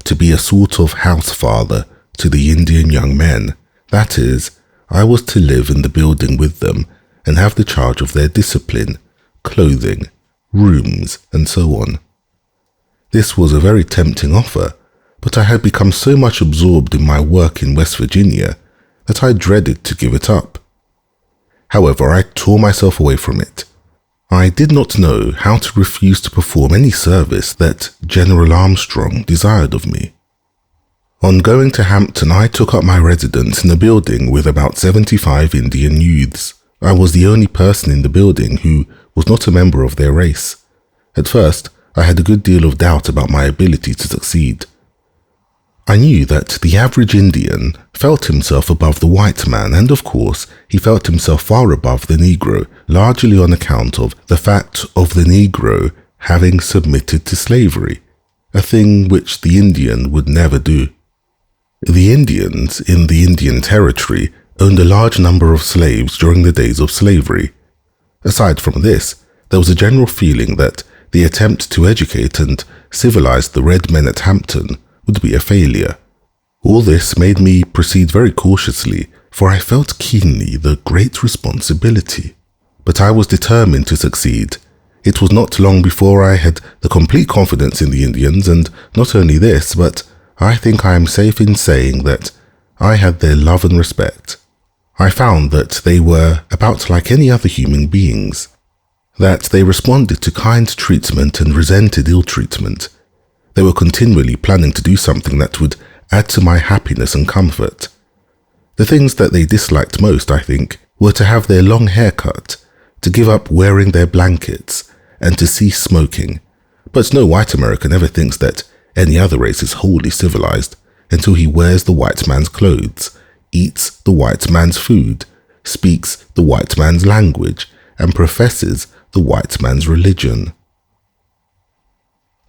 to be a sort of house father to the Indian young men. That is, I was to live in the building with them and have the charge of their discipline, clothing, rooms, and so on. This was a very tempting offer, but I had become so much absorbed in my work in West Virginia that I dreaded to give it up. However, I tore myself away from it. I did not know how to refuse to perform any service that General Armstrong desired of me. On going to Hampton, I took up my residence in a building with about 75 Indian youths. I was the only person in the building who was not a member of their race. At first, I had a good deal of doubt about my ability to succeed. I knew that the average Indian felt himself above the white man, and of course, he felt himself far above the Negro, largely on account of the fact of the Negro having submitted to slavery, a thing which the Indian would never do. The Indians in the Indian Territory owned a large number of slaves during the days of slavery. Aside from this, there was a general feeling that the attempt to educate and civilize the red men at Hampton would be a failure. All this made me proceed very cautiously, for I felt keenly the great responsibility. But I was determined to succeed. It was not long before I had the complete confidence in the Indians, and not only this, but I think I am safe in saying that I had their love and respect. I found that they were about like any other human beings, that they responded to kind treatment and resented ill treatment. They were continually planning to do something that would add to my happiness and comfort. The things that they disliked most, I think, were to have their long hair cut, to give up wearing their blankets, and to cease smoking. But no white American ever thinks that any other race is wholly civilized until he wears the white man's clothes, eats the white man's food, speaks the white man's language, and professes the white man's religion.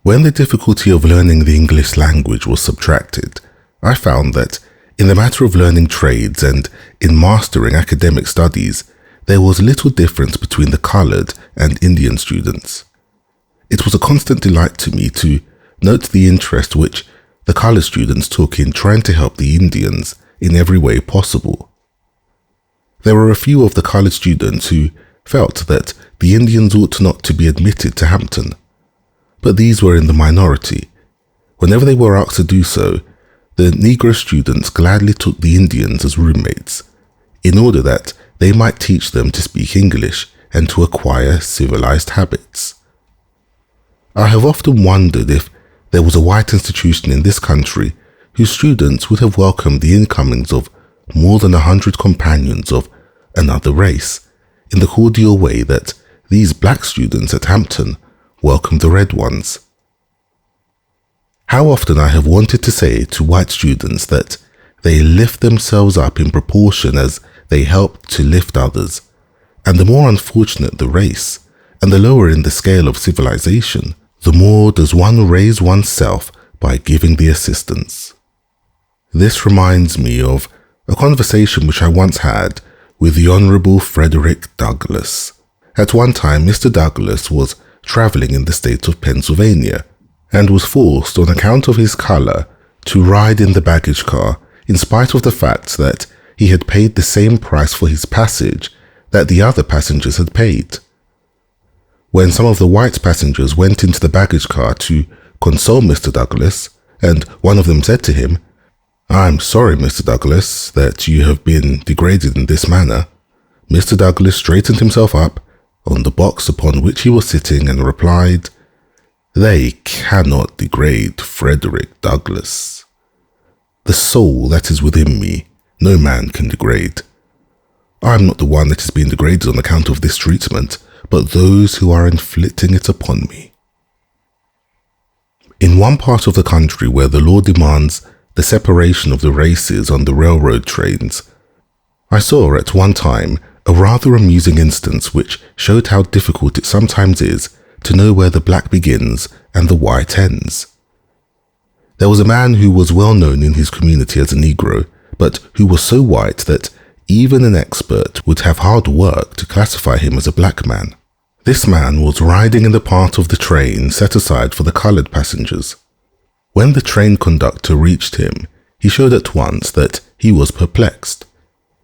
When the difficulty of learning the English language was subtracted, I found that in the matter of learning trades and in mastering academic studies, there was little difference between the colored and Indian students. It was a constant delight to me to note the interest which the colored students took in trying to help the Indians in every way possible. There were a few of the colored students who felt that the Indians ought not to be admitted to Hampton, but these were in the minority. Whenever they were asked to do so, the Negro students gladly took the Indians as roommates, in order that they might teach them to speak English and to acquire civilized habits. I have often wondered if there was a white institution in this country whose students would have welcomed the incomings of more than 100 companions of another race in the cordial way that these black students at Hampton welcomed the red ones. How often I have wanted to say to white students that they lift themselves up in proportion as they help to lift others, and the more unfortunate the race, and the lower in the scale of civilization, the more does one raise oneself by giving the assistance. This reminds me of a conversation which I once had with the Honorable Frederick Douglass. At one time, Mr. Douglass was traveling in the state of Pennsylvania and was forced, on account of his color, to ride in the baggage car in spite of the fact that he had paid the same price for his passage that the other passengers had paid. When some of the white passengers went into the baggage car to console Mr. Douglass, and one of them said to him, "I'm sorry, Mr. Douglass, that you have been degraded in this manner," Mr. Douglass straightened himself up on the box upon which he was sitting and replied, "They cannot degrade Frederick Douglass. The soul that is within me, no man can degrade. I'm not the one that is being degraded on account of this treatment, but those who are inflicting it upon me." In one part of the country where the law demands the separation of the races on the railroad trains, I saw at one time a rather amusing instance which showed how difficult it sometimes is to know where the black begins and the white ends. There was a man who was well known in his community as a Negro, but who was so white that even an expert would have hard work to classify him as a black man. This man was riding in the part of the train set aside for the colored passengers. When the train conductor reached him, he showed at once that he was perplexed.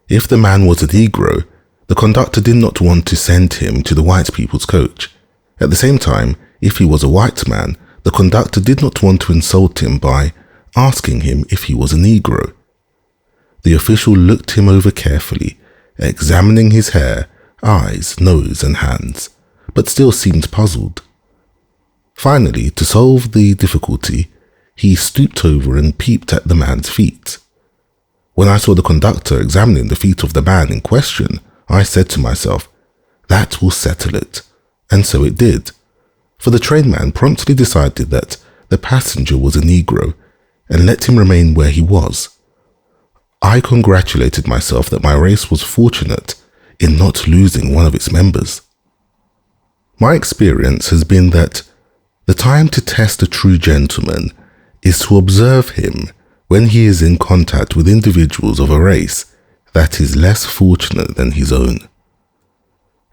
If the man was a Negro, the conductor did not want to send him to the white people's coach. At the same time, if he was a white man, the conductor did not want to insult him by asking him if he was a Negro. The official looked him over carefully, examining his hair, eyes, nose, and hands, but still seemed puzzled. Finally, to solve the difficulty, he stooped over and peeped at the man's feet. When I saw the conductor examining the feet of the man in question, I said to myself, "That will settle it." And so it did, for the trainman promptly decided that the passenger was a Negro and let him remain where he was. I congratulated myself that my race was fortunate in not losing one of its members. My experience has been that the time to test a true gentleman is to observe him when he is in contact with individuals of a race that is less fortunate than his own.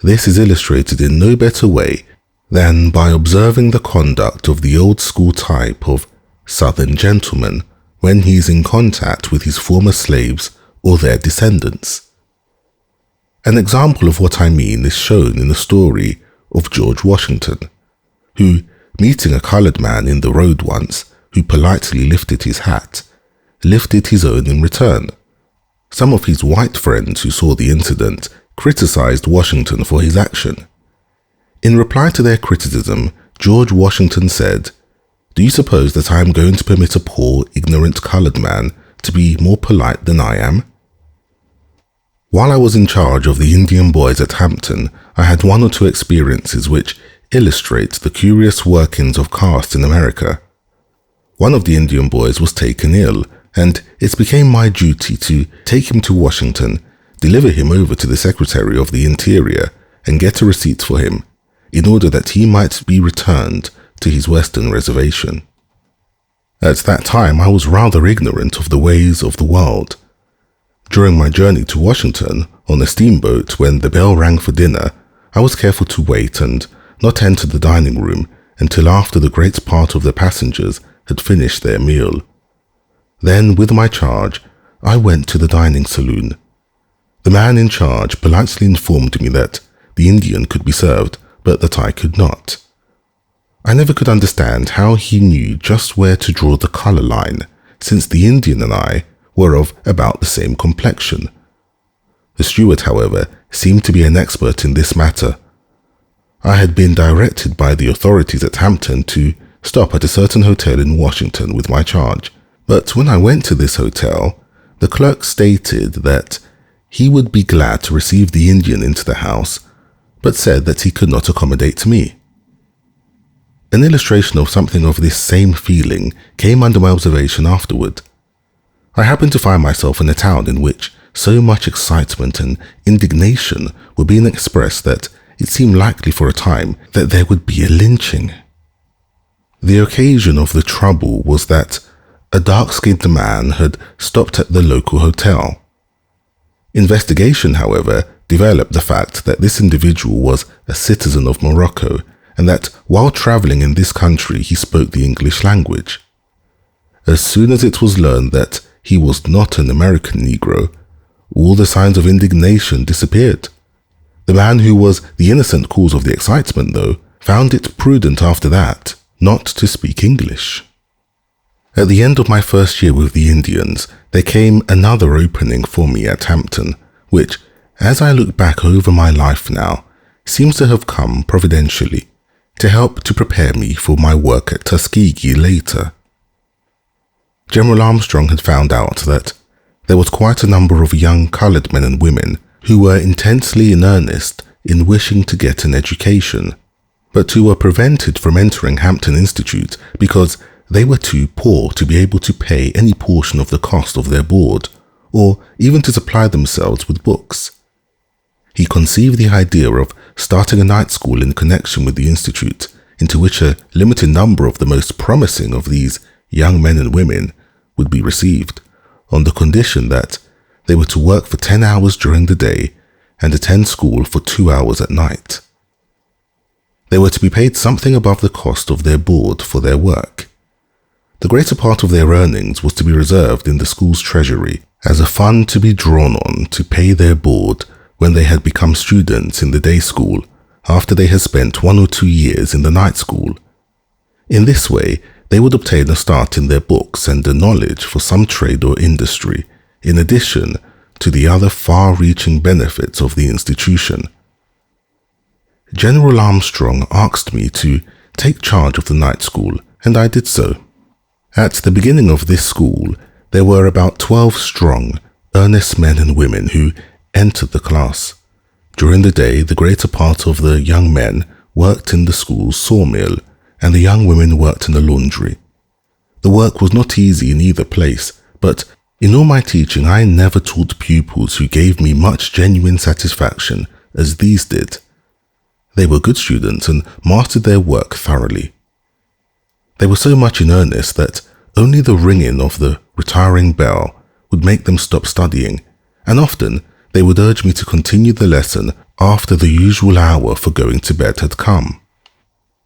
This is illustrated in no better way than by observing the conduct of the old school type of Southern gentleman when he is in contact with his former slaves or their descendants. An example of what I mean is shown in the story of George Washington, who, meeting a colored man in the road once who politely lifted his hat, lifted his own in return. Some of his white friends who saw the incident criticized Washington for his action. In reply to their criticism, George Washington said, "Do you suppose that I am going to permit a poor, ignorant colored man to be more polite than I am?" While I was in charge of the Indian boys at Hampton, I had one or two experiences which illustrate the curious workings of caste in America. One of the Indian boys was taken ill, and it became my duty to take him to Washington, deliver him over to the Secretary of the Interior, and get a receipt for him, in order that he might be returned to his western reservation. At that time, I was rather ignorant of the ways of the world. During my journey to Washington on a steamboat, when the bell rang for dinner, I was careful to wait and not enter the dining room until after the great part of the passengers had finished their meal. Then, with my charge, I went to the dining saloon. The man in charge politely informed me that the Indian could be served, but that I could not. I never could understand how he knew just where to draw the color line, since the Indian and I were of about the same complexion. The steward, however, seemed to be an expert in this matter. I had been directed by the authorities at Hampton to stop at a certain hotel in Washington with my charge, but when I went to this hotel, the clerk stated that he would be glad to receive the Indian into the house, but said that he could not accommodate me. An illustration of something of this same feeling came under my observation afterward. I happened to find myself in a town in which so much excitement and indignation were being expressed that it seemed likely for a time that there would be a lynching. The occasion of the trouble was that a dark-skinned man had stopped at the local hotel. Investigation, however, developed the fact that this individual was a citizen of Morocco and that while traveling in this country he spoke the English language. As soon as it was learned that he was not an American Negro, all the signs of indignation disappeared. The man who was the innocent cause of the excitement, though, found it prudent after that not to speak English. At the end of my first year with the Indians, there came another opening for me at Hampton, which, as I look back over my life now, seems to have come providentially to help to prepare me for my work at Tuskegee later. General Armstrong had found out that there was quite a number of young colored men and women who were intensely in earnest in wishing to get an education, but who were prevented from entering Hampton Institute because they were too poor to be able to pay any portion of the cost of their board, or even to supply themselves with books. He conceived the idea of starting a night school in connection with the institute, into which a limited number of the most promising of these young men and women would be received, on the condition that they were to work for 10 hours during the day and attend school for 2 hours at night. They were to be paid something above the cost of their board for their work. The greater part of their earnings was to be reserved in the school's treasury as a fund to be drawn on to pay their board when they had become students in the day school after they had spent 1 or 2 years in the night school. In this way, they would obtain a start in their books and a knowledge for some trade or industry, in addition to the other far-reaching benefits of the institution. General Armstrong asked me to take charge of the night school, and I did so. At the beginning of this school, there were about 12 strong, earnest men and women who entered the class. During the day, the greater part of the young men worked in the school's sawmill, and the young women worked in the laundry. The work was not easy in either place, but in all my teaching I never taught pupils who gave me much genuine satisfaction as these did. They were good students and mastered their work thoroughly. They were so much in earnest that only the ringing of the retiring bell would make them stop studying, and often they would urge me to continue the lesson after the usual hour for going to bed had come.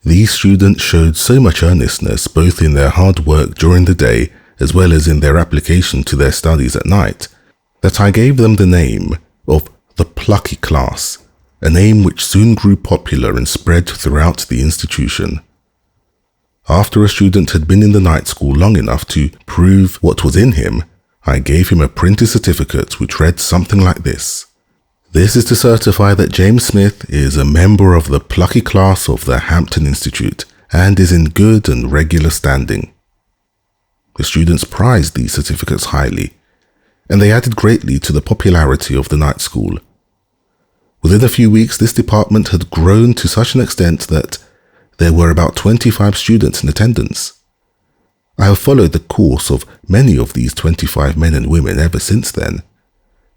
These students showed so much earnestness both in their hard work during the day as well as in their application to their studies at night that I gave them the name of the Plucky Class, a name which soon grew popular and spread throughout the institution. After a student had been in the night school long enough to prove what was in him, I gave him a printed certificate which read something like this: "This is to certify that James Smith is a member of the Plucky Class of the Hampton Institute and is in good and regular standing." The students prized these certificates highly, and they added greatly to the popularity of the night school. Within a few weeks, this department had grown to such an extent that there were about 25 students in attendance. I have followed the course of many of these 25 men and women ever since then,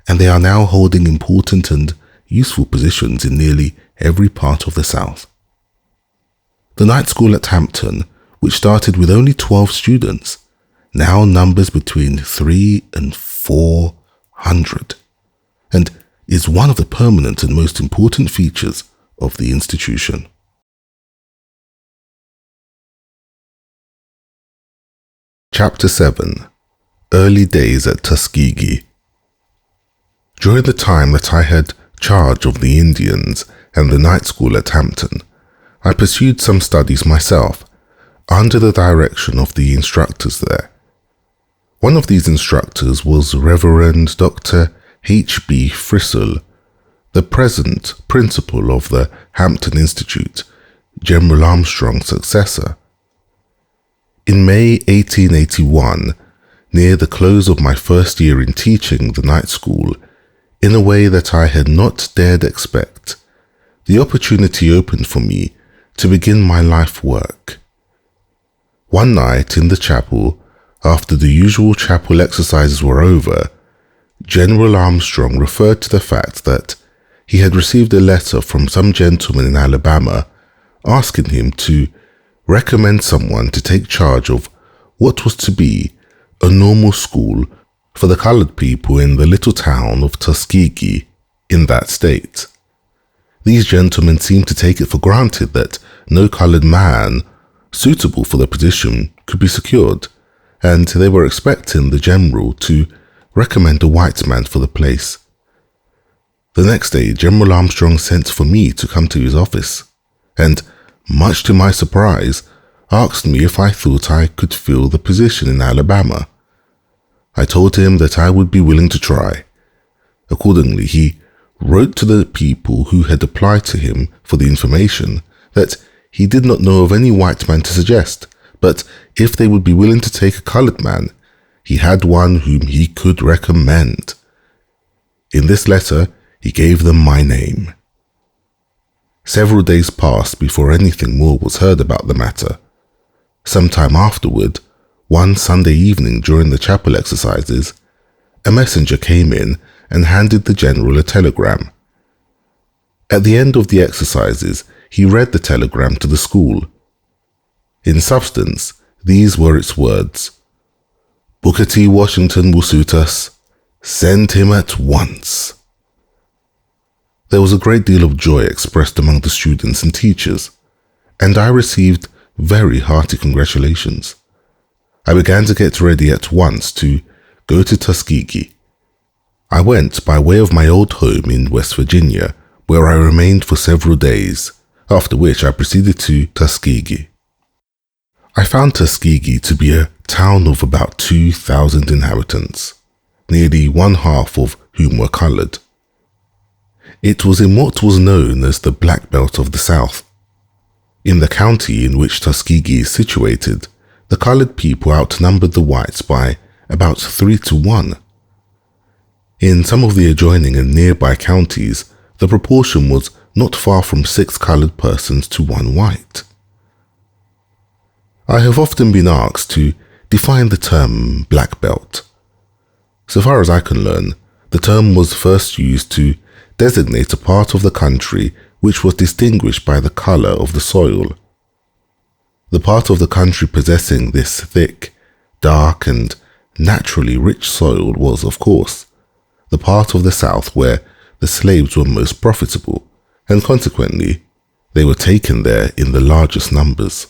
and they are now holding important and useful positions in nearly every part of the South. The night school at Hampton, which started with only 12 students, now numbers between 300 and 400, and is one of the permanent and most important features of the institution. Chapter 7. Early Days at Tuskegee. During the time that I had charge of the Indians and the night school at Hampton, I pursued some studies myself, under the direction of the instructors there. One of these instructors was Reverend Dr. H.B. Frissell, the present principal of the Hampton Institute, General Armstrong's successor. In May 1881, near the close of my first year in teaching the night school, in a way that I had not dared expect, the opportunity opened for me to begin my life work. One night in the chapel, after the usual chapel exercises were over, General Armstrong referred to the fact that he had received a letter from some gentleman in Alabama asking him to recommend someone to take charge of what was to be a normal school for the colored people in the little town of Tuskegee in that state. These gentlemen seemed to take it for granted that no colored man suitable for the position could be secured, and they were expecting the general to recommend a white man for the place. The next day, General Armstrong sent for me to come to his office, and much to my surprise, asked me if I thought I could fill the position in Alabama. I told him that I would be willing to try. Accordingly, he wrote to the people who had applied to him for the information that he did not know of any white man to suggest, but if they would be willing to take a colored man, he had one whom he could recommend. In this letter, he gave them my name. Several days passed before anything more was heard about the matter. Some time afterward, one Sunday evening during the chapel exercises, a messenger came in and handed the general a telegram. At the end of the exercises, he read the telegram to the school. In substance, these were its words: "Booker T. Washington will suit us. Send him at once." There was a great deal of joy expressed among the students and teachers, and I received very hearty congratulations. I began to get ready at once to go to Tuskegee. I went by way of my old home in West Virginia, where I remained for several days, after which I proceeded to Tuskegee. I found Tuskegee to be a town of about 2,000 inhabitants, nearly one half of whom were colored. It was in what was known as the Black Belt of the South. In the county in which Tuskegee is situated, the colored people outnumbered the whites by about 3-1. In some of the adjoining and nearby counties, the proportion was not far from 6 colored persons to 1 white. I have often been asked to define the term Black Belt. So far as I can learn, the term was first used to designate a part of the country which was distinguished by the color of the soil. The part of the country possessing this thick, dark, and naturally rich soil was, of course, the part of the South where the slaves were most profitable, and consequently, they were taken there in the largest numbers.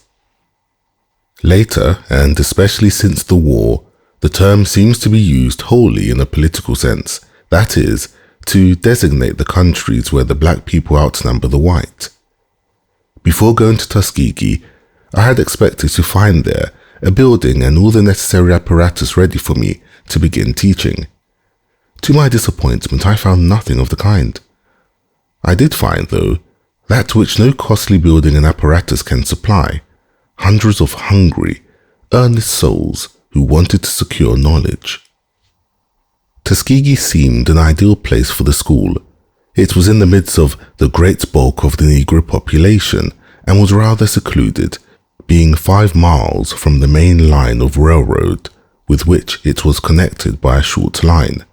Later, and especially since the war, the term seems to be used wholly in a political sense, that is, to designate the countries where the black people outnumber the white. Before going to Tuskegee, I had expected to find there a building and all the necessary apparatus ready for me to begin teaching. To my disappointment, I found nothing of the kind. I did find, though, that which no costly building and apparatus can supply: hundreds of hungry, earnest souls who wanted to secure knowledge. Tuskegee seemed an ideal place for the school. It was in the midst of the great bulk of the Negro population and was rather secluded, being 5 miles from the main line of railroad with which it was connected by a short line.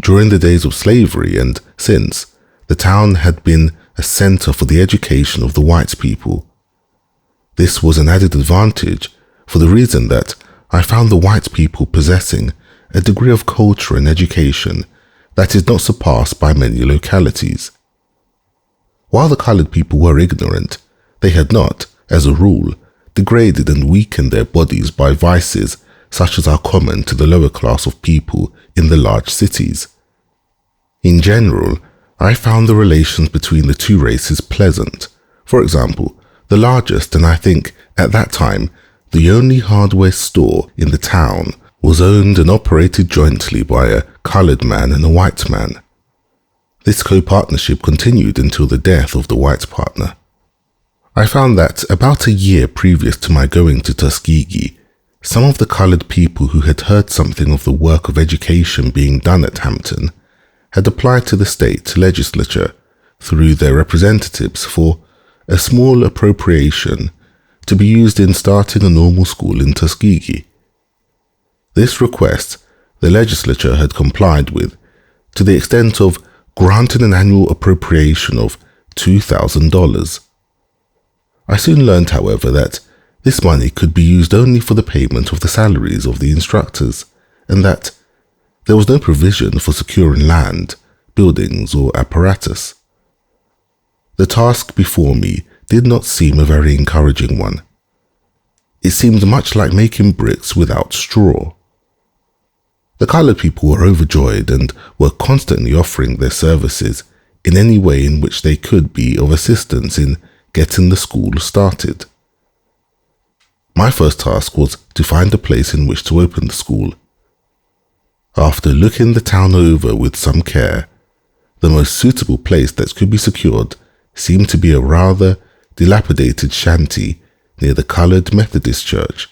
During the days of slavery and since, the town had been a center for the education of the white people. This was an added advantage for the reason that I found the white people possessing a degree of culture and education that is not surpassed by many localities. While the colored people were ignorant, they had not, as a rule, degraded and weakened their bodies by vices such as are common to the lower class of people in the large cities. In general, I found the relations between the two races pleasant. For example, the largest, and I think at that time, the only hardware store in the town was owned and operated jointly by a colored man and a white man. This co-partnership continued until the death of the white partner. I found that about a year previous to my going to Tuskegee, some of the colored people who had heard something of the work of education being done at Hampton had applied to the state legislature through their representatives for a small appropriation to be used in starting a normal school in Tuskegee. This request the legislature had complied with to the extent of granting an annual appropriation of $2,000. I soon learned, however, that this money could be used only for the payment of the salaries of the instructors, and that there was no provision for securing land, buildings, or apparatus. The task before me did not seem a very encouraging one. It seemed much like making bricks without straw. The colored people were overjoyed and were constantly offering their services in any way in which they could be of assistance in getting the school started. My first task was to find a place in which to open the school. After looking the town over with some care, the most suitable place that could be secured seemed to be a rather dilapidated shanty near the Colored Methodist Church,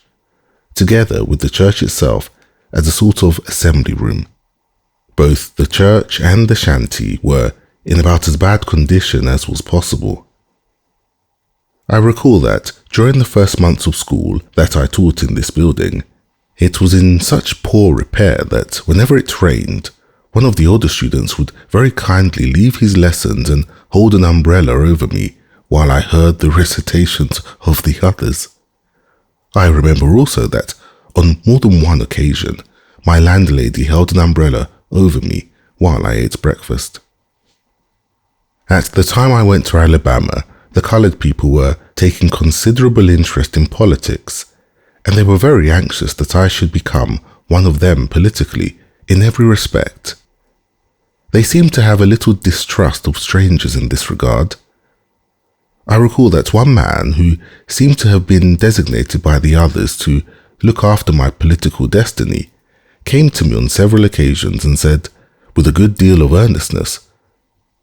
together with the church itself as a sort of assembly room. Both the church and the shanty were in about as bad condition as was possible. I recall that during the first months of school that I taught in this building, it was in such poor repair that whenever it rained, one of the older students would very kindly leave his lessons and hold an umbrella over me while I heard the recitations of the others. I remember also that on more than one occasion, my landlady held an umbrella over me while I ate breakfast. At the time I went to Alabama, the colored people were taking considerable interest in politics, and they were very anxious that I should become one of them politically in every respect. They seemed to have a little distrust of strangers in this regard. I recall that one man, who seemed to have been designated by the others to look after my political destiny, came to me on several occasions and said, with a good deal of earnestness,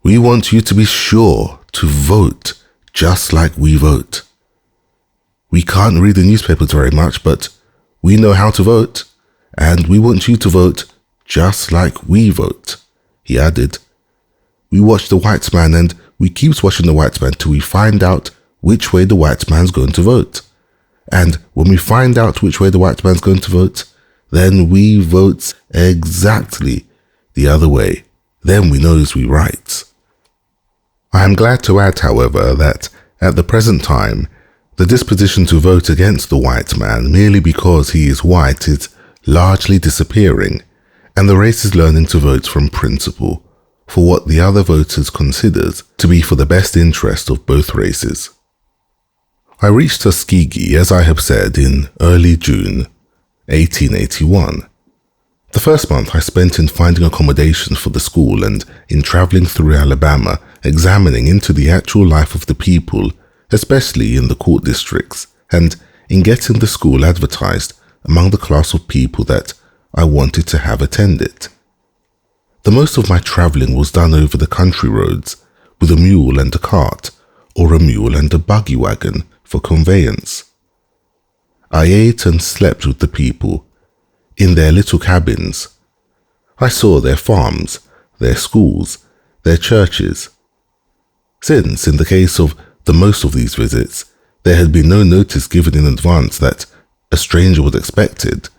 "We want you to be sure to vote just like we vote. We can't read the newspapers very much, but we know how to vote, and we want you to vote just like we vote." He added, "We watch the white man and we keeps watching the white man till we find out which way the white man's going to vote. And when we find out which way the white man's going to vote, then we votes exactly the other way. Then we knows we rights." I am glad to add, however, that at the present time, the disposition to vote against the white man merely because he is white is largely disappearing, and the race is learning to vote from principle for what the other voters considers to be for the best interest of both races. I reached Tuskegee, as I have said, in early June 1881. The first month I spent in finding accommodations for the school and in traveling through Alabama, examining into the actual life of the people, especially in the court districts, and in getting the school advertised among the class of people that I wanted to have attend it. The most of my traveling was done over the country roads with a mule and a cart, or a mule and a buggy wagon for conveyance. I ate and slept with the people in their little cabins. I saw their farms, their schools, their churches. Since, in the case of the most of these visits, there had been no notice given in advance that a stranger was expected,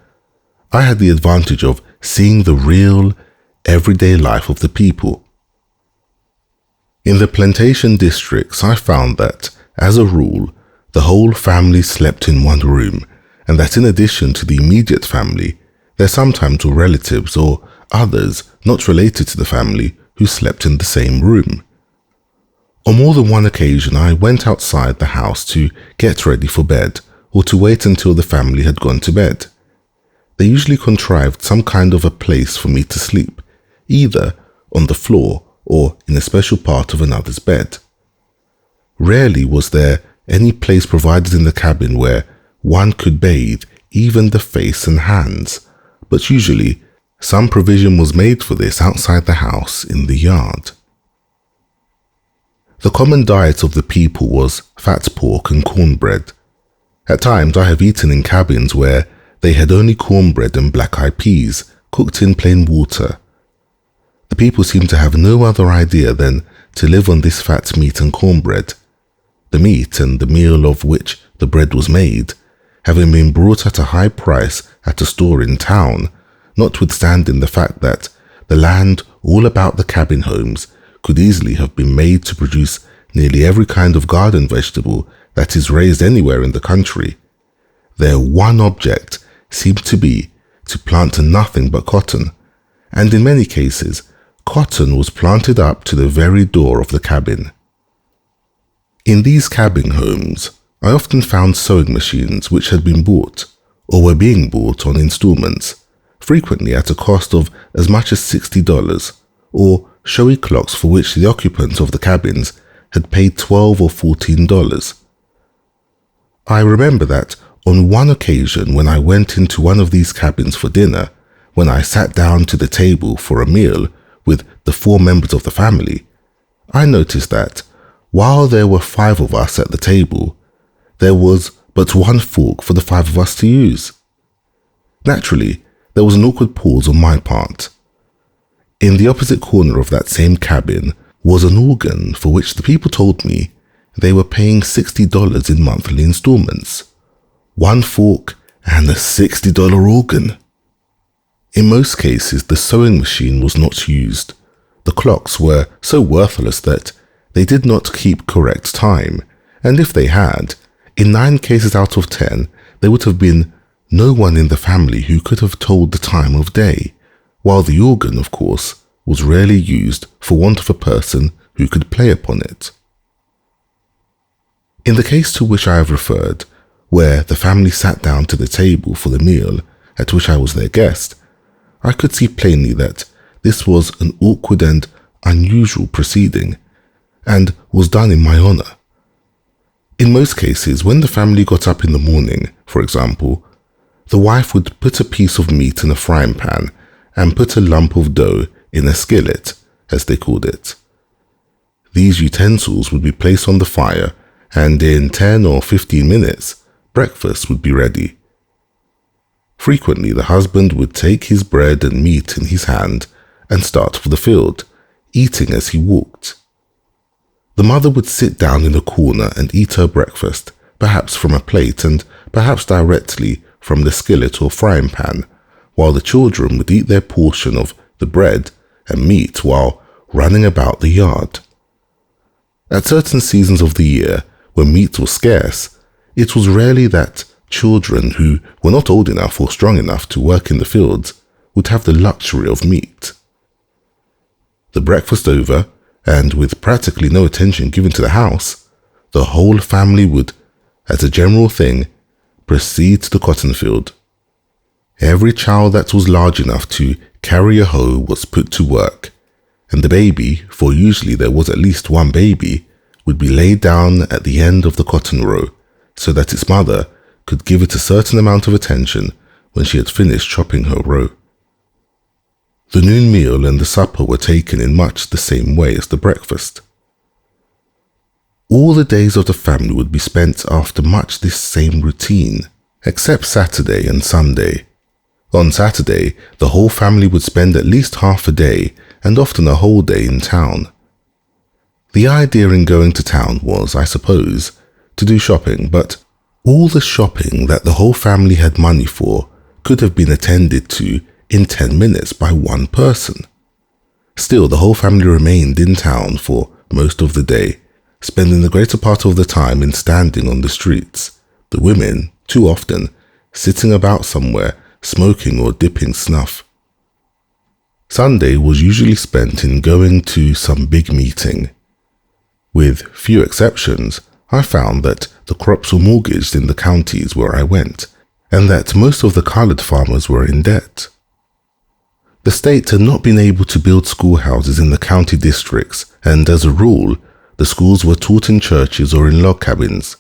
I had the advantage of seeing the real, everyday life of the people. In the plantation districts, I found that, as a rule, the whole family slept in one room, and that in addition to the immediate family, there sometimes were relatives or others not related to the family who slept in the same room. On more than one occasion, I went outside the house to get ready for bed or to wait until the family had gone to bed. They usually contrived some kind of a place for me to sleep, either on the floor or in a special part of another's bed. Rarely was there any place provided in the cabin where one could bathe even the face and hands, but usually some provision was made for this outside the house in the yard. The common diet of the people was fat pork and cornbread. At times I have eaten in cabins where they had only cornbread and black-eyed peas cooked in plain water. The people seemed to have no other idea than to live on this fat meat and cornbread, the meat and the meal of which the bread was made, having been brought at a high price at a store in town, notwithstanding the fact that the land all about the cabin homes could easily have been made to produce nearly every kind of garden vegetable that is raised anywhere in the country. Their one object seemed to be to plant nothing but cotton, and in many cases, cotton was planted up to the very door of the cabin. In these cabin homes, I often found sewing machines which had been bought, or were being bought on installments, frequently at a cost of as much as $60, or showy clocks for which the occupants of the cabins had paid $12 or $14. I remember that on one occasion when I went into one of these cabins for dinner, when I sat down to the table for a meal with the 4 members of the family, I noticed that, while there were 5 of us at the table, there was but one fork for the 5 of us to use. Naturally, there was an awkward pause on my part. In the opposite corner of that same cabin was an organ for which the people told me they were paying $60 in monthly installments. 1 fork and a $60 organ. In most cases, the sewing machine was not used. The clocks were so worthless that they did not keep correct time, and if they had, in 9 cases out of 10, there would have been no one in the family who could have told the time of day, while the organ, of course, was rarely used for want of a person who could play upon it. In the case to which I have referred, where the family sat down to the table for the meal at which I was their guest, I could see plainly that this was an awkward and unusual proceeding, and was done in my honor. In most cases, when the family got up in the morning, for example, the wife would put a piece of meat in a frying pan and put a lump of dough in a skillet, as they called it. These utensils would be placed on the fire, and in 10 or 15 minutes, breakfast would be ready. Frequently, the husband would take his bread and meat in his hand and start for the field, eating as he walked. The mother would sit down in a corner and eat her breakfast, perhaps from a plate and perhaps directly from the skillet or frying pan, while the children would eat their portion of the bread and meat while running about the yard. At certain seasons of the year, when meat was scarce, it was rarely that children who were not old enough or strong enough to work in the fields would have the luxury of meat. The breakfast over, and with practically no attention given to the house, the whole family would, as a general thing, proceed to the cotton field. Every child that was large enough to carry a hoe was put to work, and the baby, for usually there was at least one baby, would be laid down at the end of the cotton row so that its mother could give it a certain amount of attention when she had finished chopping her row. The noon meal and the supper were taken in much the same way as the breakfast. All the days of the family would be spent after much this same routine, except Saturday and Sunday. On Saturday, the whole family would spend at least half a day and often a whole day in town. The idea in going to town was, I suppose, to do shopping, but all the shopping that the whole family had money for could have been attended to in 10 minutes by one person. Still, the whole family remained in town for most of the day, spending the greater part of the time in standing on the streets, the women, too often, sitting about somewhere, smoking or dipping snuff. Sunday was usually spent in going to some big meeting. With few exceptions, I found that the crops were mortgaged in the counties where I went, and that most of the colored farmers were in debt. The state had not been able to build schoolhouses in the county districts, and as a rule, the schools were taught in churches or in log cabins.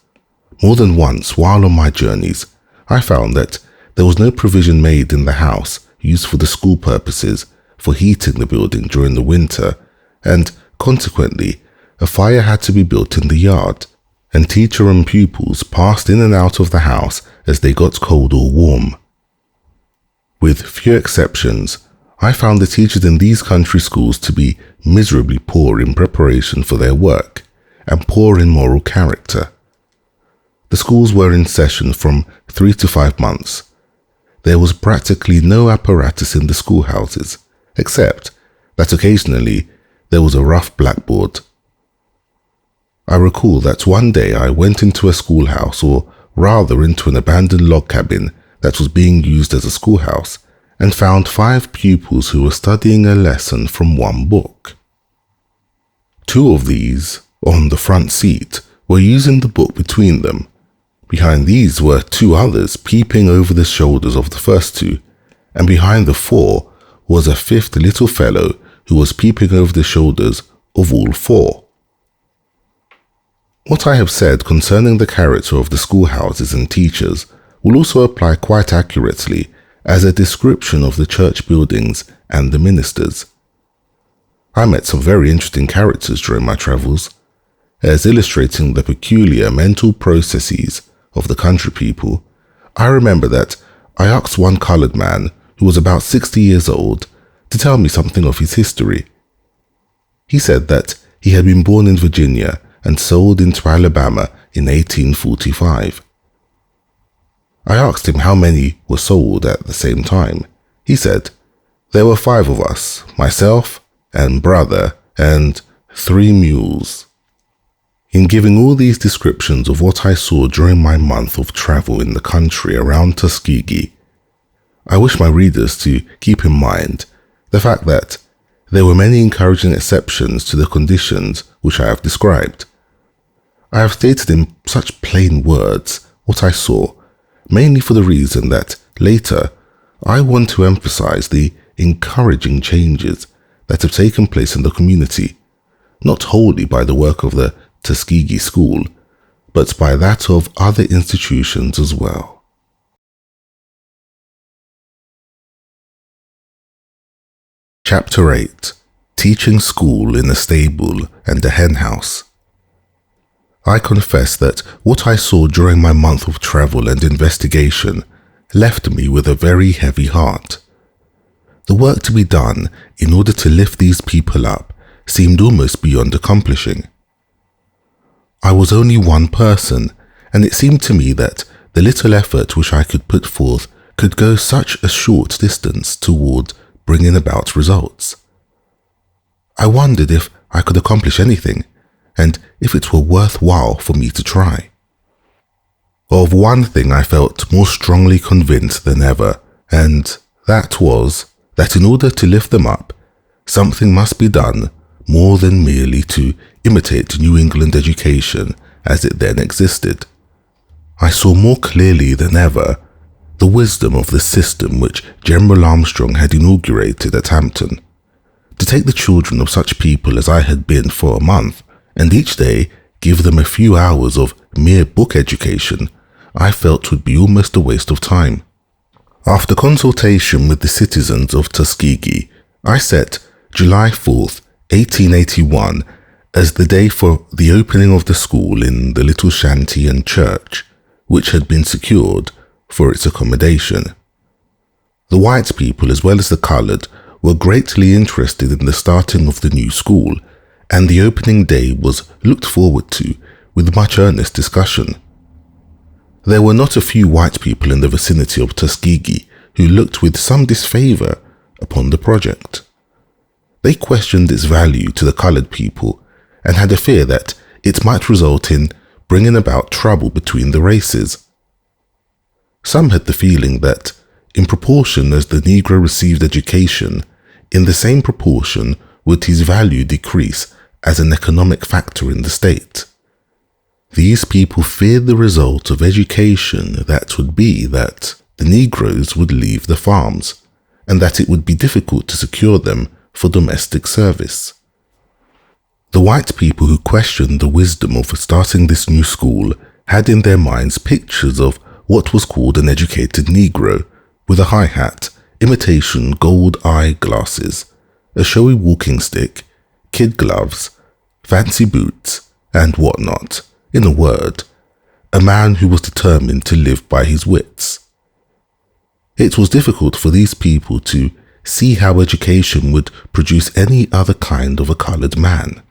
More than once, while on my journeys, I found that there was no provision made in the house used for the school purposes for heating the building during the winter, and consequently, a fire had to be built in the yard, and teacher and pupils passed in and out of the house as they got cold or warm. With few exceptions, I found the teachers in these country schools to be miserably poor in preparation for their work and poor in moral character. The schools were in session from 3 to 5 months. There was practically no apparatus in the schoolhouses, except that occasionally there was a rough blackboard. I recall that one day I went into a schoolhouse, or rather into an abandoned log cabin that was being used as a schoolhouse, and found 5 pupils who were studying a lesson from one book. 2 of these, on the front seat, were using the book between them. Behind these were 2 others peeping over the shoulders of the first 2, and behind the 4 was a 5th little fellow who was peeping over the shoulders of all 4. What I have said concerning the character of the schoolhouses and teachers will also apply quite accurately as a description of the church buildings and the ministers. I met some very interesting characters during my travels, as illustrating the peculiar mental processes of the country people. I remember that I asked one colored man who was about 60 years old to tell me something of his history. He said that he had been born in Virginia and sold into Alabama in 1845. I asked him how many were sold at the same time. He said, "There were 5 of us, myself and brother and 3 mules." In giving all these descriptions of what I saw during my month of travel in the country around Tuskegee, I wish my readers to keep in mind the fact that there were many encouraging exceptions to the conditions which I have described. I have stated in such plain words what I saw, mainly for the reason that later I want to emphasize the encouraging changes that have taken place in the community, not wholly by the work of the Tuskegee School, but by that of other institutions as well. Chapter 8. Teaching School in a Stable and a Henhouse. I confess that what I saw during my month of travel and investigation left me with a very heavy heart. The work to be done in order to lift these people up seemed almost beyond accomplishing. I was only one person, and it seemed to me that the little effort which I could put forth could go such a short distance toward bringing about results. I wondered if I could accomplish anything, and if it were worthwhile for me to try. Of one thing I felt more strongly convinced than ever, and that was that in order to lift them up, something must be done more than merely to imitate New England education as it then existed. I saw more clearly than ever the wisdom of the system which General Armstrong had inaugurated at Hampton. To take the children of such people as I had been for a month, and each day give them a few hours of mere book education, I felt would be almost a waste of time. After consultation with the citizens of Tuskegee, I set July 4th, 1881 as the day for the opening of the school in the little shanty and church, which had been secured for its accommodation. The white people as well as the colored were greatly interested in the starting of the new school, and the opening day was looked forward to with much earnest discussion. There were not a few white people in the vicinity of Tuskegee who looked with some disfavor upon the project. They questioned its value to the colored people and had a fear that it might result in bringing about trouble between the races. Some had the feeling that, in proportion as the Negro received education, in the same proportion would his value decrease as an economic factor in the state. These people feared the result of education that would be that the Negroes would leave the farms, and that it would be difficult to secure them for domestic service. The white people who questioned the wisdom of starting this new school had in their minds pictures of what was called an educated Negro, with a high hat, imitation gold eye glasses, a showy walking stick, kid gloves, fancy boots, and whatnot. In a word, a man who was determined to live by his wits. It was difficult for these people to see how education would produce any other kind of a colored man.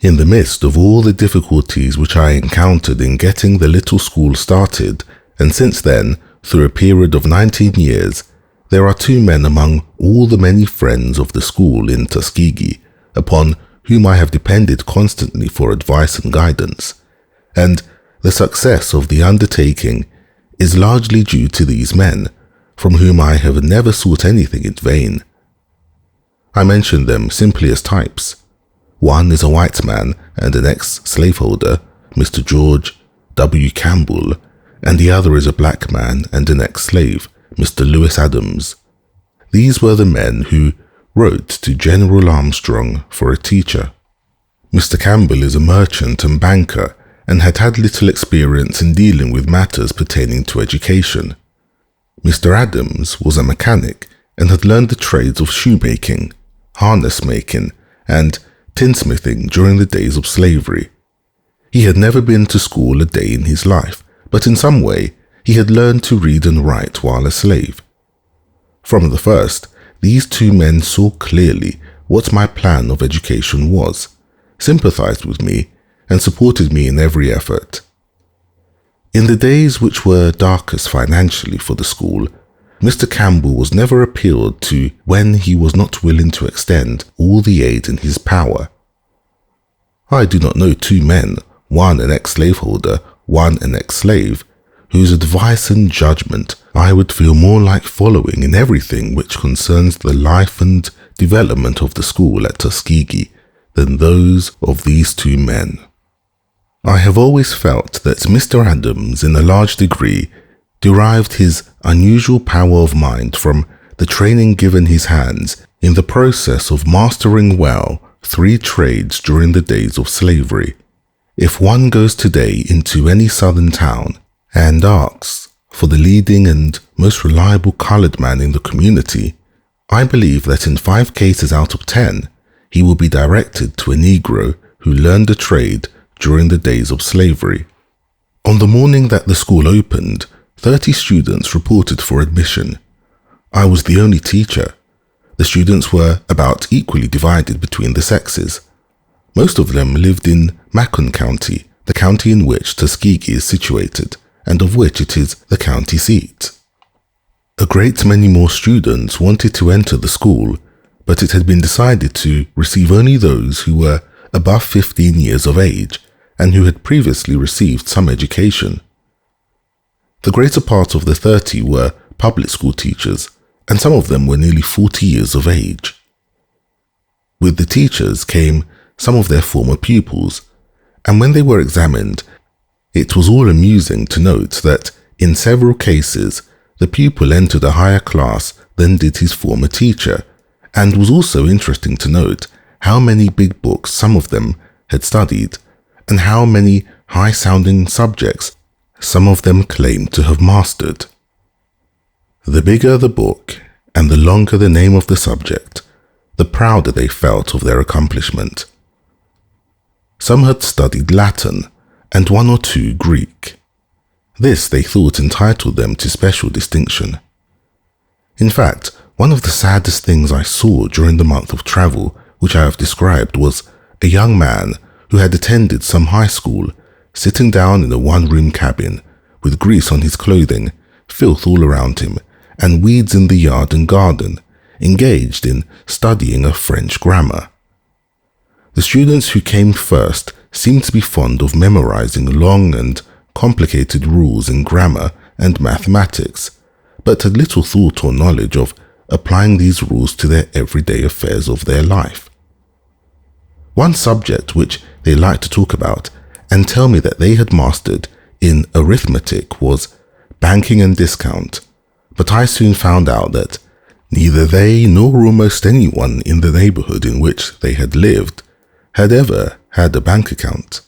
In the midst of all the difficulties which I encountered in getting the little school started, and since then, through a period of 19 years, there are two men among all the many friends of the school in Tuskegee, upon whom I have depended constantly for advice and guidance, and the success of the undertaking is largely due to these men, from whom I have never sought anything in vain. I mention them simply as types. One is a white man and an ex-slaveholder, Mr. George W. Campbell, and the other is a black man and an ex-slave, Mr. Lewis Adams. These were the men who wrote to General Armstrong for a teacher. Mr. Campbell is a merchant and banker and had had little experience in dealing with matters pertaining to education. Mr. Adams was a mechanic and had learned the trades of shoemaking, harness making, and tinsmithing during the days of slavery. He had never been to school a day in his life, but in some way he had learned to read and write while a slave. From the first, these two men saw clearly what my plan of education was, sympathized with me, and supported me in every effort. In the days which were darkest financially for the school, Mr. Campbell was never appealed to when he was not willing to extend all the aid in his power. I do not know two men, one an ex-slaveholder, one an ex-slave, whose advice and judgment I would feel more like following in everything which concerns the life and development of the school at Tuskegee than those of these two men. I have always felt that Mr. Adams, in a large degree, derived his unusual power of mind from the training given his hands in the process of mastering well 3 trades during the days of slavery. If one goes today into any southern town and asks for the leading and most reliable colored man in the community, I believe that in 5 cases out of 10, he will be directed to a Negro who learned a trade during the days of slavery. On the morning that the school opened, 30 students reported for admission. I was the only teacher. The students were about equally divided between the sexes. Most of them lived in Macon County, the county in which Tuskegee is situated, and of which it is the county seat. A great many more students wanted to enter the school, but it had been decided to receive only those who were above 15 years of age and who had previously received some education. The greater part of the 30 were public school teachers, and some of them were nearly 40 years of age. With the teachers came some of their former pupils, and when they were examined, it was all amusing to note that in several cases the pupil entered a higher class than did his former teacher, and was also interesting to note how many big books some of them had studied, and how many high-sounding subjects some of them claimed to have mastered. The bigger the book, and the longer the name of the subject, the prouder they felt of their accomplishment. Some had studied Latin, and 1 or 2 Greek. This they thought entitled them to special distinction. In fact, one of the saddest things I saw during the month of travel, which I have described, was a young man who had attended some high school, sitting down in a 1-room cabin, with grease on his clothing, filth all around him, and weeds in the yard and garden, engaged in studying a French grammar. The students who came first seemed to be fond of memorizing long and complicated rules in grammar and mathematics, but had little thought or knowledge of applying these rules to their everyday affairs of their life. One subject which they liked to talk about and tell me that they had mastered in arithmetic was banking and discount, but I soon found out that neither they nor almost anyone in the neighborhood in which they had lived had ever had a bank account.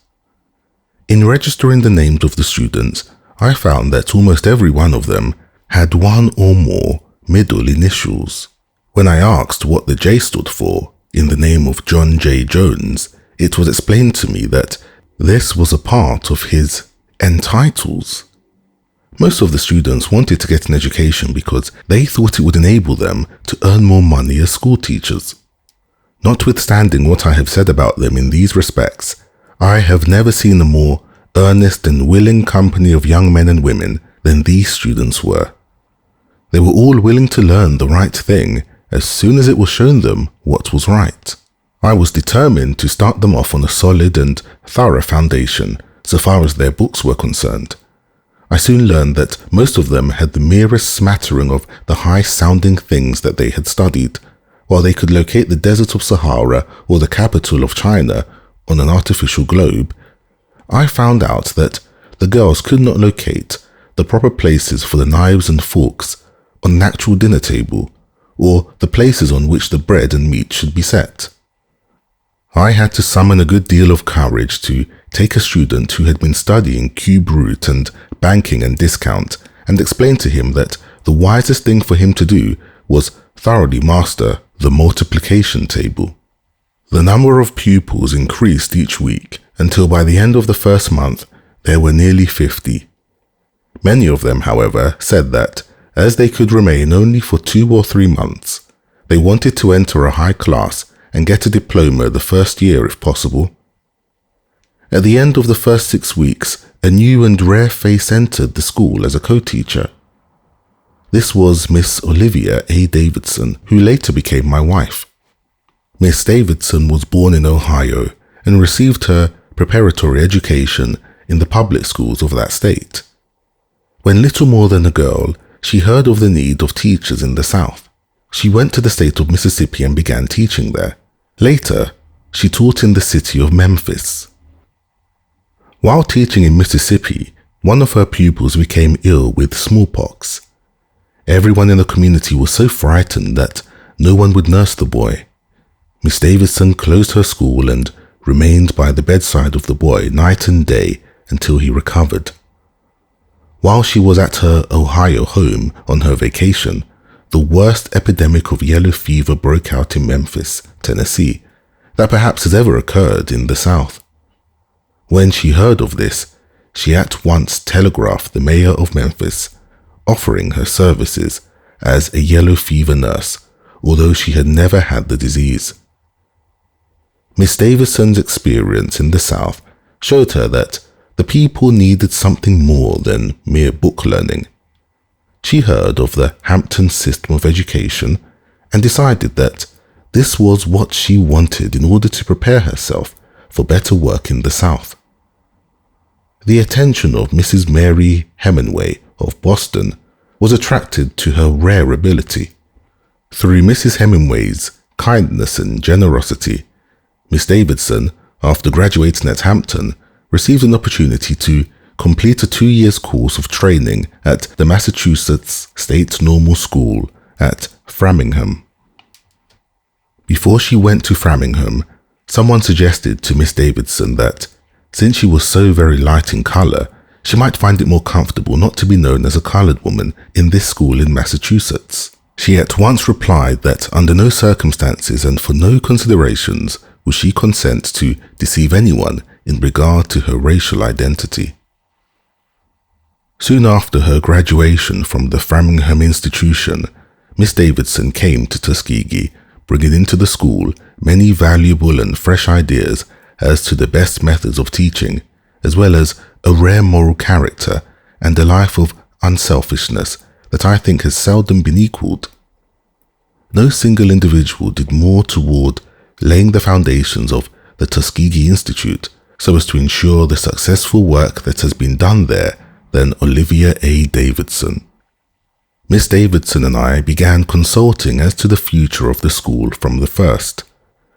In registering the names of the students, I found that almost every one of them had 1 or more middle initials. When I asked what the J stood for in the name of John J. Jones, it was explained to me that this was a part of his entitles. Most of the students wanted to get an education because they thought it would enable them to earn more money as school teachers. Notwithstanding what I have said about them in these respects, I have never seen a more earnest and willing company of young men and women than these students were. They were all willing to learn the right thing as soon as it was shown them what was right. I was determined to start them off on a solid and thorough foundation so far as their books were concerned. I soon learned that most of them had the merest smattering of the high-sounding things that they had studied, while they could locate the desert of Sahara or the capital of China on an artificial globe. I found out that the girls could not locate the proper places for the knives and forks on an actual dinner table, or the places on which the bread and meat should be set. I had to summon a good deal of courage to take a student who had been studying cube root and banking and discount and explain to him that the wisest thing for him to do was thoroughly master the multiplication table. The number of pupils increased each week until by the end of the first month there were nearly 50. Many of them, however, said that, as they could remain only for 2 or 3 months, they wanted to enter a high class and get a diploma the first year if possible. At the end of the first 6 weeks, a new and rare face entered the school as a co-teacher. This was Miss Olivia A. Davidson, who later became my wife. Miss Davidson was born in Ohio and received her preparatory education in the public schools of that state. When little more than a girl, she heard of the need of teachers in the South. She went to the state of Mississippi and began teaching there. Later, she taught in the city of Memphis. While teaching in Mississippi, one of her pupils became ill with smallpox. Everyone in the community was so frightened that no one would nurse the boy. Miss Davidson closed her school and remained by the bedside of the boy night and day until he recovered. While she was at her Ohio home on her vacation, the worst epidemic of yellow fever broke out in Memphis, Tennessee, that perhaps has ever occurred in the South. When she heard of this, she at once telegraphed the mayor of Memphis, offering her services as a yellow fever nurse, although she had never had the disease. Miss Davidson's experience in the South showed her that the people needed something more than mere book learning. She heard of the Hampton system of education and decided that this was what she wanted in order to prepare herself for better work in the South. The attention of Mrs. Mary Hemingway of Boston was attracted to her rare ability. Through Mrs. Hemingway's kindness and generosity, Miss Davidson, after graduating at Hampton, received an opportunity to complete a 2-year course of training at the Massachusetts State Normal School at Framingham. Before she went to Framingham, someone suggested to Miss Davidson that, since she was so very light in color, she might find it more comfortable not to be known as a colored woman in this school in Massachusetts. She at once replied that under no circumstances and for no considerations would she consent to deceive anyone in regard to her racial identity. Soon after her graduation from the Framingham Institution, Miss Davidson came to Tuskegee, bringing into the school many valuable and fresh ideas as to the best methods of teaching, as well as a rare moral character and a life of unselfishness that I think has seldom been equaled. No single individual did more toward laying the foundations of the Tuskegee Institute so as to ensure the successful work that has been done there than Olivia A. Davidson. Miss Davidson and I began consulting as to the future of the school from the first.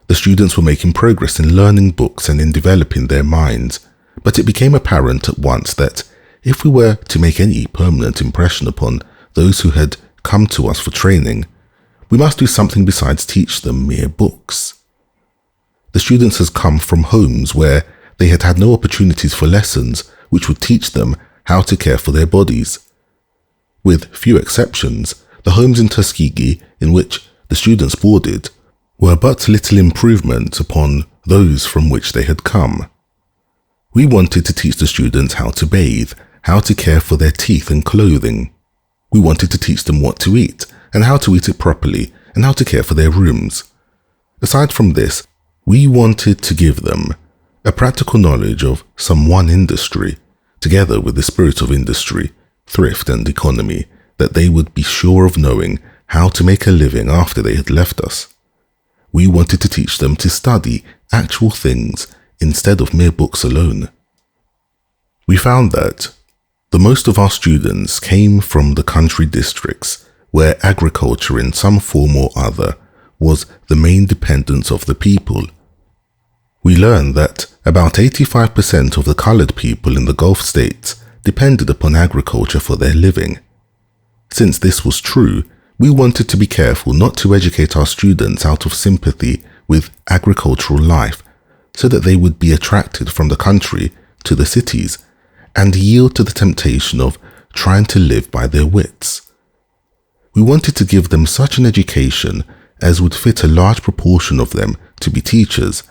The students were making progress in learning books and in developing their minds, but it became apparent at once that if we were to make any permanent impression upon those who had come to us for training, we must do something besides teach them mere books. The students had come from homes where they had had no opportunities for lessons which would teach them how to care for their bodies. With few exceptions, the homes in Tuskegee in which the students boarded were but little improvement upon those from which they had come. We wanted to teach the students how to bathe, how to care for their teeth and clothing. We wanted to teach them what to eat and how to eat it properly and how to care for their rooms. Aside from this, we wanted to give them a practical knowledge of some one industry, together with the spirit of industry, thrift and economy, that they would be sure of knowing how to make a living after they had left us. We wanted to teach them to study actual things instead of mere books alone. We found that the most of our students came from the country districts where agriculture in some form or other was the main dependence of the people. We learned that about 85% of the colored people in the Gulf states depended upon agriculture for their living. Since this was true, we wanted to be careful not to educate our students out of sympathy with agricultural life so that they would be attracted from the country to the cities and yield to the temptation of trying to live by their wits. We wanted to give them such an education as would fit a large proportion of them to be teachers,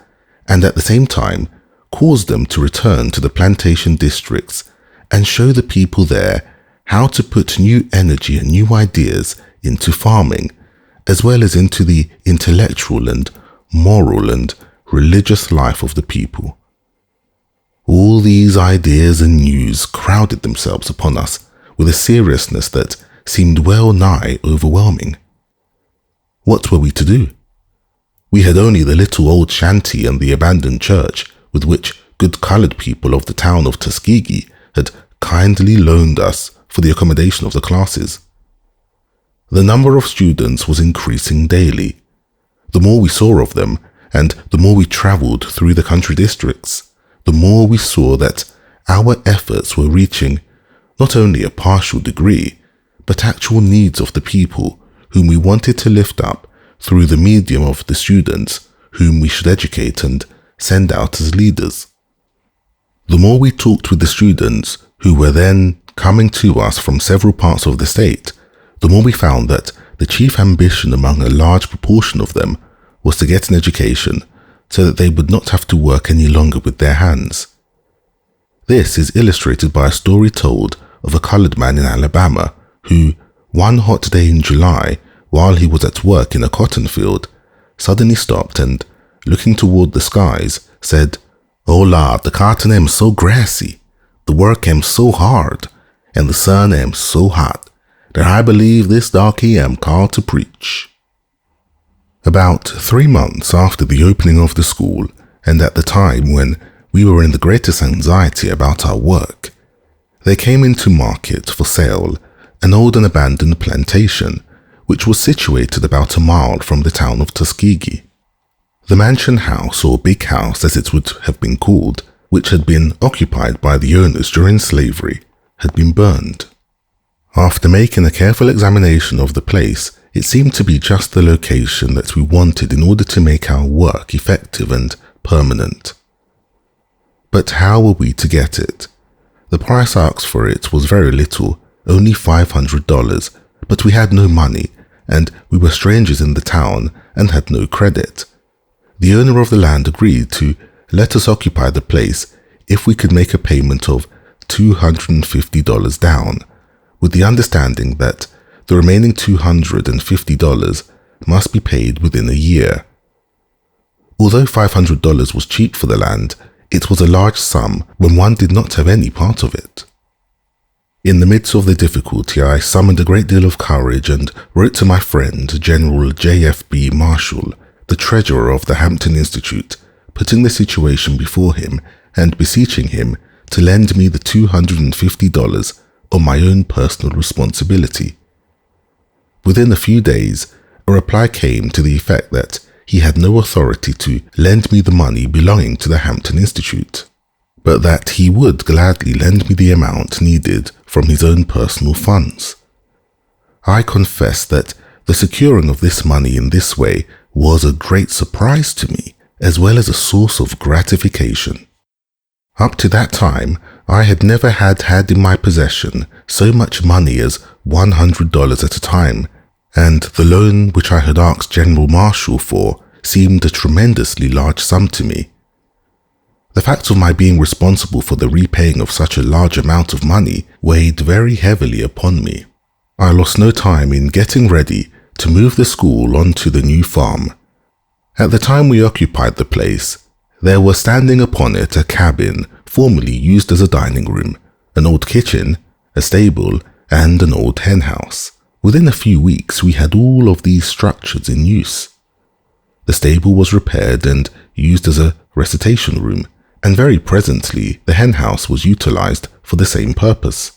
and at the same time cause them to return to the plantation districts and show the people there how to put new energy and new ideas into farming, as well as into the intellectual and moral and religious life of the people. All these ideas and news crowded themselves upon us with a seriousness that seemed well nigh overwhelming. What were we to do? We had only the little old shanty and the abandoned church with which good colored people of the town of Tuskegee had kindly loaned us for the accommodation of the classes. The number of students was increasing daily. The more we saw of them, and the more we traveled through the country districts, the more we saw that our efforts were reaching not only a partial degree, but actual needs of the people whom we wanted to lift up through the medium of the students whom we should educate and send out as leaders. The more we talked with the students who were then coming to us from several parts of the state, the more we found that the chief ambition among a large proportion of them was to get an education so that they would not have to work any longer with their hands. This is illustrated by a story told of a colored man in Alabama who, one hot day in July, while he was at work in a cotton field, suddenly stopped and, looking toward the skies, said, "Oh Lord, the cotton am so grassy, the work am so hard, and the sun am so hot, that I believe this darky am called to preach." About 3 months after the opening of the school, and at the time when we were in the greatest anxiety about our work, there came into market for sale an old and abandoned plantation, which was situated about a mile from the town of Tuskegee. The mansion house, or big house as it would have been called, which had been occupied by the owners during slavery, had been burned. After making a careful examination of the place, it seemed to be just the location that we wanted in order to make our work effective and permanent. But how were we to get it? The price asked for it was very little, only $500, but we had no money, and we were strangers in the town and had no credit. The owner of the land agreed to let us occupy the place if we could make a payment of $250 down, with the understanding that the remaining $250 must be paid within a year. Although $500 was cheap for the land, it was a large sum when one did not have any part of it. In the midst of the difficulty, I summoned a great deal of courage and wrote to my friend, General J.F.B. Marshall, the treasurer of the Hampton Institute, putting the situation before him and beseeching him to lend me the $250 on my own personal responsibility. Within a few days, a reply came to the effect that he had no authority to lend me the money belonging to the Hampton Institute, but that he would gladly lend me the amount needed from his own personal funds. I confess that the securing of this money in this way was a great surprise to me, as well as a source of gratification. Up to that time, I had never had in my possession so much money as $100 at a time, and the loan which I had asked General Marshall for seemed a tremendously large sum to me. The fact of my being responsible for the repaying of such a large amount of money weighed very heavily upon me. I lost no time in getting ready to move the school onto the new farm. At the time we occupied the place, there were standing upon it a cabin formerly used as a dining room, an old kitchen, a stable, and an old hen house. Within a few weeks we had all of these structures in use. The stable was repaired and used as a recitation room, and very presently the hen house was utilized for the same purpose.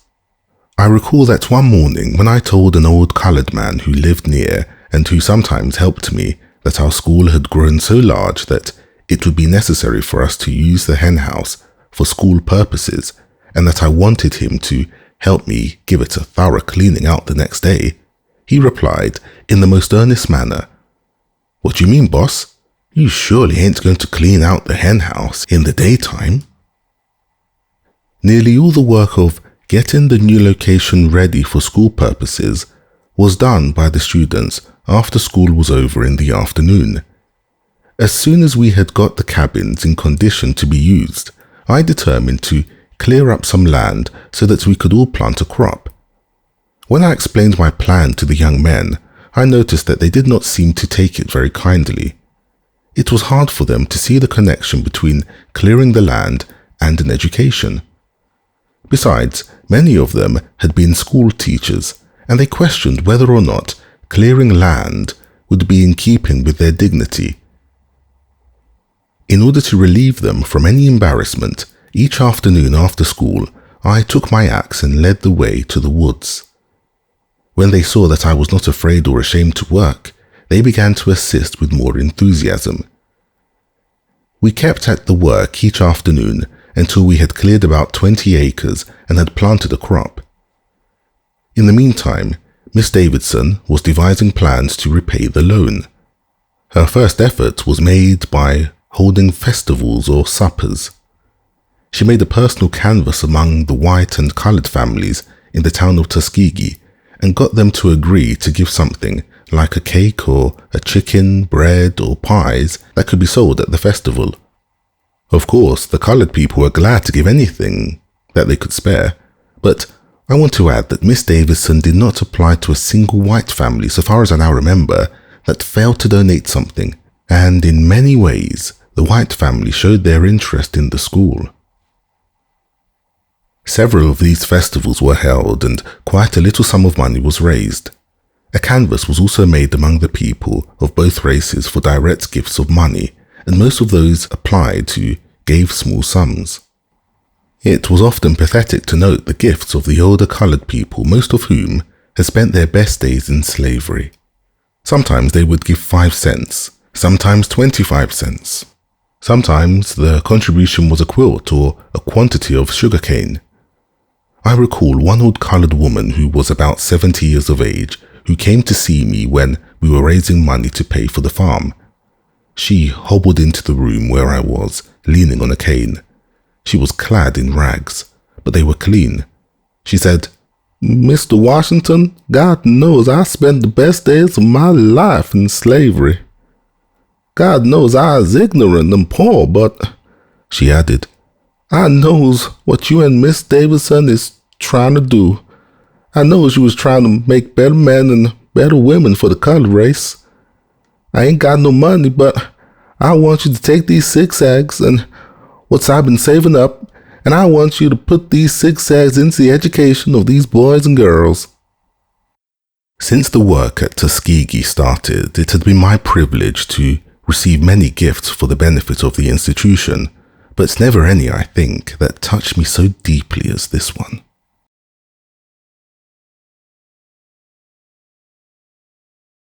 I recall that one morning when I told an old colored man who lived near and who sometimes helped me that our school had grown so large that it would be necessary for us to use the hen house for school purposes, and that I wanted him to help me give it a thorough cleaning out the next day, he replied in the most earnest manner, "What do you mean, boss? You surely ain't going to clean out the hen house in the daytime." Nearly all the work of getting the new location ready for school purposes was done by the students after school was over in the afternoon. As soon as we had got the cabins in condition to be used, I determined to clear up some land so that we could all plant a crop. When I explained my plan to the young men, I noticed that they did not seem to take it very kindly. It was hard for them to see the connection between clearing the land and an education. Besides, many of them had been school teachers, and they questioned whether or not clearing land would be in keeping with their dignity. In order to relieve them from any embarrassment, each afternoon after school, I took my axe and led the way to the woods. When they saw that I was not afraid or ashamed to work, they began to assist with more enthusiasm. We kept at the work each afternoon, until we had cleared about 20 acres and had planted a crop. In the meantime, Miss Davidson was devising plans to repay the loan. Her first effort was made by holding festivals or suppers. She made a personal canvass among the white and coloured families in the town of Tuskegee and got them to agree to give something like a cake or a chicken, bread or pies that could be sold at the festival. Of course, the coloured people were glad to give anything that they could spare, but I want to add that Miss Davidson did not apply to a single white family, so far as I now remember, that failed to donate something, and in many ways, the white family showed their interest in the school. Several of these festivals were held and quite a little sum of money was raised. A canvass was also made among the people of both races for direct gifts of money, and most of those applied to gave small sums. It was often pathetic to note the gifts of the older coloured people, most of whom had spent their best days in slavery. Sometimes they would give 5 cents, sometimes 25 cents. Sometimes the contribution was a quilt or a quantity of sugarcane. I recall one old coloured woman who was about 70 years of age who came to see me when we were raising money to pay for the farm. She hobbled into the room where I was, leaning on a cane. She was clad in rags, but they were clean. She said, "Mr. Washington, God knows I spent the best days of my life in slavery. God knows I was ignorant and poor, but," she added, "I knows what you and Miss Davidson is trying to do. I knows you was trying to make better men and better women for the colored race. I ain't got no money, but I want you to take these 6 eggs and what I've been saving up, and I want you to put these 6 eggs into the education of these boys and girls." Since the work at Tuskegee started, it had been my privilege to receive many gifts for the benefit of the institution, but never any, I think, that touched me so deeply as this one.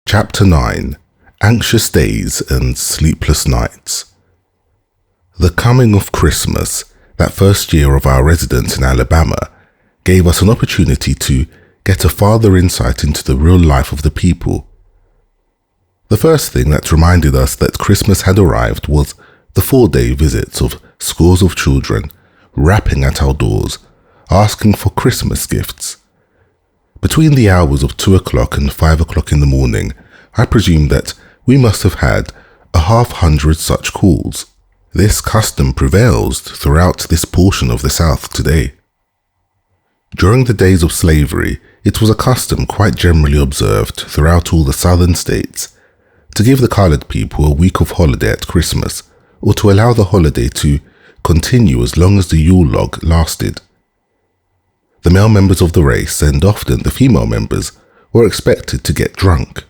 Chapter 9: Anxious Days and Sleepless Nights. The coming of Christmas, that first year of our residence in Alabama, gave us an opportunity to get a farther insight into the real life of the people. The first thing that reminded us that Christmas had arrived was the 4-day visits of scores of children rapping at our doors, asking for Christmas gifts. Between the hours of 2 o'clock and 5 o'clock in the morning, I presume that we must have had 100 such calls. This custom prevails throughout this portion of the South today. During the days of slavery, it was a custom quite generally observed throughout all the southern states to give the colored people a week of holiday at Christmas, or to allow the holiday to continue as long as the Yule log lasted. The male members of the race, and often the female members, were expected to get drunk.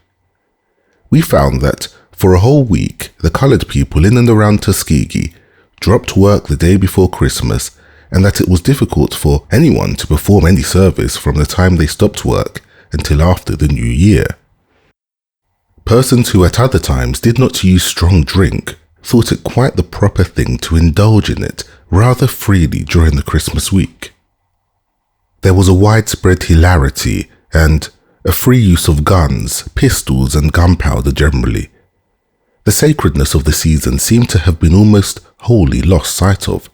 We found that for a whole week, the colored people in and around Tuskegee dropped work the day before Christmas, and that it was difficult for anyone to perform any service from the time they stopped work until after the New Year. Persons who at other times did not use strong drink thought it quite the proper thing to indulge in it rather freely during the Christmas week. There was a widespread hilarity and a free use of guns, pistols and gunpowder generally. The sacredness of the season seemed to have been almost wholly lost sight of.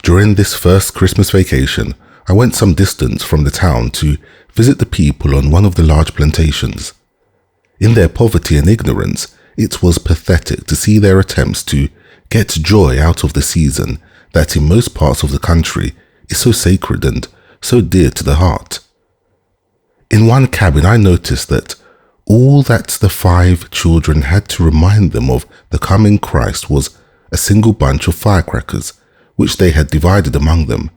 During this first Christmas vacation, I went some distance from the town to visit the people on one of the large plantations. In their poverty and ignorance, it was pathetic to see their attempts to get joy out of the season that in most parts of the country is so sacred and so dear to the heart. In one cabin, I noticed that all that the 5 children had to remind them of the coming Christ was a single bunch of firecrackers, which they had divided among them.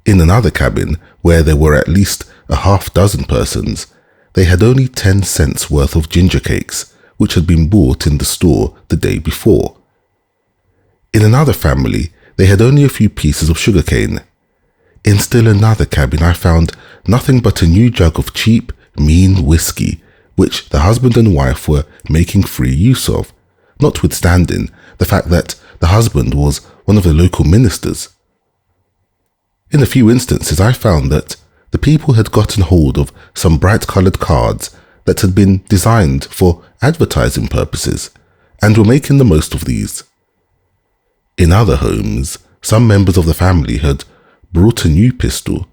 In another cabin, where there were at least a half-dozen persons, they had only 10 cents worth of ginger cakes, which had been bought in the store the day before. In another family, they had only a few pieces of sugarcane. In still another cabin, I found nothing but a new jug of cheap, mean whiskey, which the husband and wife were making free use of, notwithstanding the fact that the husband was one of the local ministers. In a few instances, I found that the people had gotten hold of some bright-coloured cards that had been designed for advertising purposes and were making the most of these. In other homes, some members of the family had brought a new pistol.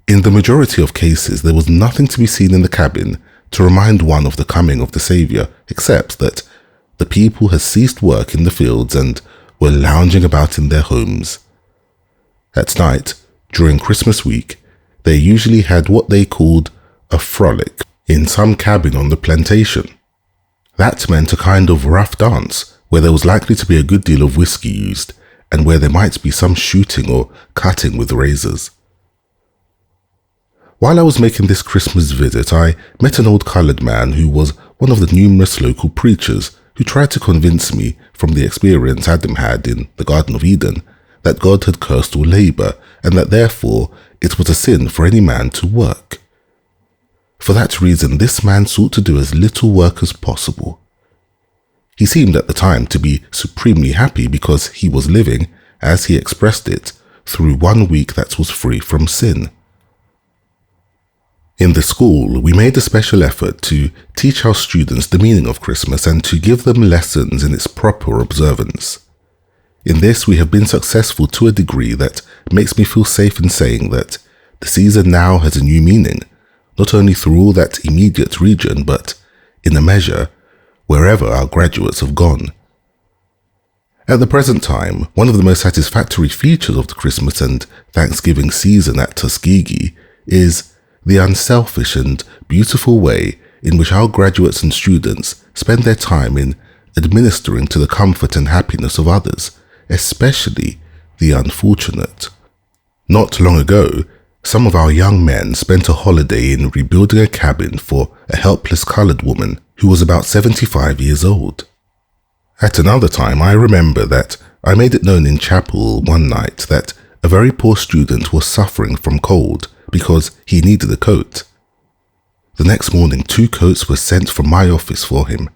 In the majority of cases, there was nothing to be seen in the cabin to remind one of the coming of the Saviour, except that the people had ceased work in the fields and were lounging about in their homes. At night, during Christmas week, they usually had what they called a frolic in some cabin on the plantation. That meant a kind of rough dance where there was likely to be a good deal of whiskey used and where there might be some shooting or cutting with razors. While I was making this Christmas visit, I met an old coloured man who was one of the numerous local preachers who tried to convince me from the experience Adam had in the Garden of Eden that God had cursed all labour and that therefore it was a sin for any man to work. For that reason, this man sought to do as little work as possible. He seemed at the time to be supremely happy because he was living, as he expressed it, through 1 week that was free from sin. In the school, we made a special effort to teach our students the meaning of Christmas and to give them lessons in its proper observance. In this, we have been successful to a degree that makes me feel safe in saying that the season now has a new meaning, not only through all that immediate region, but, in a measure, wherever our graduates have gone. At the present time, one of the most satisfactory features of the Christmas and Thanksgiving season at Tuskegee is the unselfish and beautiful way in which our graduates and students spend their time in administering to the comfort and happiness of others, especially the unfortunate. Not long ago, some of our young men spent a holiday in rebuilding a cabin for a helpless coloured woman who was about 75 years old. At another time, I remember that I made it known in chapel one night that a very poor student was suffering from cold because he needed a coat. The next morning, 2 coats were sent from my office for him.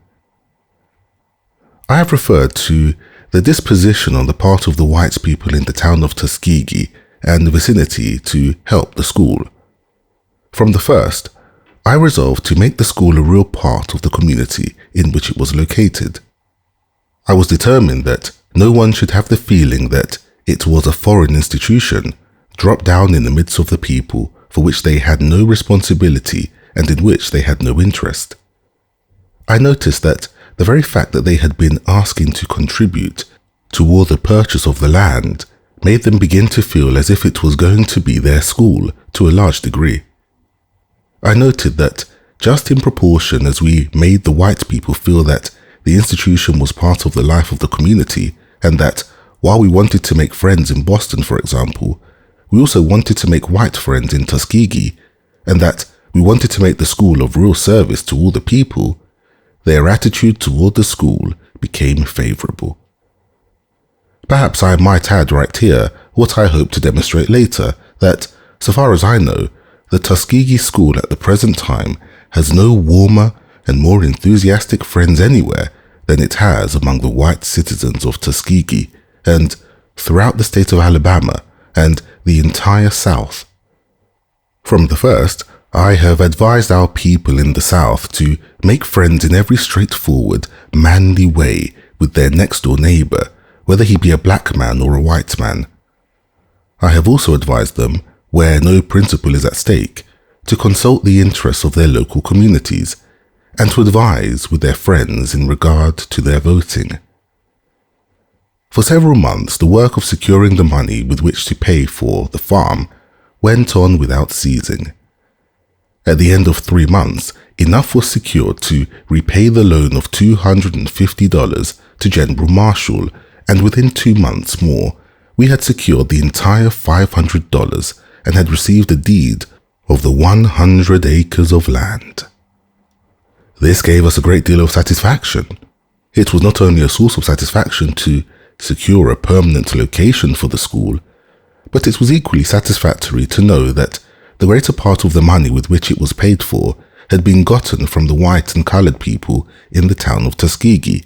I have referred to the disposition on the part of the white people in the town of Tuskegee and vicinity to help the school. From the first, I resolved to make the school a real part of the community in which it was located. I was determined that no one should have the feeling that it was a foreign institution dropped down in the midst of the people for which they had no responsibility and in which they had no interest. I noticed that the very fact that they had been asking to contribute toward the purchase of the land made them begin to feel as if it was going to be their school to a large degree. I noted that just in proportion as we made the white people feel that the institution was part of the life of the community, and that while we wanted to make friends in Boston, for example, we also wanted to make white friends in Tuskegee, and that we wanted to make the school of real service to all the people, their attitude toward the school became favourable. Perhaps I might add right here what I hope to demonstrate later, that, so far as I know, the Tuskegee school at the present time has no warmer and more enthusiastic friends anywhere than it has among the white citizens of Tuskegee and throughout the state of Alabama and the entire South. From the first, I have advised our people in the South to make friends in every straightforward, manly way with their next-door neighbour, whether he be a black man or a white man. I have also advised them, where no principle is at stake, to consult the interests of their local communities and to advise with their friends in regard to their voting. For several months, the work of securing the money with which to pay for the farm went on without ceasing. At the end of 3 months, enough was secured to repay the loan of $250 to General Marshall, and within 2 months more, we had secured the entire $500 and had received a deed of the 100 acres of land. This gave us a great deal of satisfaction. It was not only a source of satisfaction to secure a permanent location for the school, but it was equally satisfactory to know that the greater part of the money with which it was paid for had been gotten from the white and coloured people in the town of Tuskegee.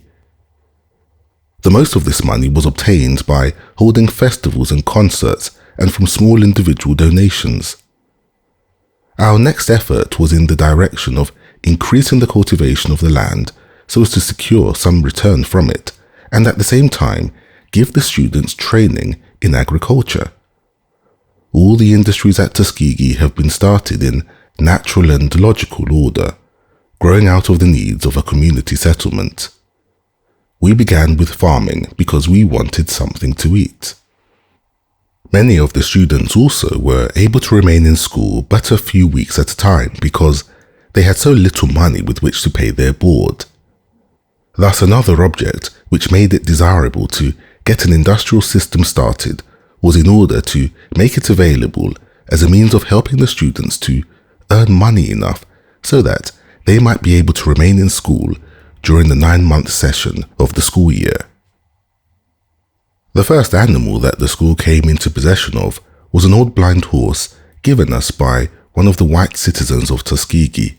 The most of this money was obtained by holding festivals and concerts and from small individual donations. Our next effort was in the direction of increasing the cultivation of the land so as to secure some return from it, and at the same time give the students training in agriculture. All the industries at Tuskegee have been started in natural and logical order, growing out of the needs of a community settlement. We began with farming because we wanted something to eat. Many of the students also were able to remain in school but a few weeks at a time because they had so little money with which to pay their board. Thus, another object which made it desirable to get an industrial system started was in order to make it available as a means of helping the students to earn money enough so that they might be able to remain in school during the 9-month session of the school year. The first animal that the school came into possession of was an old blind horse given us by one of the white citizens of Tuskegee.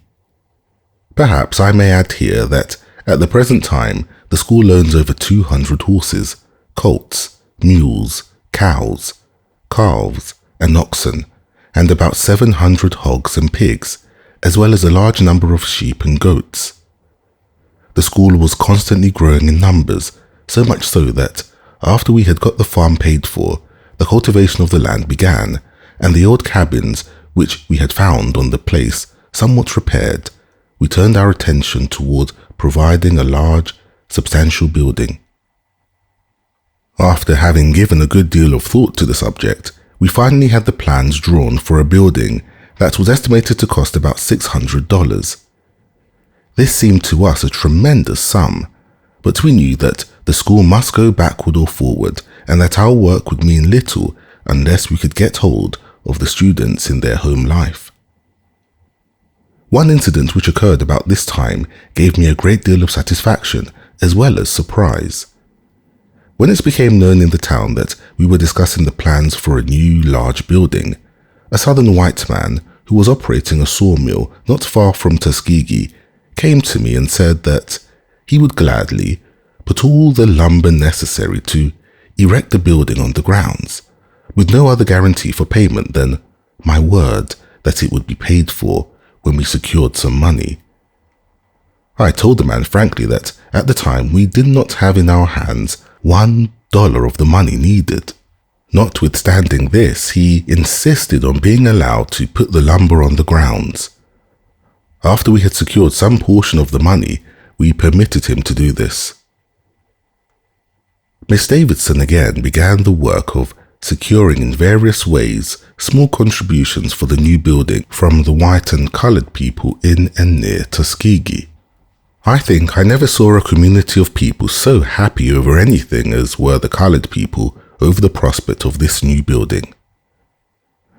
Perhaps I may add here that at the present time the school owns over 200 horses, colts, mules, cows, calves, and oxen, and about 700 hogs and pigs, as well as a large number of sheep and goats. The school was constantly growing in numbers, so much so that after we had got the farm paid for, the cultivation of the land began, and the old cabins which we had found on the place somewhat repaired, we turned our attention toward providing a large, substantial building. After having given a good deal of thought to the subject, we finally had the plans drawn for a building that was estimated to cost about $600. This seemed to us a tremendous sum, but we knew that the school must go backward or forward and that our work would mean little unless we could get hold of the students in their home life. One incident which occurred about this time gave me a great deal of satisfaction as well as surprise. When it became known in the town that we were discussing the plans for a new large building, a southern white man who was operating a sawmill not far from Tuskegee came to me and said that he would gladly put all the lumber necessary to erect the building on the grounds, with no other guarantee for payment than my word that it would be paid for when we secured some money. I told the man frankly that at the time we did not have in our hands $1 of the money needed. Notwithstanding this, he insisted on being allowed to put the lumber on the grounds. After we had secured some portion of the money, we permitted him to do this. Miss Davidson again began the work of securing in various ways small contributions for the new building from the white and colored people in and near Tuskegee. I think I never saw a community of people so happy over anything as were the colored people over the prospect of this new building.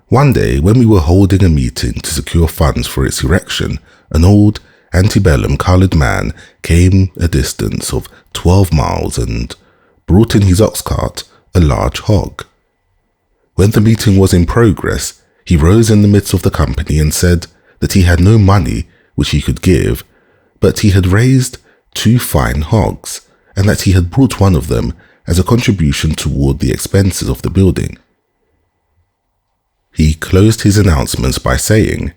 One day, when we were holding a meeting to secure funds for its erection, an old antebellum colored man came a distance of 12 miles and brought in his ox cart a large hog. When the meeting was in progress, he rose in the midst of the company and said that he had no money which he could give, but he had raised 2 fine hogs, and that he had brought one of them as a contribution toward the expenses of the building. He closed his announcements by saying,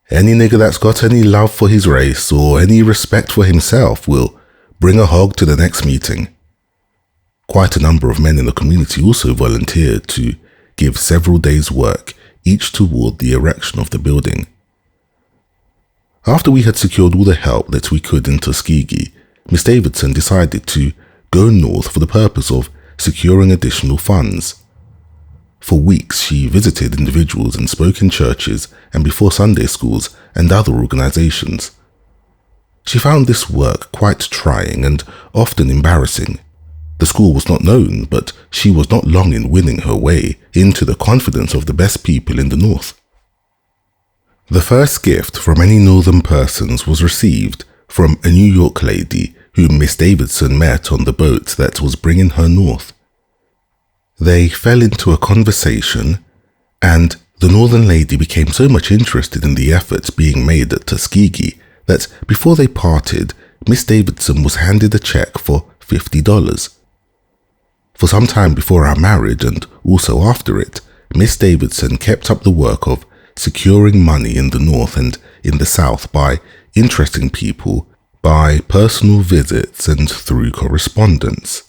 "Any nigger that's got any love for his race or any respect for himself will bring a hog to the next meeting." Quite a number of men in the community also volunteered to give several days' work, each toward the erection of the building. After we had secured all the help that we could in Tuskegee, Miss Davidson decided to go north for the purpose of securing additional funds. For weeks she visited individuals and spoke in churches and before Sunday schools and other organizations. She found this work quite trying and often embarrassing. The school was not known, but she was not long in winning her way into the confidence of the best people in the North. The first gift from any northern persons was received from a New York lady whom Miss Davidson met on the boat that was bringing her north. They fell into a conversation, and the northern lady became so much interested in the efforts being made at Tuskegee that before they parted, Miss Davidson was handed a check for $50. For some time before our marriage and also after it, Miss Davidson kept up the work of securing money in the North and in the South by interesting people, by personal visits and through correspondence.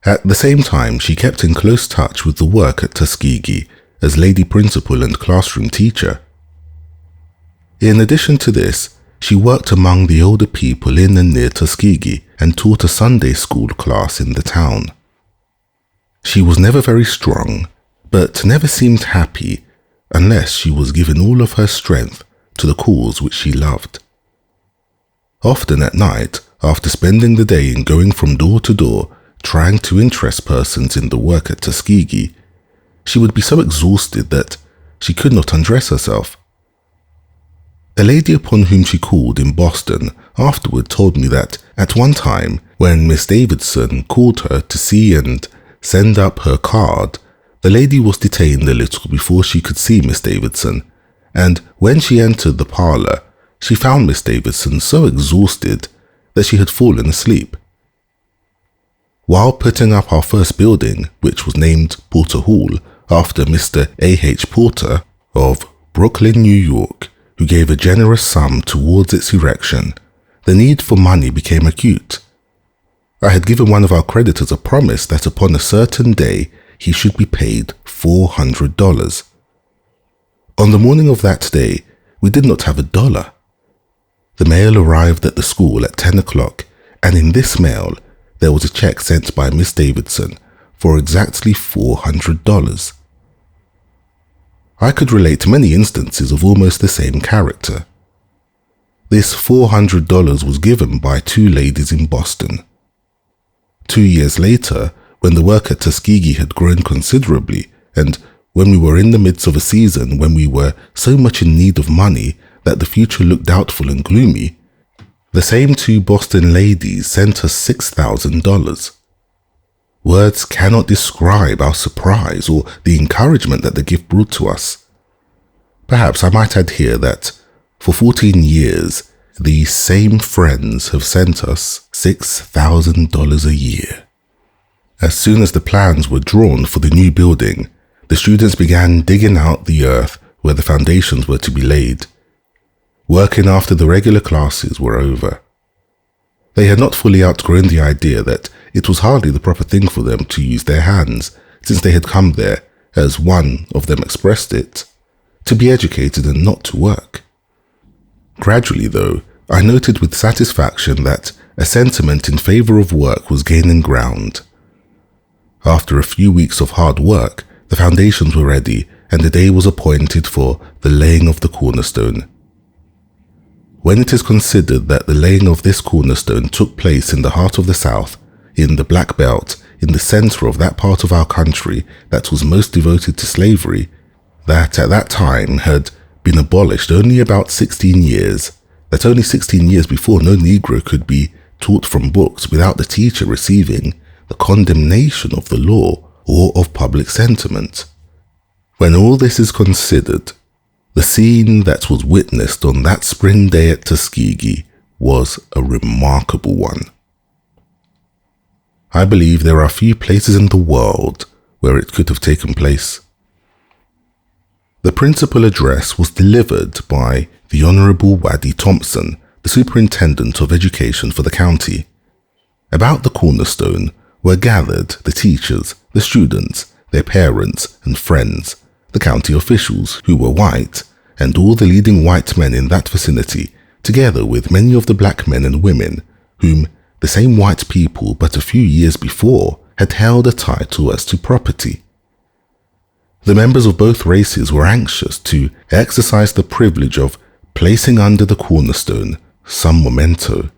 At the same time, she kept in close touch with the work at Tuskegee as lady principal and classroom teacher. In addition to this, she worked among the older people in and near Tuskegee and taught a Sunday school class in the town. She was never very strong, but never seemed happy unless she was given all of her strength to the cause which she loved. Often at night, after spending the day in going from door to door, trying to interest persons in the work at Tuskegee, she would be so exhausted that she could not undress herself. A lady upon whom she called in Boston afterward told me that at one time, when Miss Davidson called her to see and send up her card, the lady was detained a little before she could see Miss Davidson, and when she entered the parlour, she found Miss Davidson so exhausted that she had fallen asleep. While putting up our first building, which was named Porter Hall after Mr. A.H. Porter of Brooklyn, New York, who gave a generous sum towards its erection, the need for money became acute. I had given one of our creditors a promise that upon a certain day he should be paid $400. On the morning of that day, we did not have $1. The mail arrived at the school at 10 o'clock, and in this mail, there was a check sent by Miss Davidson for exactly $400. I could relate many instances of almost the same character. This $400 was given by two ladies in Boston. 2 years later, when the work at Tuskegee had grown considerably, and when we were in the midst of a season when we were so much in need of money that the future looked doubtful and gloomy, the same two Boston ladies sent us $6,000. Words cannot describe our surprise or the encouragement that the gift brought to us. Perhaps I might add here that for 14 years, these same friends have sent us $6,000 a year. As soon as the plans were drawn for the new building, the students began digging out the earth where the foundations were to be laid, working after the regular classes were over. They had not fully outgrown the idea that it was hardly the proper thing for them to use their hands, since they had come there, as one of them expressed it, to be educated and not to work. Gradually, though, I noted with satisfaction that a sentiment in favor of work was gaining ground. After a few weeks of hard work, the foundations were ready and the day was appointed for the laying of the cornerstone. When it is considered that the laying of this cornerstone took place in the heart of the South, in the Black Belt, in the center of that part of our country that was most devoted to slavery, that at that time had been abolished only about 16 years, that only 16 years before no Negro could be taught from books without the teacher receiving the condemnation of the law or of public sentiment. When all this is considered, the scene that was witnessed on that spring day at Tuskegee was a remarkable one. I believe there are few places in the world where it could have taken place. The principal address was delivered by the Honorable Waddy Thompson, the Superintendent of Education for the county. About the cornerstone were gathered the teachers, the students, their parents and friends, the county officials who were white, and all the leading white men in that vicinity, together with many of the black men and women whom the same white people but a few years before had held a title as to property. The members of both races were anxious to exercise the privilege of placing under the cornerstone some memento.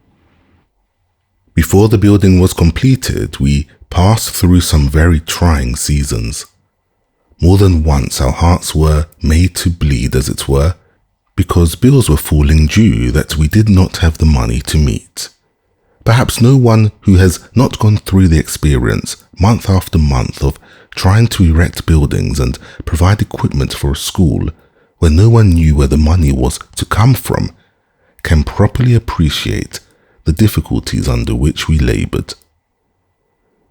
Before the building was completed, we passed through some very trying seasons. More than once our hearts were made to bleed, as it were, because bills were falling due that we did not have the money to meet. Perhaps no one who has not gone through the experience, month after month, of trying to erect buildings and provide equipment for a school where no one knew where the money was to come from, can properly appreciate the difficulties under which we labored.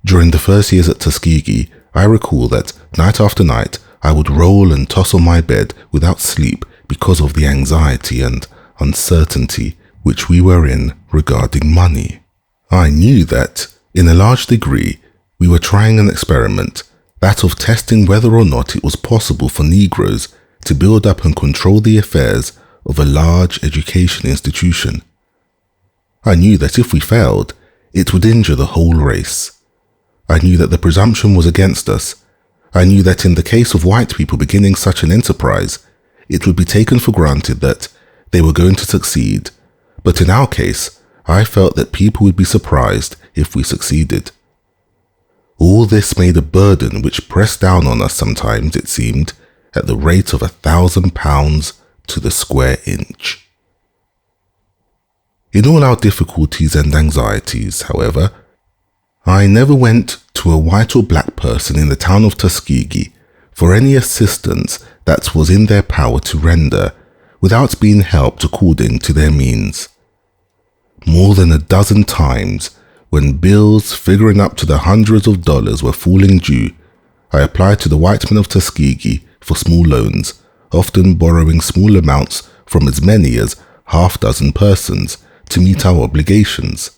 During the first years at Tuskegee, I recall that night after night I would roll and toss on my bed without sleep because of the anxiety and uncertainty which we were in regarding money. I knew that, in a large degree, we were trying an experiment, that of testing whether or not it was possible for Negroes to build up and control the affairs of a large education institution. I knew that if we failed, it would injure the whole race. I knew that the presumption was against us. I knew that in the case of white people beginning such an enterprise, it would be taken for granted that they were going to succeed. But in our case, I felt that people would be surprised if we succeeded. All this made a burden which pressed down on us sometimes, it seemed, at the rate of £1,000 to the square inch. In all our difficulties and anxieties, however, I never went to a white or black person in the town of Tuskegee for any assistance that was in their power to render without being helped according to their means. More than a dozen times, when bills figuring up to the hundreds of dollars were falling due, I applied to the white men of Tuskegee for small loans, often borrowing small amounts from as many as half dozen persons to meet our obligations.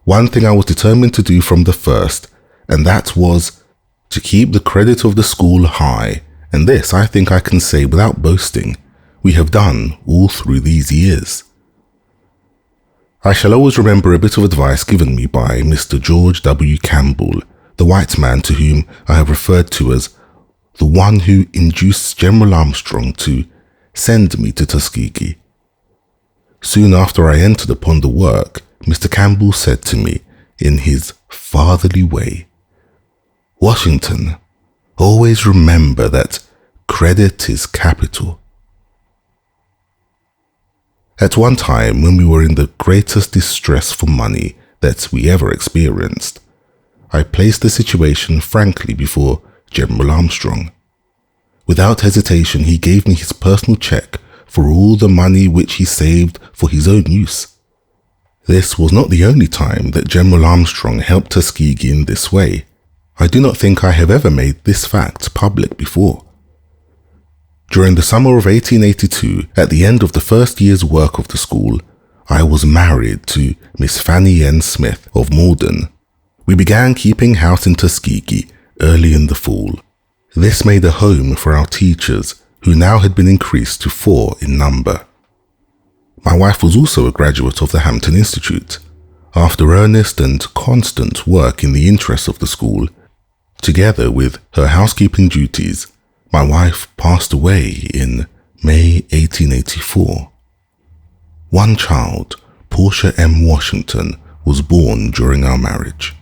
One thing I was determined to do from the first, and that was to keep the credit of the school high, and this I think I can say without boasting, we have done all through these years. I shall always remember a bit of advice given me by Mr. George W. Campbell, the white man to whom I have referred to as the one who induced General Armstrong to send me to Tuskegee. Soon after I entered upon the work, Mr. Campbell said to me, in his fatherly way, "Washington, always remember that credit is capital." At one time, when we were in the greatest distress for money that we ever experienced, I placed the situation frankly before General Armstrong. Without hesitation, he gave me his personal check for all the money which he saved for his own use. This was not the only time that General Armstrong helped Tuskegee in this way. I do not think I have ever made this fact public before. During the summer of 1882, at the end of the first year's work of the school, I was married to Miss Fanny N. Smith of Malden. We began keeping house in Tuskegee early in the fall. This made a home for our teachers, who now had been increased to 4 in number. My wife was also a graduate of the Hampton Institute. After earnest and constant work in the interests of the school, together with her housekeeping duties, my wife passed away in May 1884. One child, Portia M. Washington, was born during our marriage.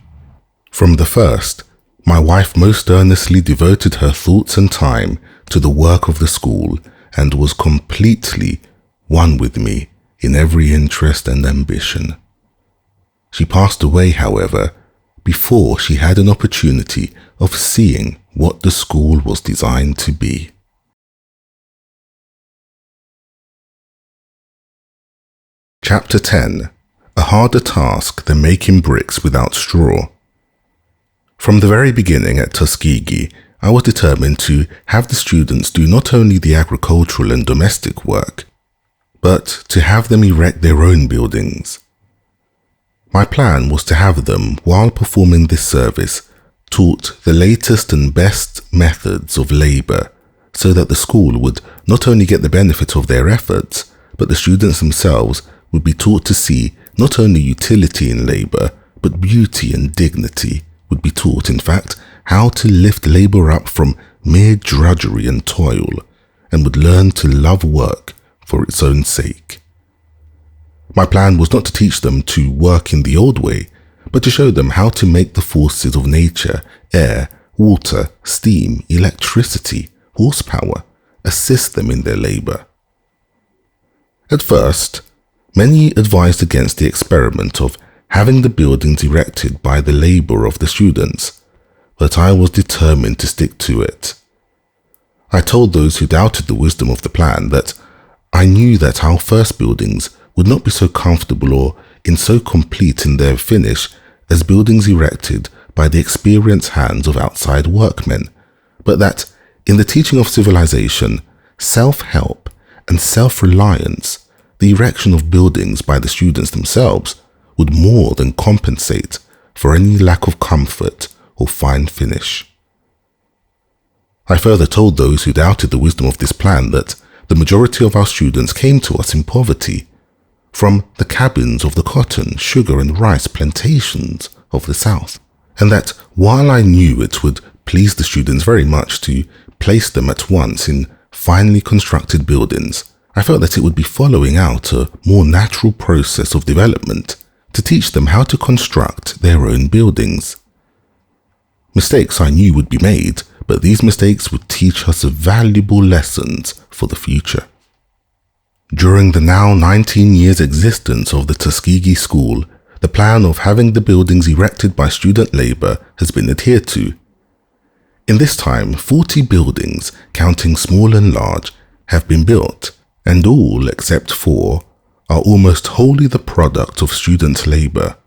From the first, my wife most earnestly devoted her thoughts and time to the work of the school and was completely one with me in every interest and ambition. She passed away, however, before she had an opportunity of seeing what the school was designed to be. Chapter 10. A harder task than making bricks without straw. From the very beginning at Tuskegee, I was determined to have the students do not only the agricultural and domestic work, but to have them erect their own buildings. My plan was to have them, while performing this service, taught the latest and best methods of labor, so that the school would not only get the benefit of their efforts, but the students themselves would be taught to see not only utility in labor, but beauty and dignity, would be taught, in fact, how to lift labor up from mere drudgery and toil, and would learn to love work for its own sake. My plan was not to teach them to work in the old way, but to show them how to make the forces of nature, air, water, steam, electricity, horsepower, assist them in their labor. At first, many advised against the experiment of having the buildings erected by the labor of the students, but I was determined to stick to it. I told those who doubted the wisdom of the plan that I knew that our first buildings would not be so comfortable or so complete in their finish as buildings erected by the experienced hands of outside workmen, but that in the teaching of civilization, self-help, and self-reliance, the erection of buildings by the students themselves would more than compensate for any lack of comfort or fine finish. I further told those who doubted the wisdom of this plan that the majority of our students came to us in poverty, from the cabins of the cotton, sugar and rice plantations of the South, and that while I knew it would please the students very much to place them at once in finely constructed buildings, I felt that it would be following out a more natural process of development to teach them how to construct their own buildings. Mistakes I knew would be made, but these mistakes would teach us valuable lessons for the future. During the now 19 years existence of the Tuskegee School, the plan of having the buildings erected by student labor has been adhered to. In this time, 40 buildings, counting small and large, have been built, and all except 4 are almost wholly the product of student labor.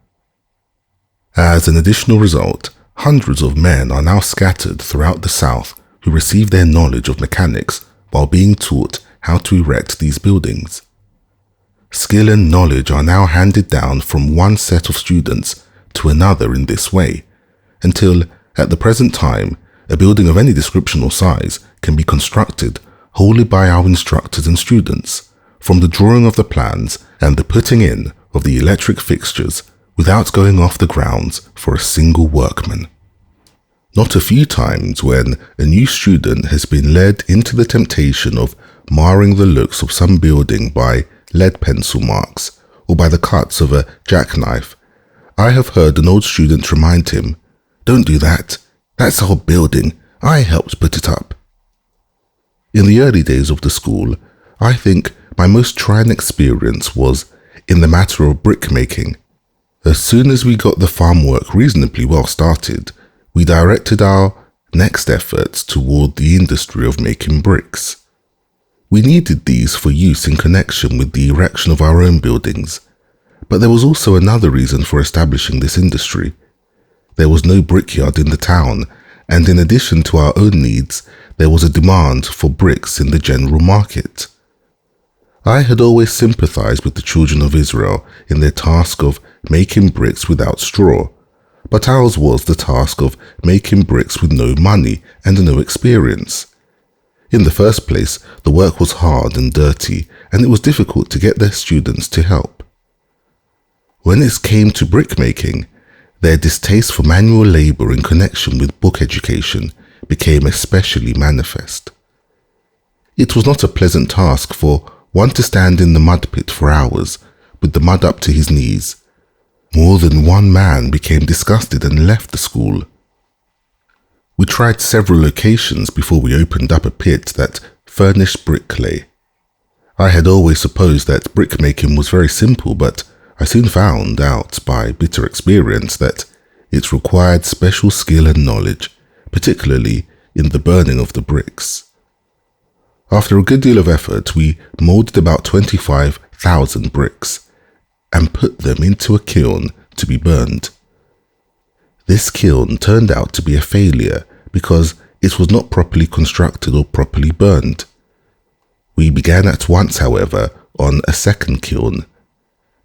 As an additional result, hundreds of men are now scattered throughout the South who receive their knowledge of mechanics while being taught how to erect these buildings. Skill and knowledge are now handed down from one set of students to another in this way, until, at the present time, a building of any description or size can be constructed wholly by our instructors and students, from the drawing of the plans and the putting in of the electric fixtures without going off the grounds for a single workman. Not a few times when a new student has been led into the temptation of marring the looks of some building by lead pencil marks or by the cuts of a jackknife, I have heard an old student remind him, "Don't do that. That's our building. I helped put it up." In the early days of the school, I think my most trying experience was in the matter of brick making. As soon as we got the farm work reasonably well started, we directed our next efforts toward the industry of making bricks. We needed these for use in connection with the erection of our own buildings, but there was also another reason for establishing this industry. There was no brickyard in the town, and in addition to our own needs, there was a demand for bricks in the general market. I had always sympathized with the children of Israel in their task of making bricks without straw, but ours was the task of making bricks with no money and no experience. In the first place, the work was hard and dirty, and it was difficult to get their students to help. When it came to brick making, their distaste for manual labor in connection with book education became especially manifest. It was not a pleasant task for one to stand in the mud pit for hours, with the mud up to his knees. More than one man became disgusted and left the school. We tried several locations before we opened up a pit that furnished brick clay. I had always supposed that brick making was very simple, but I soon found out by bitter experience that it required special skill and knowledge, particularly in the burning of the bricks. After a good deal of effort, we molded about 25,000 bricks and put them into a kiln to be burned. This kiln turned out to be a failure because it was not properly constructed or properly burned. We began at once, however, on a second kiln.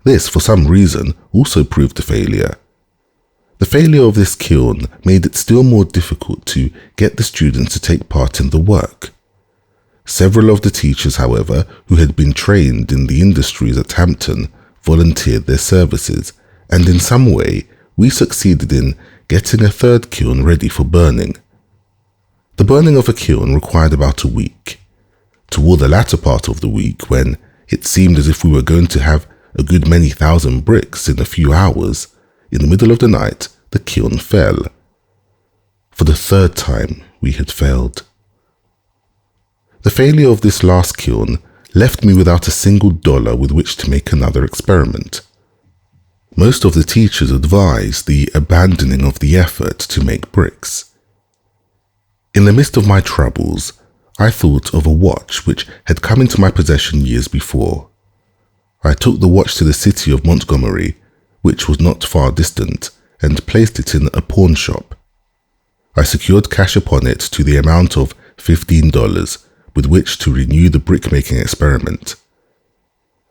This, for some reason, also proved a failure. The failure of this kiln made it still more difficult to get the students to take part in the work. Several of the teachers, however, who had been trained in the industries at Hampton, volunteered their services, and in some way we succeeded in getting a third kiln ready for burning. The burning of a kiln required about a week. Toward the latter part of the week, when it seemed as if we were going to have a good many thousand bricks in a few hours, in the middle of the night the kiln fell. For the third time we had failed. The failure of this last kiln left me without a single dollar with which to make another experiment. Most of the teachers advised the abandoning of the effort to make bricks. In the midst of my troubles, I thought of a watch which had come into my possession years before. I took the watch to the city of Montgomery, which was not far distant, and placed it in a pawn shop. I secured cash upon it to the amount of $15, with which to renew the brickmaking experiment.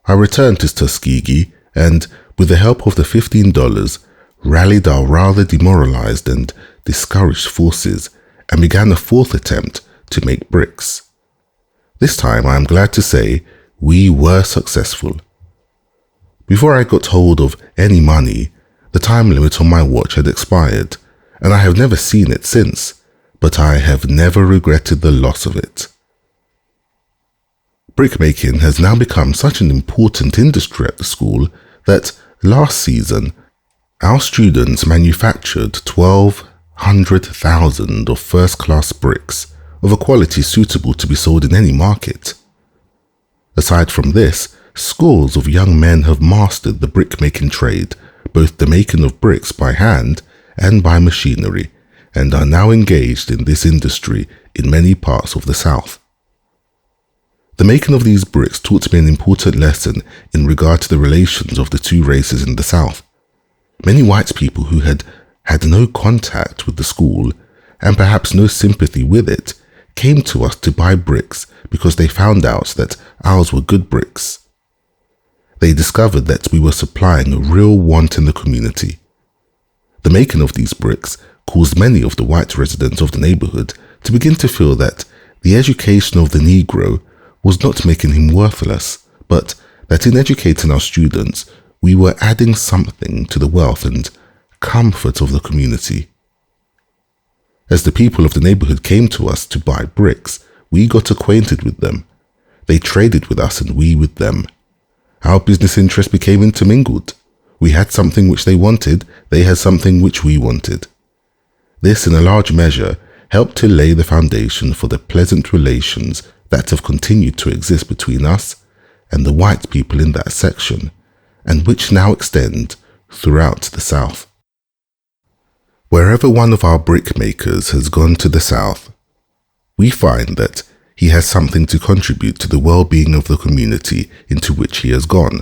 I returned to Tuskegee and, with the help of the $15, rallied our rather demoralized and discouraged forces and began a fourth attempt to make bricks. This time, I am glad to say, we were successful. Before I got hold of any money, the time limit on my watch had expired, and I have never seen it since, but I have never regretted the loss of it. Brickmaking has now become such an important industry at the school that last season, our students manufactured 1,200,000 of first-class bricks of a quality suitable to be sold in any market. Aside from this, scores of young men have mastered the brickmaking trade, both the making of bricks by hand and by machinery, and are now engaged in this industry in many parts of the South. The making of these bricks taught me an important lesson in regard to the relations of the two races in the South. Many white people who had had no contact with the school, and perhaps no sympathy with it, came to us to buy bricks because they found out that ours were good bricks. They discovered that we were supplying a real want in the community. The making of these bricks caused many of the white residents of the neighborhood to begin to feel that the education of the Negro was not making him worthless, but that in educating our students, we were adding something to the wealth and comfort of the community. As the people of the neighborhood came to us to buy bricks, we got acquainted with them. They traded with us and we with them. Our business interests became intermingled. We had something which they wanted, they had something which we wanted. This, in a large measure, helped to lay the foundation for the pleasant relations that have continued to exist between us and the white people in that section, and which now extend throughout the South. Wherever one of our brickmakers has gone to the South, we find that he has something to contribute to the well-being of the community into which he has gone,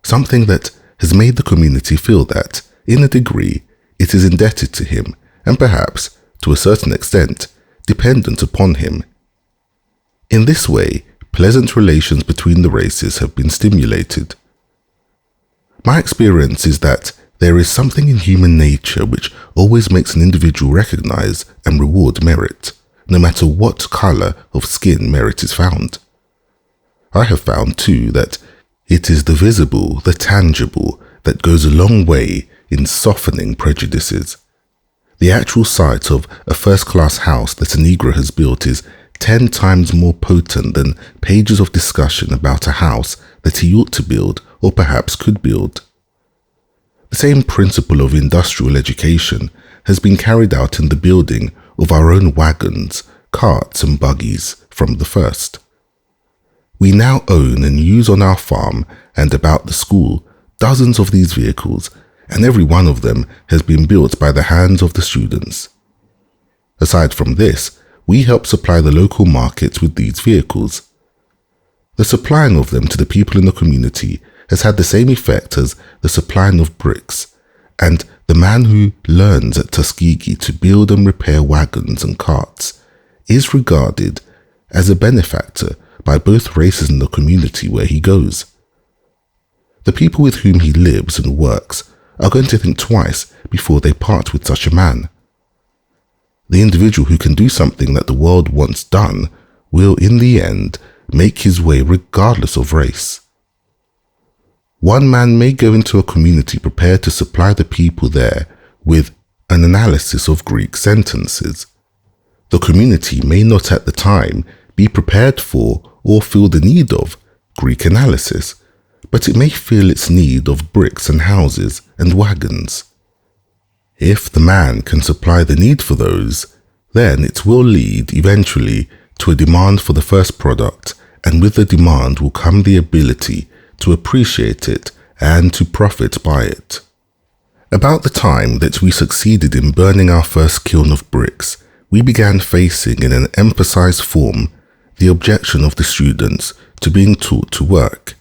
something that has made the community feel that, in a degree, it is indebted to him and perhaps, to a certain extent, dependent upon him. In this way, pleasant relations between the races have been stimulated. My experience is that there is something in human nature which always makes an individual recognize and reward merit, no matter what color of skin merit is found. I have found, too, that it is the visible, the tangible, that goes a long way in softening prejudices. The actual sight of a first-class house that a Negro has built is 10 times more potent than pages of discussion about a house that he ought to build or perhaps could build. The same principle of industrial education has been carried out in the building of our own wagons, carts and buggies from the first. We now own and use on our farm and about the school dozens of these vehicles, and every one of them has been built by the hands of the students. Aside from this, we help supply the local markets with these vehicles. The supplying of them to the people in the community has had the same effect as the supplying of bricks, and the man who learns at Tuskegee to build and repair wagons and carts is regarded as a benefactor by both races in the community where he goes. The people with whom he lives and works are going to think twice before they part with such a man. The individual who can do something that the world wants done will, in the end, make his way regardless of race. One man may go into a community prepared to supply the people there with an analysis of Greek sentences. The community may not at the time be prepared for or feel the need of Greek analysis, but it may feel its need of bricks and houses and wagons. If the man can supply the need for those, then it will lead eventually to a demand for the first product, and with the demand will come the ability to appreciate it and to profit by it. About the time that we succeeded in burning our first kiln of bricks, we began facing in an emphasized form the objection of the students to being taught to work.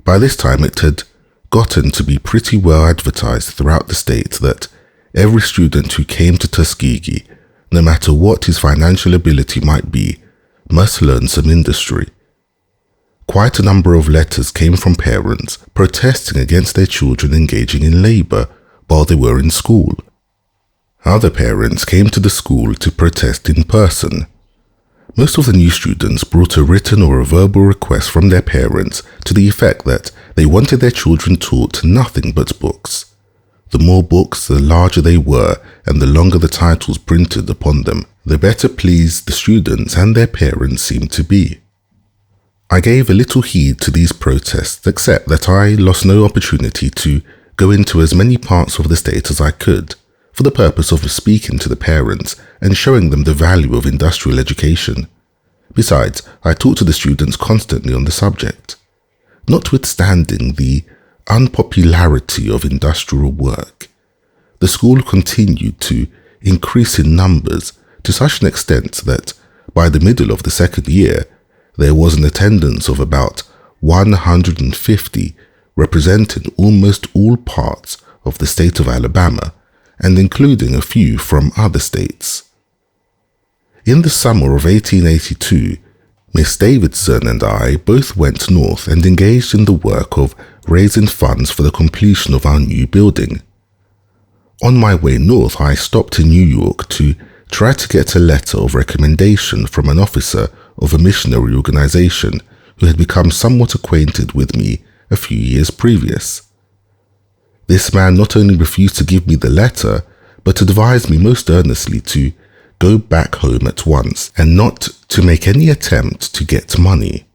By this time it had gotten to be pretty well advertised throughout the state that every student who came to Tuskegee, no matter what his financial ability might be, must learn some industry. Quite a number of letters came from parents protesting against their children engaging in labour while they were in school. Other parents came to the school to protest in person. Most of the new students brought a written or a verbal request from their parents to the effect that they wanted their children taught nothing but books. The more books, the larger they were, and the longer the titles printed upon them, the better pleased the students and their parents seemed to be. I gave a little heed to these protests, except that I lost no opportunity to go into as many parts of the state as I could, for the purpose of speaking to the parents and showing them the value of industrial education. Besides, I talked to the students constantly on the subject. Notwithstanding the unpopularity of industrial work, the school continued to increase in numbers to such an extent that by the middle of the second year, there was an attendance of about 150, representing almost all parts of the state of Alabama, and including a few from other states. In the summer of 1882, Miss Davidson and I both went north and engaged in the work of raising funds for the completion of our new building. On my way north, I stopped in New York to try to get a letter of recommendation from an officer of a missionary organization who had become somewhat acquainted with me a few years previous. This man not only refused to give me the letter, but advised me most earnestly to go back home at once and not to make any attempt to get money,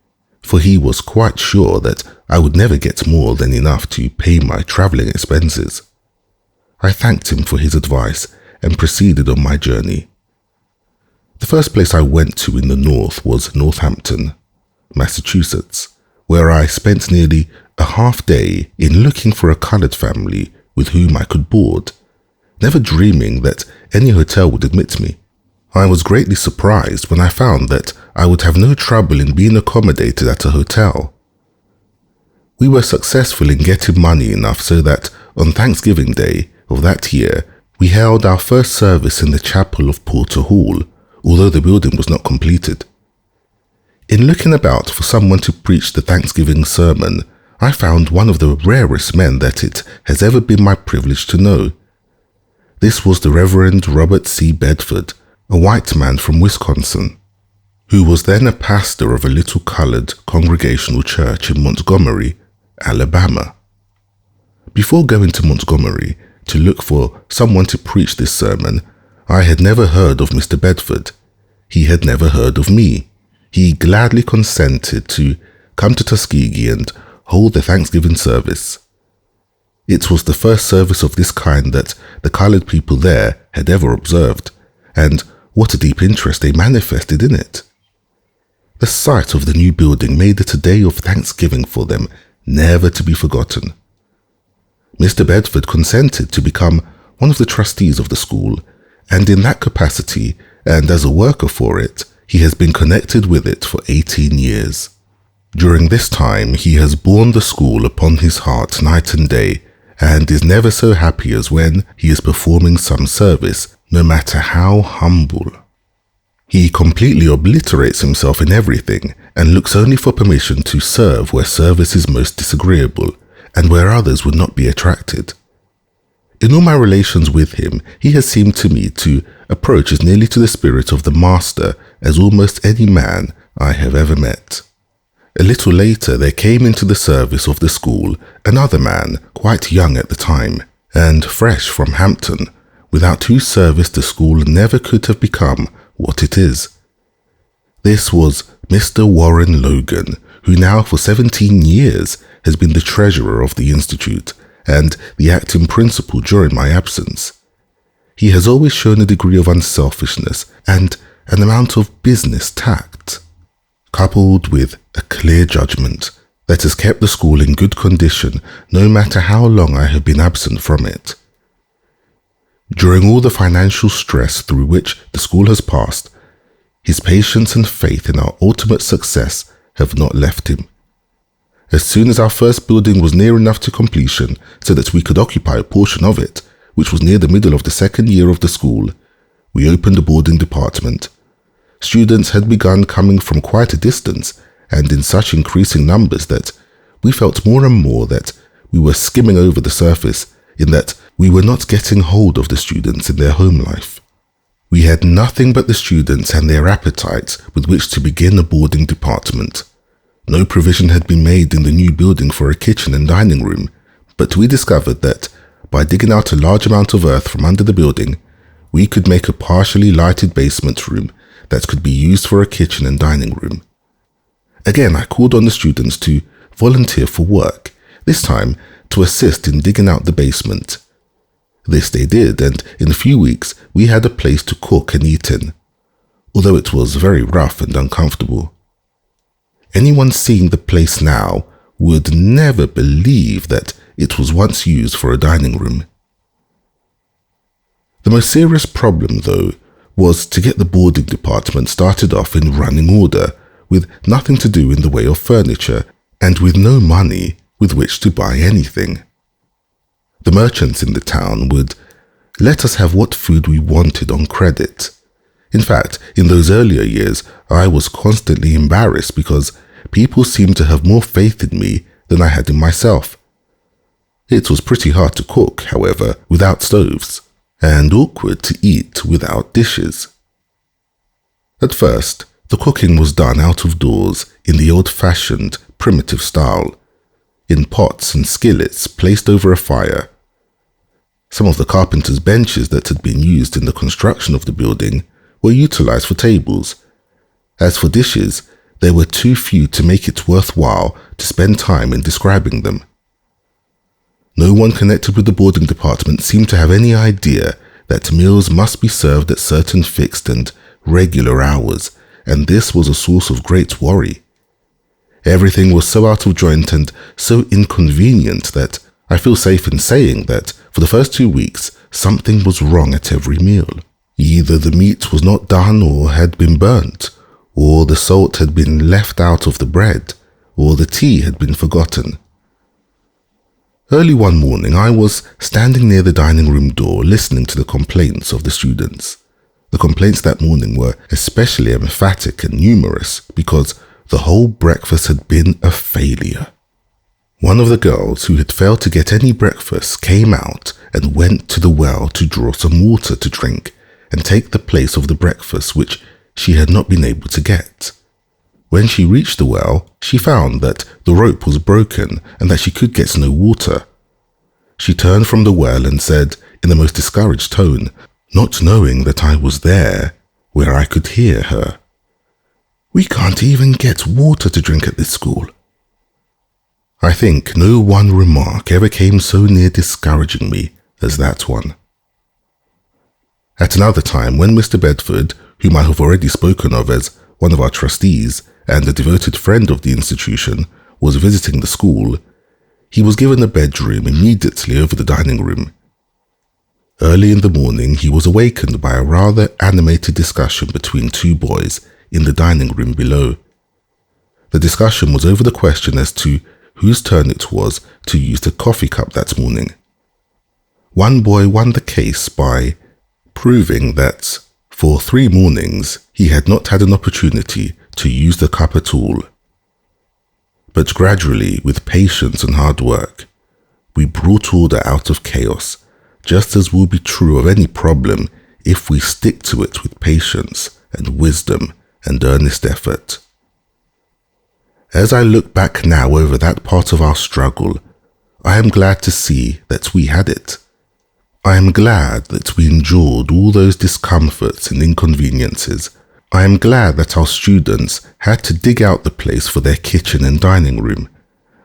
for he was quite sure that I would never get more than enough to pay my travelling expenses. I thanked him for his advice and proceeded on my journey. The first place I went to in the north was Northampton, Massachusetts, where I spent nearly a half day in looking for a coloured family with whom I could board, never dreaming that any hotel would admit me. I was greatly surprised when I found that I would have no trouble in being accommodated at a hotel. We were successful in getting money enough so that on Thanksgiving Day of that year, we held our first service in the chapel of Porter Hall, although the building was not completed. In looking about for someone to preach the Thanksgiving sermon, I found one of the rarest men that it has ever been my privilege to know. This was the Reverend Robert C. Bedford, a white man from Wisconsin, who was then a pastor of a little colored congregational church in Montgomery, Alabama. Before going to Montgomery to look for someone to preach this sermon, I had never heard of Mr. Bedford. He had never heard of me. He gladly consented to come to Tuskegee and hold the Thanksgiving service. It was the first service of this kind that the colored people there had ever observed, and what a deep interest they manifested in it. The sight of the new building made it a day of Thanksgiving for them, never to be forgotten. Mr. Bedford consented to become one of the trustees of the school, and in that capacity, and as a worker for it, he has been connected with it for 18 years. During this time, he has borne the school upon his heart night and day, and is never so happy as when he is performing some service, no matter how humble. He completely obliterates himself in everything, and looks only for permission to serve where service is most disagreeable, and where others would not be attracted. In all my relations with him, he has seemed to me to approach as nearly to the spirit of the master as almost any man I have ever met. A little later, there came into the service of the school another man, quite young at the time, and fresh from Hampton, without whose service the school never could have become what it is. This was Mr. Warren Logan, who now for 17 years has been the treasurer of the institute and the acting principal during my absence. He has always shown a degree of unselfishness and an amount of business tact, coupled with a clear judgment, that has kept the school in good condition no matter how long I have been absent from it. During all the financial stress through which the school has passed, his patience and faith in our ultimate success have not left him. As soon as our first building was near enough to completion so that we could occupy a portion of it, which was near the middle of the second year of the school, we opened a boarding department. Students had begun coming from quite a distance and in such increasing numbers that we felt more and more that we were skimming over the surface, in that we were not getting hold of the students in their home life. We had nothing but the students and their appetites with which to begin a boarding department. No provision had been made in the new building for a kitchen and dining room, but we discovered that by digging out a large amount of earth from under the building, we could make a partially lighted basement room that could be used for a kitchen and dining room. Again, I called on the students to volunteer for work, this time to assist in digging out the basement. This they did, and in a few weeks we had a place to cook and eat in, although it was very rough and uncomfortable. Anyone seeing the place now would never believe that it was once used for a dining room. The most serious problem, though, was to get the boarding department started off in running order, with nothing to do in the way of furniture, and with no money with which to buy anything. The merchants in the town would let us have what food we wanted on credit. In fact, in those earlier years, I was constantly embarrassed because people seemed to have more faith in me than I had in myself. It was pretty hard to cook, however, without stoves, and awkward to eat without dishes. At first, the cooking was done out of doors in the old-fashioned, primitive style, in pots and skillets placed over a fire. Some of the carpenter's benches that had been used in the construction of the building were utilized for tables. As for dishes, there were too few to make it worthwhile to spend time in describing them. No one connected with the boarding department seemed to have any idea that meals must be served at certain fixed and regular hours, and this was a source of great worry. Everything was so out of joint and so inconvenient that I feel safe in saying that for the first 2 weeks, something was wrong at every meal. Either the meat was not done or had been burnt, or the salt had been left out of the bread, or the tea had been forgotten. Early one morning, I was standing near the dining room door listening to the complaints of the students. The complaints that morning were especially emphatic and numerous because the whole breakfast had been a failure. One of the girls who had failed to get any breakfast came out and went to the well to draw some water to drink and take the place of the breakfast which she had not been able to get. When she reached the well, she found that the rope was broken and that she could get no water. She turned from the well and said, in the most discouraged tone, not knowing that I was there, where I could hear her, "We can't even get water to drink at this school." I think no one remark ever came so near discouraging me as that one. At another time, when Mr. Bedford, whom I have already spoken of as one of our trustees and a devoted friend of the institution, was visiting the school, he was given a bedroom immediately over the dining room. Early in the morning, he was awakened by a rather animated discussion between two boys in the dining room below. The discussion was over the question as to whose turn it was to use the coffee cup that morning. One boy won the case by proving that for 3 mornings he had not had an opportunity to use the cup at all. But gradually, with patience and hard work, we brought order out of chaos, just as will be true of any problem if we stick to it with patience and wisdom and earnest effort. As I look back now over that part of our struggle, I am glad to see that we had it. I am glad that we endured all those discomforts and inconveniences. I am glad that our students had to dig out the place for their kitchen and dining room.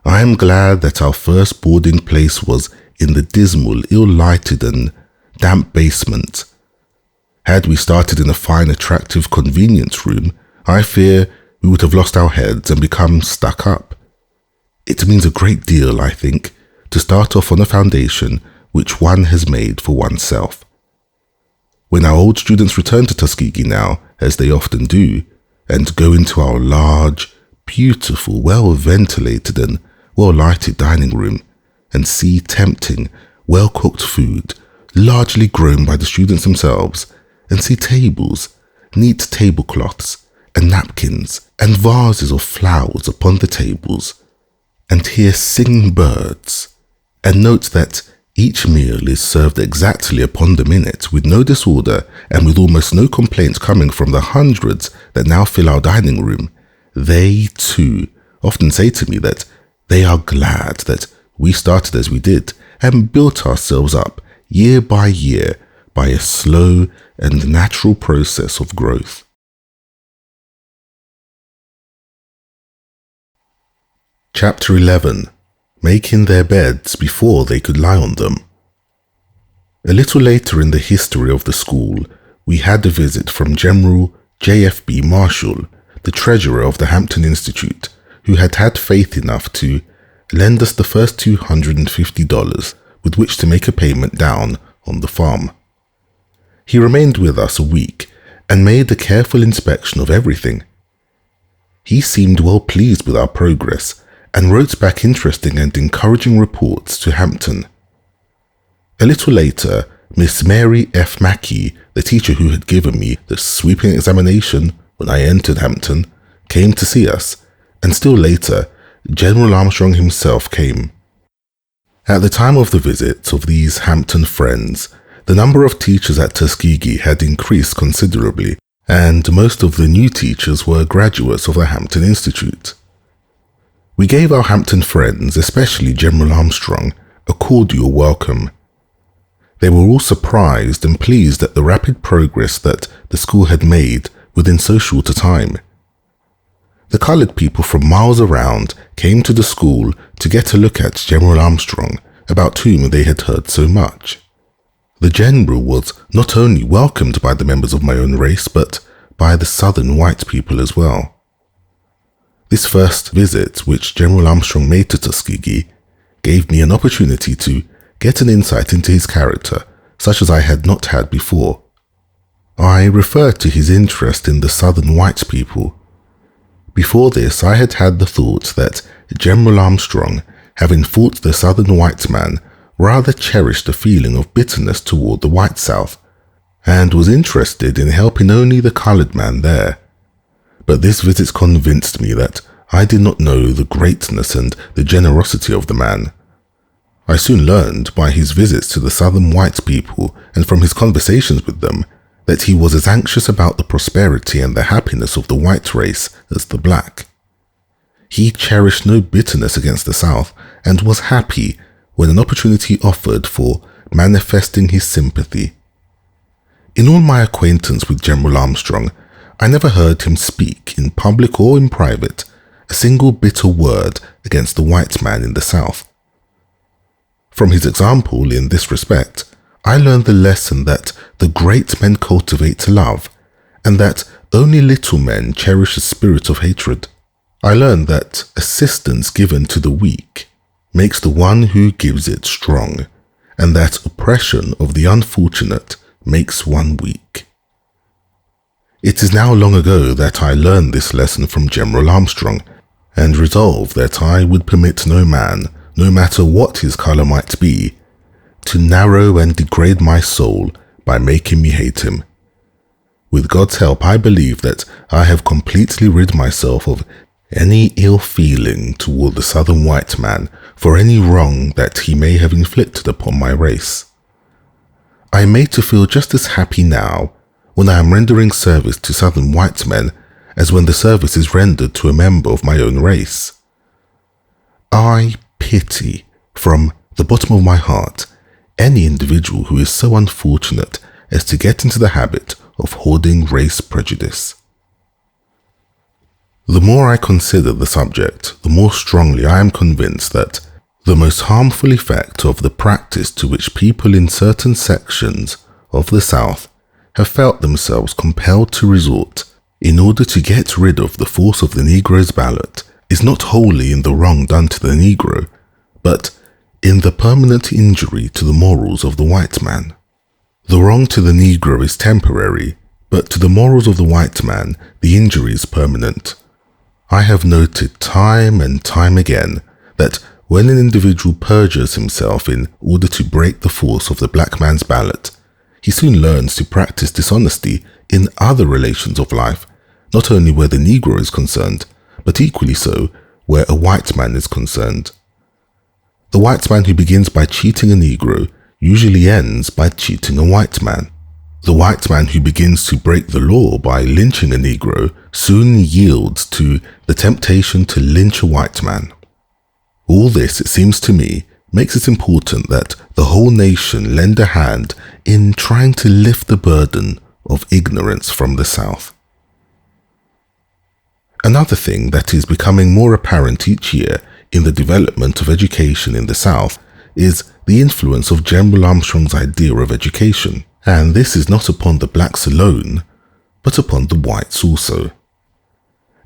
I am glad that our first boarding place was in the dismal, ill-lighted and damp basement. Had we started in a fine, attractive, convenient room, I fear we would have lost our heads and become stuck up. It means a great deal, I think, to start off on a foundation which one has made for oneself. When our old students return to Tuskegee now, as they often do, and go into our large, beautiful, well-ventilated and well-lighted dining room and see tempting, well-cooked food, largely grown by the students themselves, and see tables, neat tablecloths, and napkins, and vases of flowers upon the tables, and hear singing birds, and note that each meal is served exactly upon the minute with no disorder and with almost no complaints coming from the hundreds that now fill our dining room, they too often say to me that they are glad that we started as we did and built ourselves up year by year by a slow and natural process of growth. Chapter 11. Making their beds before they could lie on them. A little later in the history of the school, we had a visit from General J.F.B. Marshall, the treasurer of the Hampton Institute, who had had faith enough to lend us the first $250 with which to make a payment down on the farm. He remained with us a week and made a careful inspection of everything. He seemed well pleased with our progress and wrote back interesting and encouraging reports to Hampton. A little later, Miss Mary F. Mackey, the teacher who had given me the sweeping examination when I entered Hampton, came to see us, and still later, General Armstrong himself came. At the time of the visit of these Hampton friends, the number of teachers at Tuskegee had increased considerably, and most of the new teachers were graduates of the Hampton Institute. We gave our Hampton friends, especially General Armstrong, a cordial welcome. They were all surprised and pleased at the rapid progress that the school had made within so short a time. The colored people from miles around came to the school to get a look at General Armstrong, about whom they had heard so much. The general was not only welcomed by the members of my own race, but by the southern white people as well. This first visit which General Armstrong made to Tuskegee gave me an opportunity to get an insight into his character, such as I had not had before. I referred to his interest in the southern white people. Before this, I had had the thought that General Armstrong, having fought the southern white man, rather cherished a feeling of bitterness toward the white South, and was interested in helping only the colored man there. But this visit convinced me that I did not know the greatness and the generosity of the man. I soon learned by his visits to the southern white people and from his conversations with them that he was as anxious about the prosperity and the happiness of the white race as the black. He cherished no bitterness against the South and was happy when an opportunity offered for manifesting his sympathy. In all my acquaintance with General Armstrong, I never heard him speak, in public or in private, a single bitter word against the white man in the South. From his example in this respect, I learned the lesson that the great men cultivate love, and that only little men cherish a spirit of hatred. I learned that assistance given to the weak makes the one who gives it strong, and that oppression of the unfortunate makes one weak. It is now long ago that I learned this lesson from General Armstrong, and resolved that I would permit no man, no matter what his color might be, to narrow and degrade my soul by making me hate him. With God's help, I believe that I have completely rid myself of any ill feeling toward the southern white man for any wrong that he may have inflicted upon my race. I am made to feel just as happy now when I am rendering service to southern white men as when the service is rendered to a member of my own race. I pity, from the bottom of my heart, any individual who is so unfortunate as to get into the habit of hoarding race prejudice. The more I consider the subject, the more strongly I am convinced that the most harmful effect of the practice to which people in certain sections of the South have felt themselves compelled to resort in order to get rid of the force of the Negro's ballot is not wholly in the wrong done to the Negro, but in the permanent injury to the morals of the white man. The wrong to the Negro is temporary, but to the morals of the white man, the injury is permanent. I have noted time and time again that when an individual perjures himself in order to break the force of the black man's ballot, he soon learns to practice dishonesty in other relations of life, not only where the Negro is concerned, but equally so where a white man is concerned. The white man who begins by cheating a Negro usually ends by cheating a white man. The white man who begins to break the law by lynching a Negro soon yields to the temptation to lynch a white man. All this, it seems to me, makes it important that the whole nation lend a hand in trying to lift the burden of ignorance from the South. Another thing that is becoming more apparent each year in the development of education in the South is the influence of General Armstrong's idea of education, and this is not upon the blacks alone, but upon the whites also.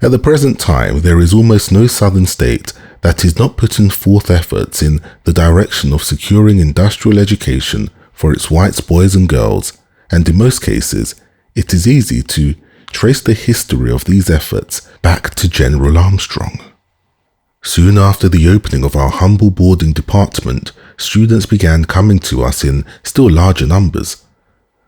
At the present time, there is almost no southern state that is not putting forth efforts in the direction of securing industrial education for its white boys and girls, and in most cases, it is easy to trace the history of these efforts back to General Armstrong. Soon after the opening of our humble boarding department, students began coming to us in still larger numbers.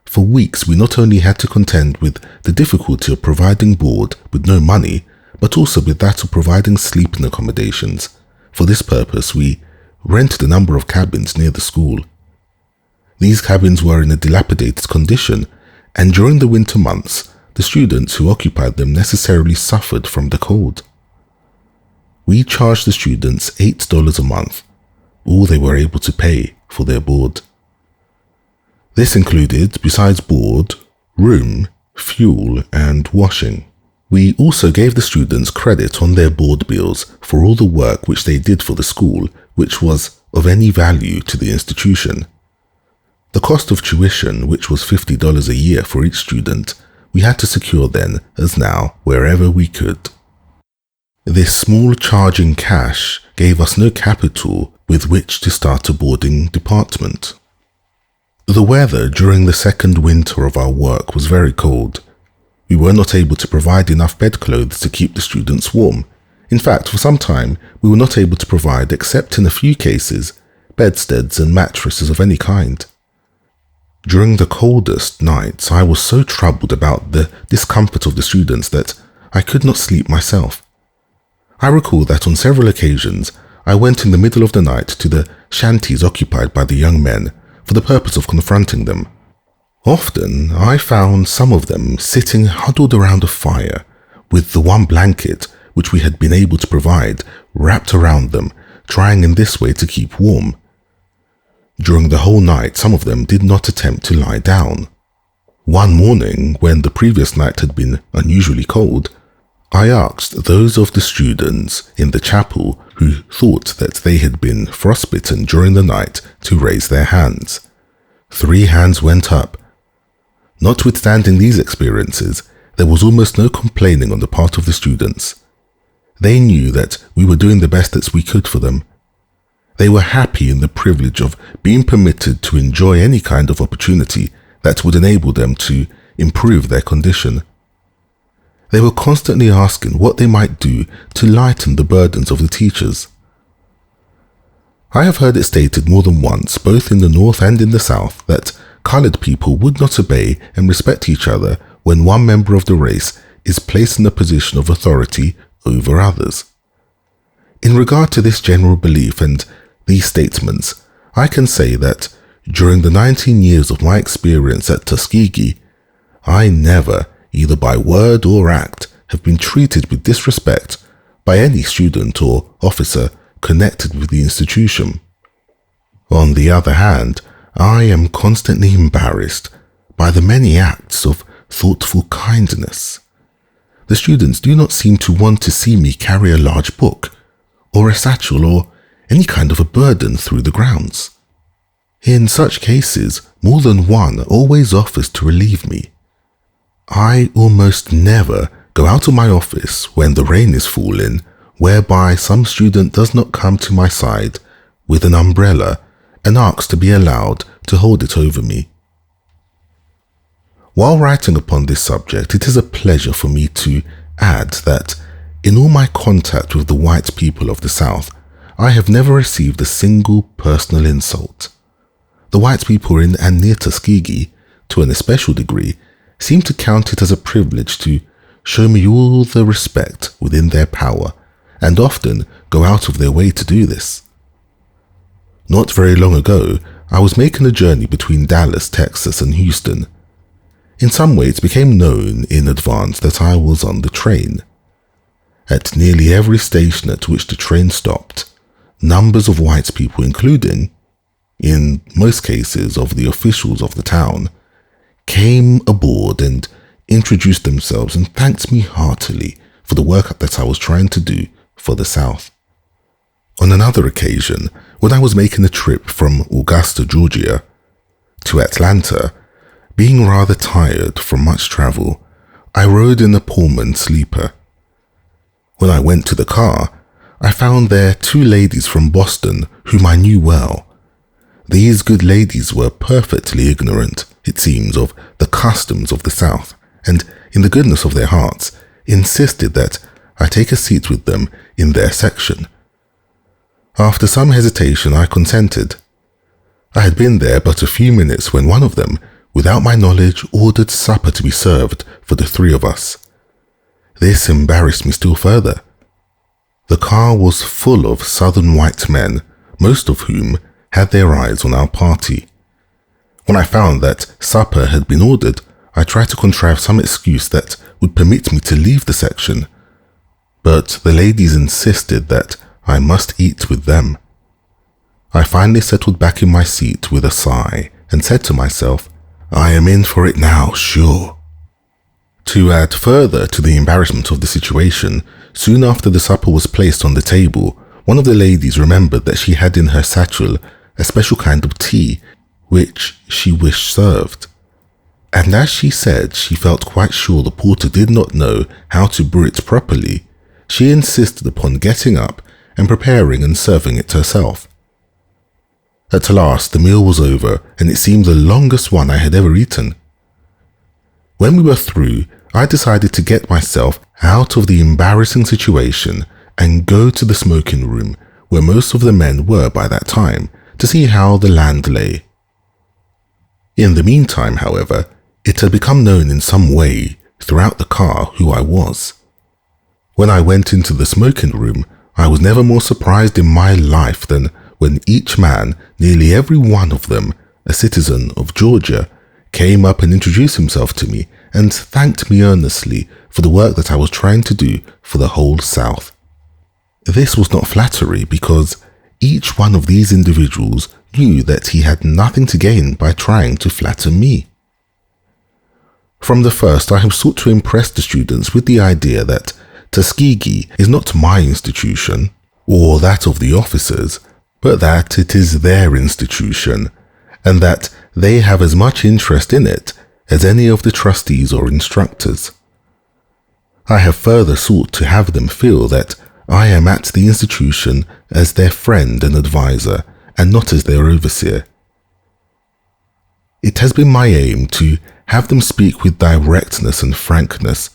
For weeks, we not only had to contend with the difficulty of providing board with no money, but also with that of providing sleeping accommodations. For this purpose, we rented a number of cabins near the school. These cabins were in a dilapidated condition, and during the winter months, the students who occupied them necessarily suffered from the cold. We charged the students $8 a month, all they were able to pay for their board. This included, besides board, room, fuel, and washing. We also gave the students credit on their board bills for all the work which they did for the school, which was of any value to the institution. The cost of tuition, which was $50 a year for each student, we had to secure then, as now, wherever we could. This small charge in cash gave us no capital with which to start a boarding department. The weather during the second winter of our work was very cold. We were not able to provide enough bedclothes to keep the students warm. In fact, for some time, we were not able to provide, except in a few cases, bedsteads and mattresses of any kind. During the coldest nights, I was so troubled about the discomfort of the students that I could not sleep myself. I recall that on several occasions, I went in the middle of the night to the shanties occupied by the young men for the purpose of confronting them. Often, I found some of them sitting huddled around a fire with the one blanket which we had been able to provide wrapped around them, trying in this way to keep warm. During the whole night, some of them did not attempt to lie down. One morning, when the previous night had been unusually cold, I asked those of the students in the chapel who thought that they had been frostbitten during the night to raise their hands. 3 hands went up. Notwithstanding these experiences, there was almost no complaining on the part of the students. They knew that we were doing the best that we could for them. They were happy in the privilege of being permitted to enjoy any kind of opportunity that would enable them to improve their condition. They were constantly asking what they might do to lighten the burdens of the teachers. I have heard it stated more than once, both in the North and in the South, that colored people would not obey and respect each other when one member of the race is placed in a position of authority over others. In regard to this general belief and these statements, I can say that during the 19 years of my experience at Tuskegee, I never, either by word or act, have been treated with disrespect by any student or officer connected with the institution. On the other hand, I am constantly embarrassed by the many acts of thoughtful kindness. The students do not seem to want to see me carry a large book, or a satchel, or any kind of a burden through the grounds. In such cases, more than one always offers to relieve me. I almost never go out of my office when the rain is falling, whereby some student does not come to my side with an umbrella and asks to be allowed to hold it over me. While writing upon this subject, it is a pleasure for me to add that in all my contact with the white people of the South, I have never received a single personal insult. The white people in and near Tuskegee, to an especial degree, seem to count it as a privilege to show me all the respect within their power, and often go out of their way to do this. Not very long ago, I was making a journey between Dallas, Texas and Houston. In some way, it became known in advance that I was on the train. At nearly every station at which the train stopped, numbers of white people, including, in most cases, of the officials of the town, came aboard and introduced themselves and thanked me heartily for the work that I was trying to do for the South. On another occasion, when I was making a trip from Augusta, Georgia, to Atlanta, being rather tired from much travel, I rode in a Pullman sleeper. When I went to the car, I found there 2 ladies from Boston whom I knew well. These good ladies were perfectly ignorant, it seems, of the customs of the South, and, in the goodness of their hearts, insisted that I take a seat with them in their section. After some hesitation, I consented. I had been there but a few minutes when one of them, without my knowledge, ordered supper to be served for the 3 of us. This embarrassed me still further. The car was full of southern white men, most of whom had their eyes on our party. When I found that supper had been ordered, I tried to contrive some excuse that would permit me to leave the section, but the ladies insisted that I must eat with them. I finally settled back in my seat with a sigh and said to myself, I am in for it now, sure. To add further to the embarrassment of the situation, soon after the supper was placed on the table, one of the ladies remembered that she had in her satchel a special kind of tea, which she wished served. And as she said she felt quite sure the porter did not know how to brew it properly, she insisted upon getting up and preparing and serving it herself. At last the meal was over, and it seemed the longest one I had ever eaten. When we were through, I decided to get myself out of the embarrassing situation and go to the smoking room, where most of the men were by that time, to see how the land lay. In the meantime, however, it had become known in some way throughout the car who I was. When I went into the smoking room, I was never more surprised in my life than when each man, nearly every one of them, a citizen of Georgia, came up and introduced himself to me and thanked me earnestly for the work that I was trying to do for the whole South. This was not flattery, because each one of these individuals knew that he had nothing to gain by trying to flatter me. From the first, I have sought to impress the students with the idea that Tuskegee is not my institution or that of the officers, but that it is their institution, and that they have as much interest in it as any of the trustees or instructors. I have further sought to have them feel that I am at the institution as their friend and advisor, and not as their overseer. It has been my aim to have them speak with directness and frankness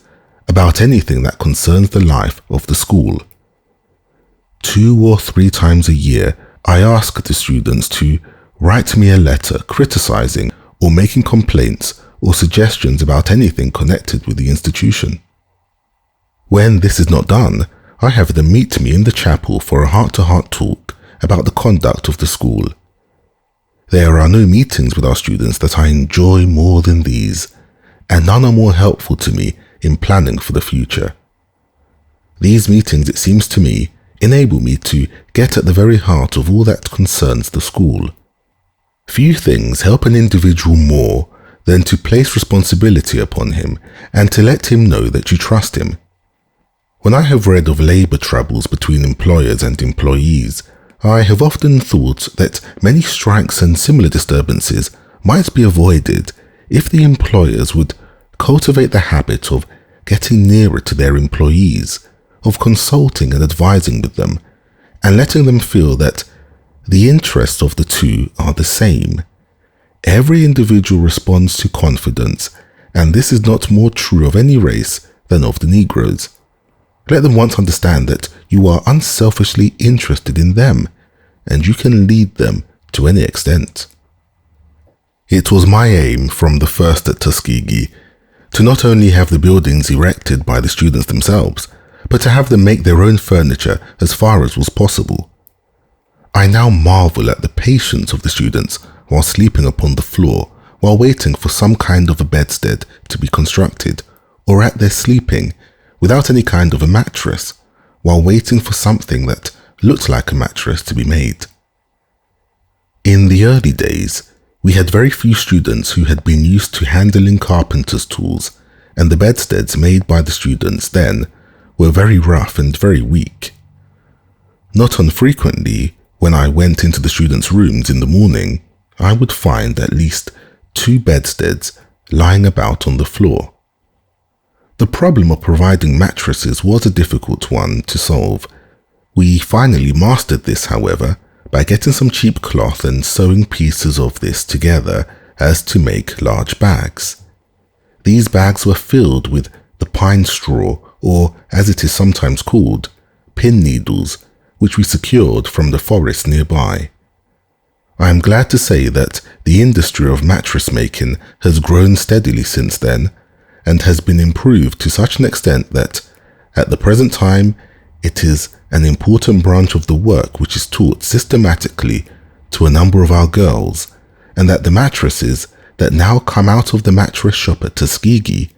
about anything that concerns the life of the school. 2 or 3 times a year, I ask the students to write me a letter criticizing or making complaints or suggestions about anything connected with the institution. When this is not done, I have them meet me in the chapel for a heart-to-heart talk about the conduct of the school. There are no meetings with our students that I enjoy more than these, and none are more helpful to me in planning for the future. These meetings, it seems to me, enable me to get at the very heart of all that concerns the school. Few things help an individual more than to place responsibility upon him and to let him know that you trust him. When I have read of labor troubles between employers and employees, I have often thought that many strikes and similar disturbances might be avoided if the employers would cultivate the habit of getting nearer to their employees, of consulting and advising with them, and letting them feel that the interests of the two are the same. Every individual responds to confidence, and this is not more true of any race than of the Negroes. Let them once understand that you are unselfishly interested in them, and you can lead them to any extent. It was my aim from the first at Tuskegee to not only have the buildings erected by the students themselves, but to have them make their own furniture as far as was possible. I now marvel at the patience of the students while sleeping upon the floor, while waiting for some kind of a bedstead to be constructed, or at their sleeping without any kind of a mattress, while waiting for something that looked like a mattress to be made. In the early days, we had very few students who had been used to handling carpenter's tools, and the bedsteads made by the students then were very rough and very weak. Not unfrequently, when I went into the students' rooms in the morning, I would find at least 2 bedsteads lying about on the floor. The problem of providing mattresses was a difficult one to solve. We finally mastered this, however, by getting some cheap cloth and sewing pieces of this together as to make large bags. These bags were filled with the pine straw, or as it is sometimes called, pin needles, which we secured from the forest nearby. I am glad to say that the industry of mattress making has grown steadily since then, and has been improved to such an extent that, at the present time, it is an important branch of the work which is taught systematically to a number of our girls, and that the mattresses that now come out of the mattress shop at Tuskegee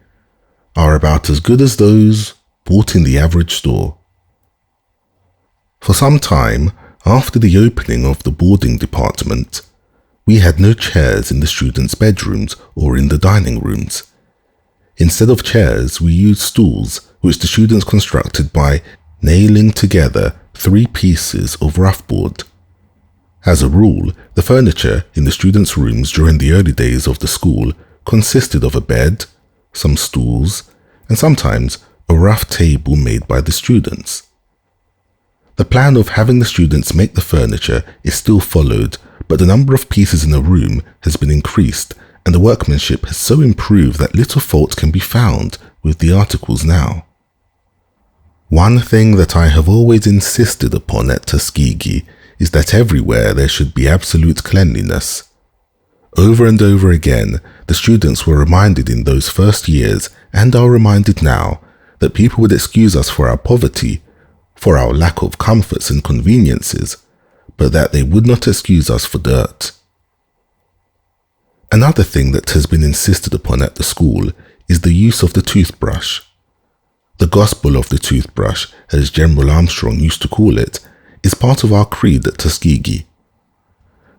are about as good as those bought in the average store. For some time after the opening of the boarding department, we had no chairs in the students' bedrooms or in the dining rooms. Instead of chairs, we used stools, which the students constructed by nailing together 3 pieces of rough board. As a rule, the furniture in the students' rooms during the early days of the school consisted of a bed, some stools, and sometimes a rough table made by the students. The plan of having the students make the furniture is still followed, but the number of pieces in a room has been increased, and the workmanship has so improved that little fault can be found with the articles now. One thing that I have always insisted upon at Tuskegee is that everywhere there should be absolute cleanliness. Over and over again, the students were reminded in those first years, and are reminded now, that people would excuse us for our poverty, for our lack of comforts and conveniences, but that they would not excuse us for dirt. Another thing that has been insisted upon at the school is the use of the toothbrush. The gospel of the toothbrush, as General Armstrong used to call it, is part of our creed at Tuskegee.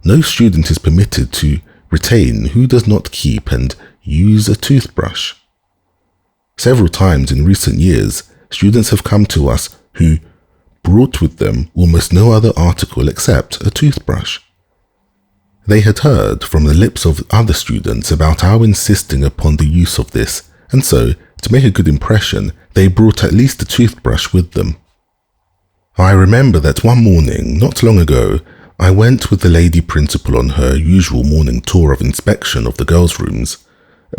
No student is permitted to retain who does not keep and use a toothbrush. Several times in recent years, students have come to us who brought with them almost no other article except a toothbrush. They had heard from the lips of other students about our insisting upon the use of this, and so, to make a good impression, they brought at least a toothbrush with them. I remember that one morning, not long ago, I went with the lady principal on her usual morning tour of inspection of the girls' rooms.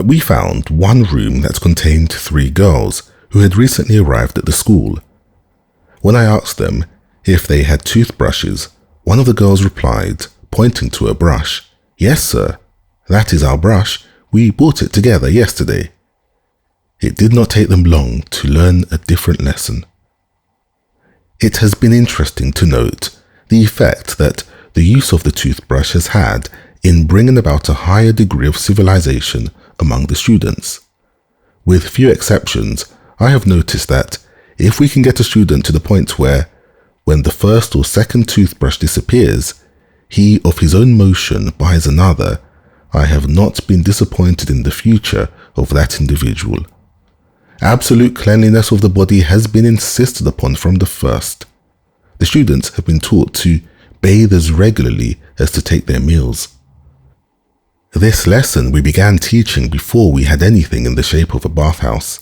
We found one room that contained 3 girls who had recently arrived at the school. When I asked them if they had toothbrushes, one of the girls replied, pointing to a brush, "Yes, sir, that is our brush. We bought it together yesterday." It did not take them long to learn a different lesson. It has been interesting to note the effect that the use of the toothbrush has had in bringing about a higher degree of civilization among the students. With few exceptions, I have noticed that if we can get a student to the point where, when the first or second toothbrush disappears, he of his own motion buys another, I have not been disappointed in the future of that individual. Absolute cleanliness of the body has been insisted upon from the first. The students have been taught to bathe as regularly as to take their meals. This lesson we began teaching before we had anything in the shape of a bathhouse.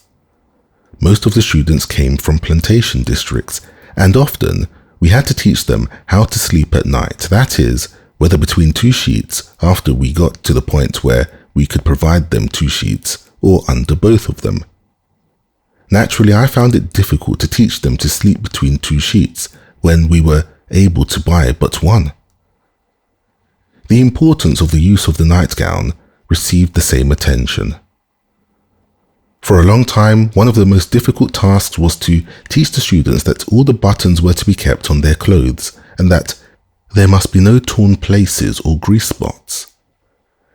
Most of the students came from plantation districts, and often we had to teach them how to sleep at night, that is, whether between 2 sheets after we got to the point where we could provide them 2 sheets, or under both of them. Naturally, I found it difficult to teach them to sleep between two sheets when we were able to buy but one. The importance of the use of the nightgown received the same attention. For a long time, one of the most difficult tasks was to teach the students that all the buttons were to be kept on their clothes and that there must be no torn places or grease spots.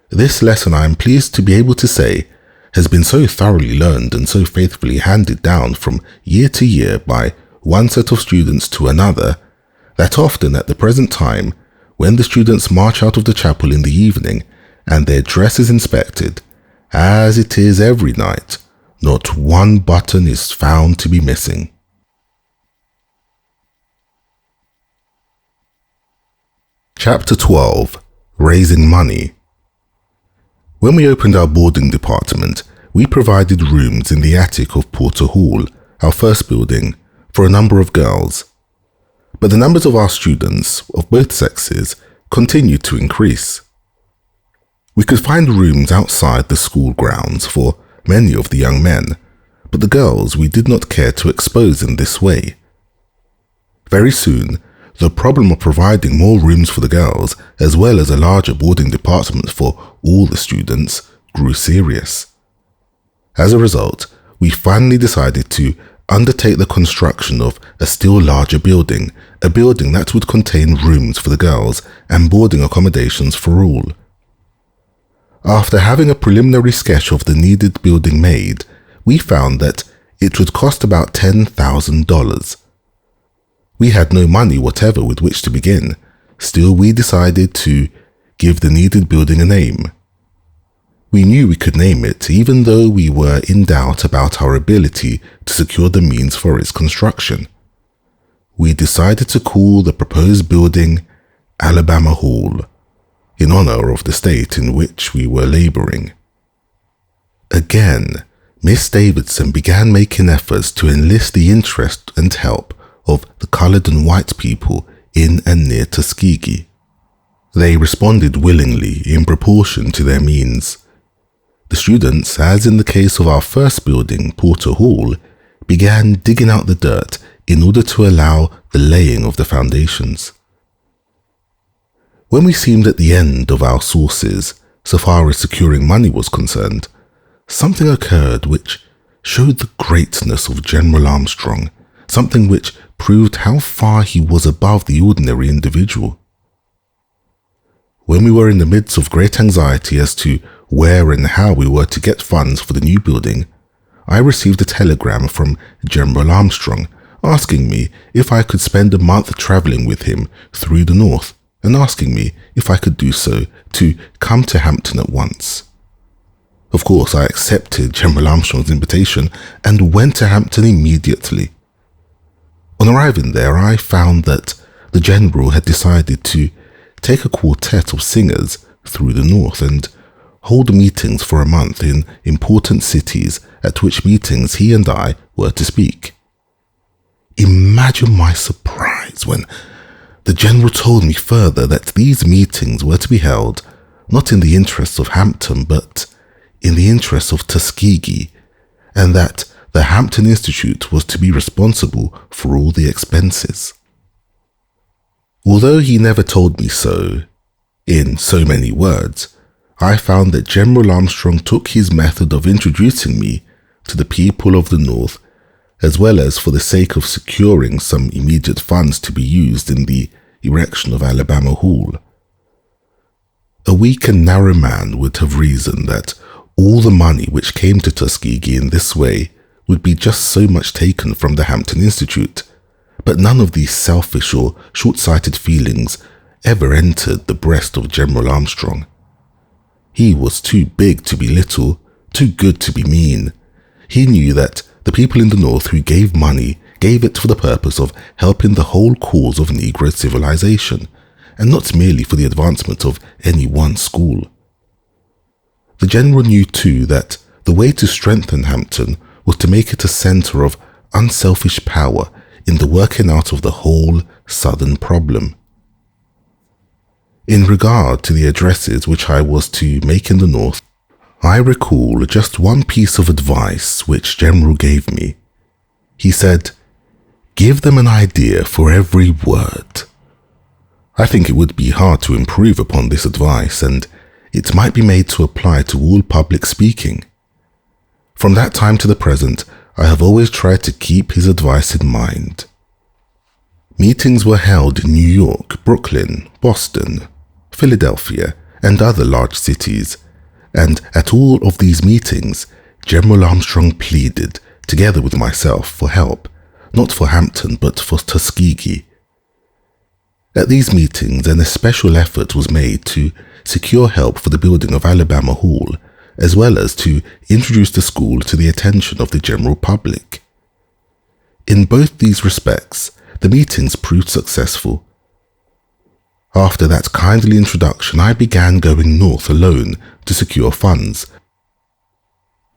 This lesson, I am pleased to be able to say, has been so thoroughly learned and so faithfully handed down from year to year by one set of students to another, that often at the present time, when the students march out of the chapel in the evening and their dress is inspected, as it is every night, not one button is found to be missing. Chapter 12. Raising Money. When we opened our boarding department, we provided rooms in the attic of Porter Hall, our first building, for a number of girls. But the numbers of our students, of both sexes, continued to increase. We could find rooms outside the school grounds for many of the young men, but the girls we did not care to expose in this way. Very soon, the problem of providing more rooms for the girls, as well as a larger boarding department for all the students, grew serious. As a result, we finally decided to undertake the construction of a still larger building, a building that would contain rooms for the girls and boarding accommodations for all. After having a preliminary sketch of the needed building made, we found that it would cost about $10,000. We had no money whatever with which to begin, still we decided to give the needed building a name. We knew we could name it, even though we were in doubt about our ability to secure the means for its construction. We decided to call the proposed building Alabama Hall, in honor of the state in which we were laboring. Again, Miss Davidson began making efforts to enlist the interest and help of the colored and white people in and near Tuskegee. They responded willingly in proportion to their means. The students, as in the case of our first building, Porter Hall, began digging out the dirt in order to allow the laying of the foundations. When we seemed at the end of our sources, so far as securing money was concerned, something occurred which showed the greatness of General Armstrong, something which proved how far he was above the ordinary individual. When we were in the midst of great anxiety as to where and how we were to get funds for the new building, I received a telegram from General Armstrong asking me if I could spend a month traveling with him through the north and asking me if I could do so to come to Hampton at once. Of course, I accepted General Armstrong's invitation and went to Hampton immediately. On arriving there, I found that the General had decided to take a quartet of singers through the north and hold meetings for a month in important cities, at which meetings he and I were to speak. Imagine my surprise when the General told me further that these meetings were to be held not in the interests of Hampton but in the interests of Tuskegee, and that the Hampton Institute was to be responsible for all the expenses. Although he never told me so, in so many words, I found that General Armstrong took his method of introducing me to the people of the North, as well as for the sake of securing some immediate funds to be used in the erection of Alabama Hall. A weak and narrow man would have reasoned that all the money which came to Tuskegee in this way would be just so much taken from the Hampton Institute, but none of these selfish or short-sighted feelings ever entered the breast of General Armstrong. He was too big to be little, too good to be mean. He knew that the people in the North who gave money gave it for the purpose of helping the whole cause of Negro civilization, and not merely for the advancement of any one school. The General knew too that the way to strengthen Hampton was to make it a centre of unselfish power in the working out of the whole Southern problem. In regard to the addresses which I was to make in the North, I recall just one piece of advice which General gave me, He said, "Give them an idea for every word." I think it would be hard to improve upon this advice, and it might be made to apply to all public speaking. From that time to the present, I have always tried to keep his advice in mind. Meetings were held in New York, Brooklyn, Boston, Philadelphia, and other large cities, and at all of these meetings, General Armstrong pleaded, together with myself, for help, not for Hampton but for Tuskegee. At these meetings, an especial effort was made to secure help for the building of Alabama Hall, as well as to introduce the school to the attention of the general public. In both these respects, the meetings proved successful. After that kindly introduction, I began going north alone to secure funds.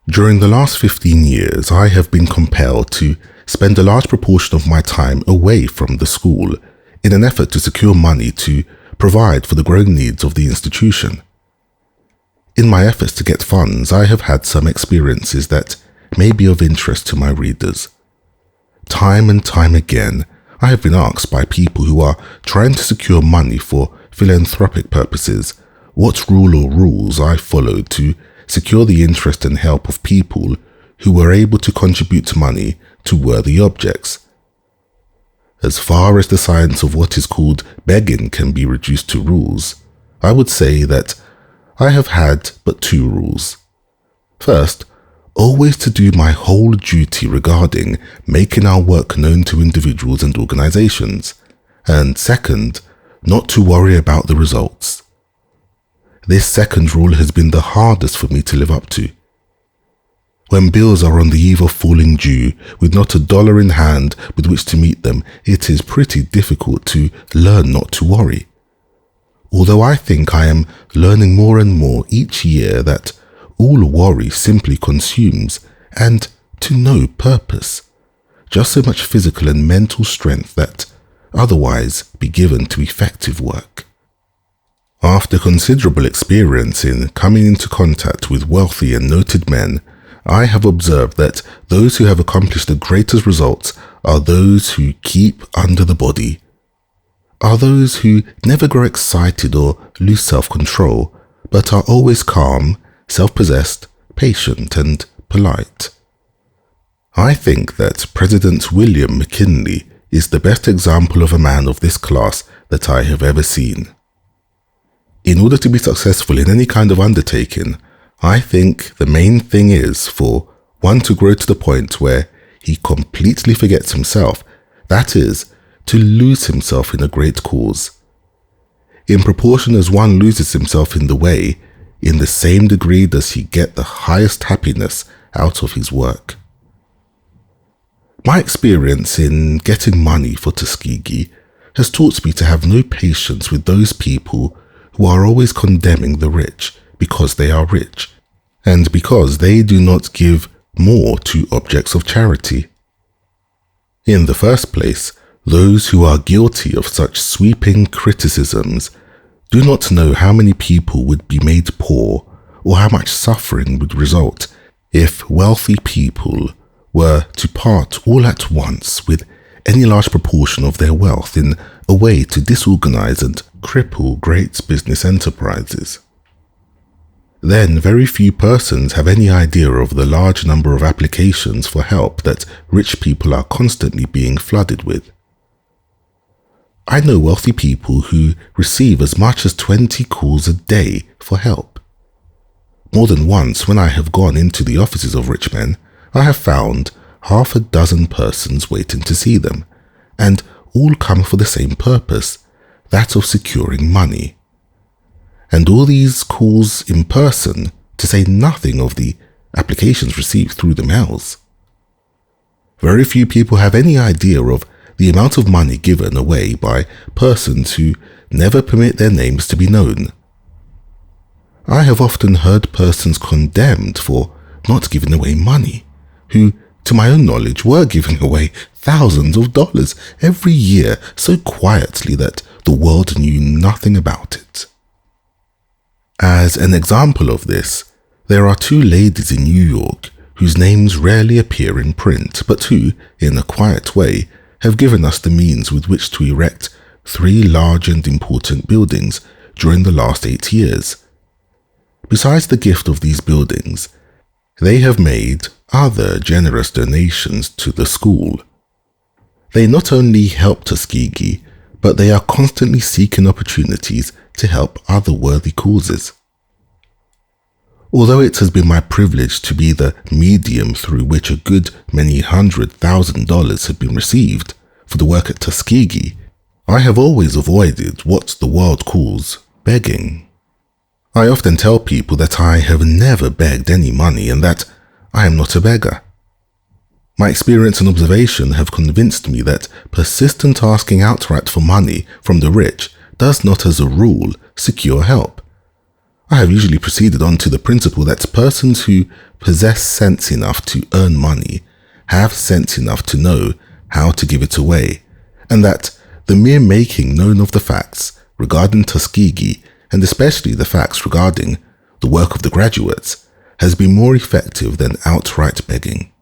During the last 15 years, I have been compelled to spend a large proportion of my time away from the school in an effort to secure money to provide for the growing needs of the institution. In my efforts to get funds, I have had some experiences that may be of interest to my readers. Time and time again, I have been asked by people who are trying to secure money for philanthropic purposes what rule or rules I followed to secure the interest and help of people who were able to contribute money to worthy objects. As far as the science of what is called begging can be reduced to rules, I would say that I have had but 2 rules. First, always to do my whole duty regarding making our work known to individuals and organizations, and second, not to worry about the results. This second rule has been the hardest for me to live up to. When bills are on the eve of falling due, with not $1 in hand with which to meet them, it is pretty difficult to learn not to worry. Although I think I am learning more and more each year that all worry simply consumes, and to no purpose, just so much physical and mental strength that otherwise be given to effective work. After considerable experience in coming into contact with wealthy and noted men, I have observed that those who have accomplished the greatest results are those who keep under the body, are those who never grow excited or lose self-control, but are always calm, self-possessed, patient, and polite. I think that President William McKinley is the best example of a man of this class that I have ever seen. In order to be successful in any kind of undertaking, I think the main thing is for one to grow to the point where he completely forgets himself, that is, to lose himself in a great cause. In proportion as one loses himself in the way, in the same degree does he get the highest happiness out of his work. My experience in getting money for Tuskegee has taught me to have no patience with those people who are always condemning the rich because they are rich, and because they do not give more to objects of charity. In the first place, those who are guilty of such sweeping criticisms do not know how many people would be made poor or how much suffering would result if wealthy people were to part all at once with any large proportion of their wealth in a way to disorganize and cripple great business enterprises. Then very few persons have any idea of the large number of applications for help that rich people are constantly being flooded with. I know wealthy people who receive as much as 20 calls a day for help. More than once, when I have gone into the offices of rich men, I have found 6 persons waiting to see them, and all come for the same purpose, that of securing money. And all these calls in person, to say nothing of the applications received through the mails. Very few people have any idea of the amount of money given away by persons who never permit their names to be known. I have often heard persons condemned for not giving away money, who, to my own knowledge, were giving away thousands of dollars every year so quietly that the world knew nothing about it. As an example of this, there are 2 ladies in New York whose names rarely appear in print, but who, in a quiet way, have given us the means with which to erect 3 large and important buildings during the last 8 years. Besides the gift of these buildings, they have made other generous donations to the school. They not only help Tuskegee, but they are constantly seeking opportunities to help other worthy causes. Although it has been my privilege to be the medium through which a good many $100,000 have been received for the work at Tuskegee, I have always avoided what the world calls begging. I often tell people that I have never begged any money and that I am not a beggar. My experience and observation have convinced me that persistent asking outright for money from the rich does not, as a rule, secure help. I have usually proceeded on to the principle that persons who possess sense enough to earn money have sense enough to know how to give it away, and that the mere making known of the facts regarding Tuskegee, and especially the facts regarding the work of the graduates, has been more effective than outright begging.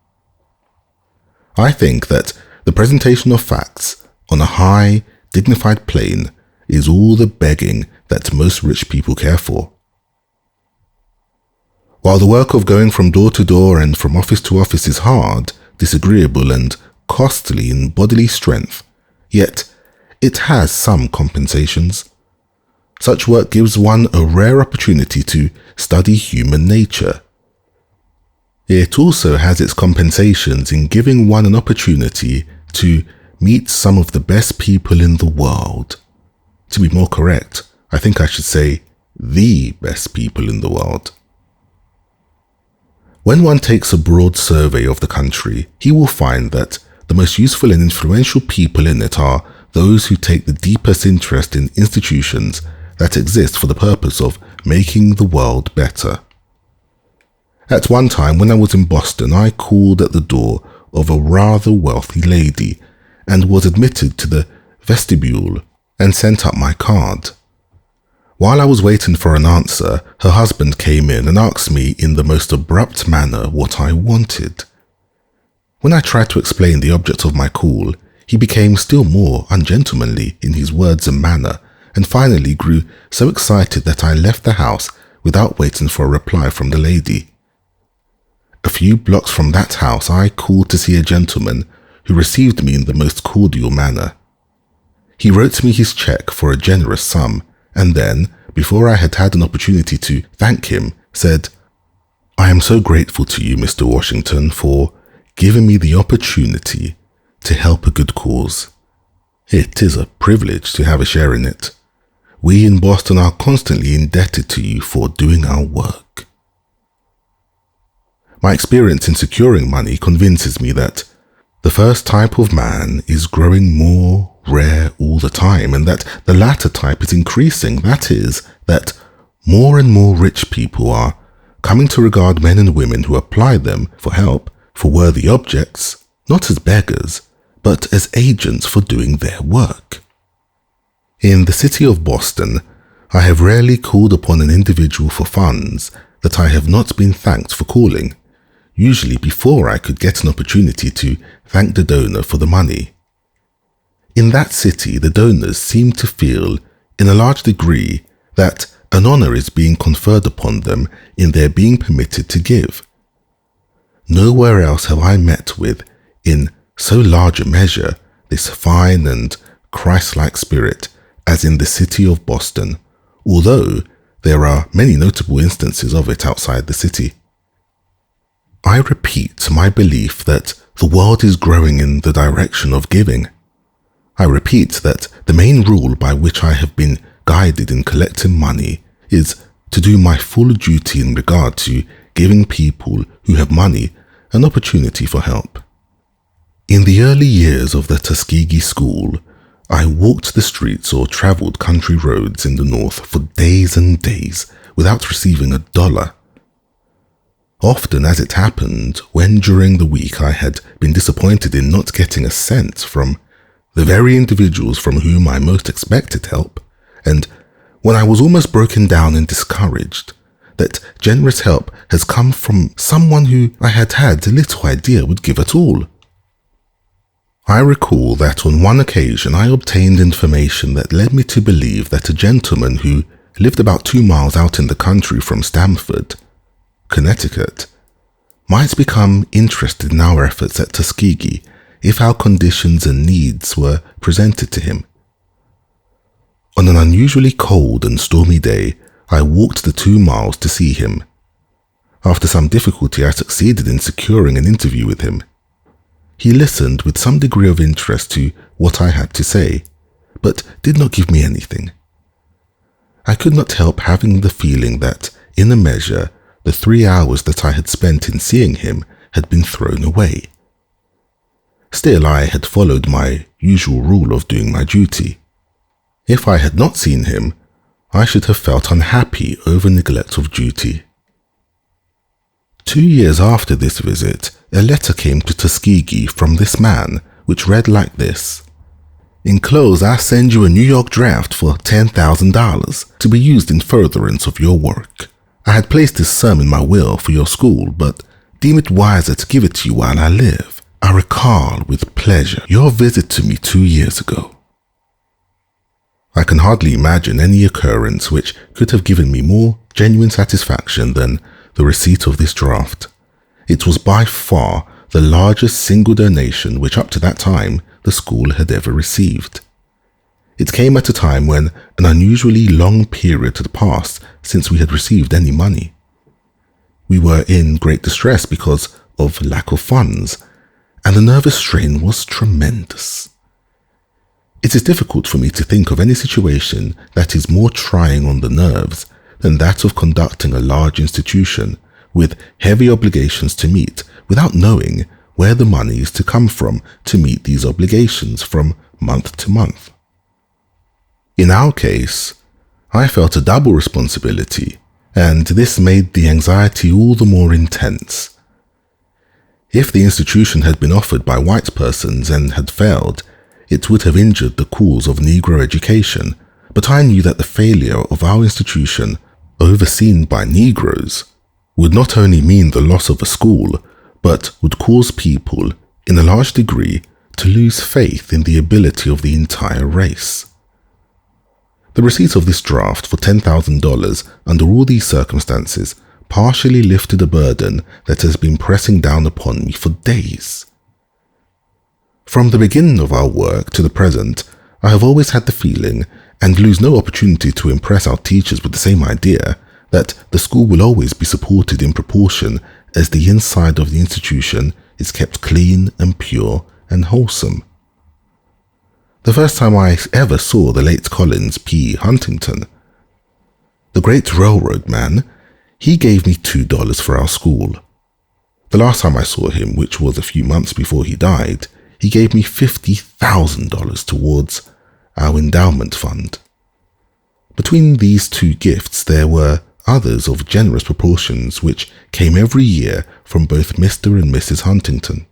I think that the presentation of facts on a high, dignified plane is all the begging that most rich people care for. While the work of going from door to door and from office to office is hard, disagreeable, and costly in bodily strength, yet it has some compensations. Such work gives one a rare opportunity to study human nature. It also has its compensations in giving one an opportunity to meet some of the best people in the world. To be more correct, I think I should say the best people in the world. When one takes a broad survey of the country, he will find that the most useful and influential people in it are those who take the deepest interest in institutions that exist for the purpose of making the world better. At one time, when I was in Boston, I called at the door of a rather wealthy lady and was admitted to the vestibule and sent up my card. While I was waiting for an answer, her husband came in and asked me in the most abrupt manner what I wanted. When I tried to explain the object of my call, he became still more ungentlemanly in his words and manner, and finally grew so excited that I left the house without waiting for a reply from the lady. A few blocks from that house, I called to see a gentleman who received me in the most cordial manner. He wrote me his check for a generous sum, and then, before I had had an opportunity to thank him, said, "I am so grateful to you, Mr. Washington, for giving me the opportunity to help a good cause. It is a privilege to have a share in it. We in Boston are constantly indebted to you for doing our work." My experience in securing money convinces me that the first type of man is growing more rare all the time, and that the latter type is increasing. That is, that more and more rich people are coming to regard men and women who apply them for help for worthy objects, not as beggars, but as agents for doing their work. In the city of Boston, I have rarely called upon an individual for funds that I have not been thanked for calling, usually before I could get an opportunity to thank the donor for the money. In that city, the donors seem to feel, in a large degree, that an honor is being conferred upon them in their being permitted to give. Nowhere else have I met with, in so large a measure, this fine and Christ-like spirit as in the city of Boston, although there are many notable instances of it outside the city. I repeat my belief that the world is growing in the direction of giving. I repeat that the main rule by which I have been guided in collecting money is to do my full duty in regard to giving people who have money an opportunity for help. In the early years of the Tuskegee school, I walked the streets or travelled country roads in the north for days and days without receiving $1. Often, as it happened, when during the week I had been disappointed in not getting a cent from the very individuals from whom I most expected help, and when I was almost broken down and discouraged, that generous help has come from someone who I had little idea would give at all. I recall that on one occasion I obtained information that led me to believe that a gentleman who lived about 2 miles out in the country from Stamford, Connecticut, might become interested in our efforts at Tuskegee if our conditions and needs were presented to him. On an unusually cold and stormy day, I walked the 2 miles to see him. After some difficulty, I succeeded in securing an interview with him. He listened with some degree of interest to what I had to say, but did not give me anything. I could not help having the feeling that, in a measure, the 3 hours that I had spent in seeing him had been thrown away. Still, I had followed my usual rule of doing my duty. If I had not seen him, I should have felt unhappy over neglect of duty. 2 years after this visit, a letter came to Tuskegee from this man, which read like this: "Enclosed, I send you a New York draft for $10,000 to be used in furtherance of your work. I had placed this sum in my will for your school, but deem it wiser to give it to you while I live. I recall with pleasure your visit to me 2 years ago." I can hardly imagine any occurrence which could have given me more genuine satisfaction than the receipt of this draft. It was by far the largest single donation which up to that time the school had ever received. It came at a time when an unusually long period had passed since we had received any money. We were in great distress because of lack of funds, and the nervous strain was tremendous. It is difficult for me to think of any situation that is more trying on the nerves than that of conducting a large institution with heavy obligations to meet without knowing where the money is to come from to meet these obligations from month to month. In our case, I felt a double responsibility, and this made the anxiety all the more intense. If the institution had been offered by white persons and had failed, it would have injured the cause of Negro education, but I knew that the failure of our institution, overseen by Negroes, would not only mean the loss of a school, but would cause people, in a large degree, to lose faith in the ability of the entire race. The receipt of this draft for $10,000 under all these circumstances partially lifted a burden that has been pressing down upon me for days. From the beginning of our work to the present, I have always had the feeling, and lose no opportunity to impress our teachers with the same idea, that the school will always be supported in proportion as the inside of the institution is kept clean and pure and wholesome. The first time I ever saw the late Collins P. Huntington, the great railroad man, he gave me $2 for our school. The last time I saw him, which was a few months before he died, he gave me $50,000 towards our endowment fund. Between these two gifts there were others of generous proportions which came every year from both Mr. and Mrs. Huntington.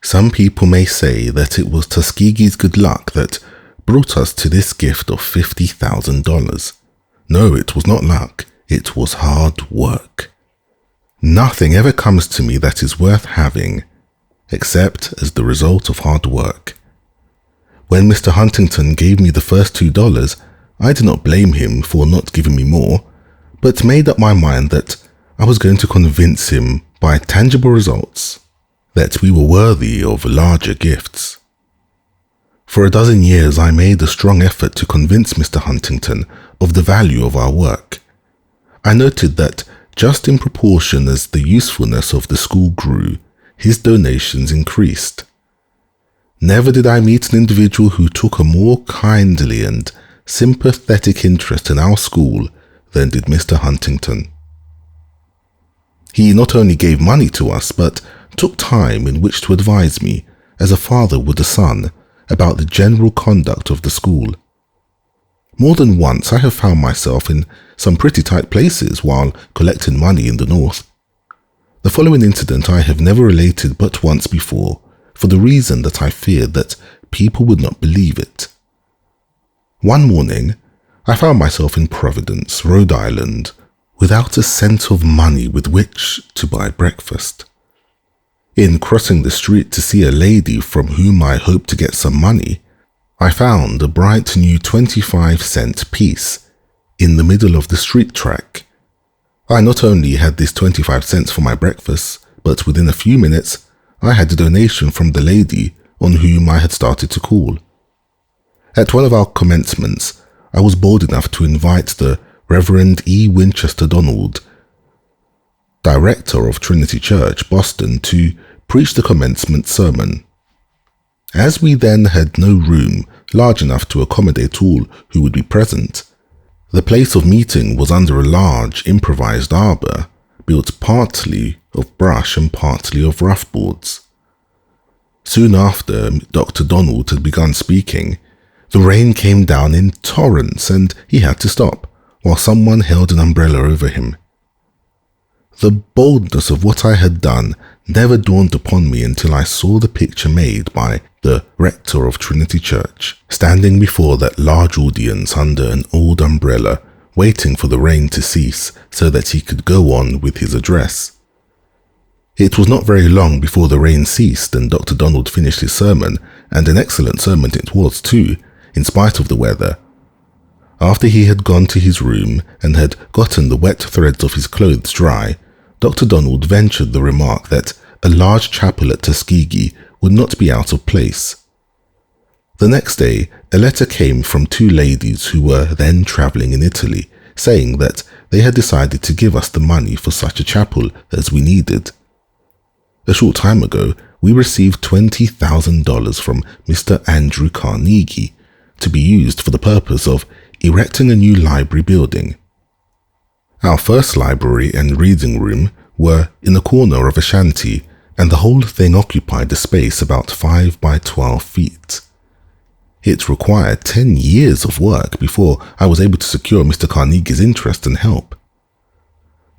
Some people may say that it was Tuskegee's good luck that brought us to this gift of $50,000. No, it was not luck, it was hard work. Nothing ever comes to me that is worth having except as the result of hard work. When Mr. Huntington gave me the first $2, I did not blame him for not giving me more, but made up my mind that I was going to convince him by tangible results that we were worthy of larger gifts. For a dozen years I made a strong effort to convince Mr. Huntington of the value of our work. I noted that just in proportion as the usefulness of the school grew, his donations increased. Never did I meet an individual who took a more kindly and sympathetic interest in our school than did Mr. Huntington. He not only gave money to us, but took time in which to advise me, as a father would a son, about the general conduct of the school. More than once I have found myself in some pretty tight places while collecting money in the North. The following incident I have never related but once before, for the reason that I feared that people would not believe it. One morning, I found myself in Providence, Rhode Island, without a cent of money with which to buy breakfast. In crossing the street to see a lady from whom I hoped to get some money, I found a bright new 25-cent piece in the middle of the street track. I not only had this 25 cents for my breakfast, but within a few minutes, I had a donation from the lady on whom I had started to call. At one of our commencements, I was bold enough to invite the Reverend E. Winchester Donald, director of Trinity Church, Boston, to preach the commencement sermon. As we then had no room large enough to accommodate all who would be present, the place of meeting was under a large improvised arbor, built partly of brush and partly of rough boards. Soon after Dr. Donald had begun speaking, the rain came down in torrents and he had to stop, while someone held an umbrella over him. The boldness of what I had done never dawned upon me until I saw the picture made by the rector of Trinity Church, standing before that large audience under an old umbrella, waiting for the rain to cease so that he could go on with his address. It was not very long before the rain ceased and Dr. Donald finished his sermon, and an excellent sermon it was too, in spite of the weather. After he had gone to his room and had gotten the wet threads of his clothes dry, Dr. Donald ventured the remark that a large chapel at Tuskegee would not be out of place. The next day, a letter came from two ladies who were then travelling in Italy, saying that they had decided to give us the money for such a chapel as we needed. A short time ago, we received $20,000 from Mr. Andrew Carnegie to be used for the purpose of erecting a new library building. Our first library and reading room were in the corner of a shanty, and the whole thing occupied a space about 5 by 12 feet. It required 10 years of work before I was able to secure Mr. Carnegie's interest and help.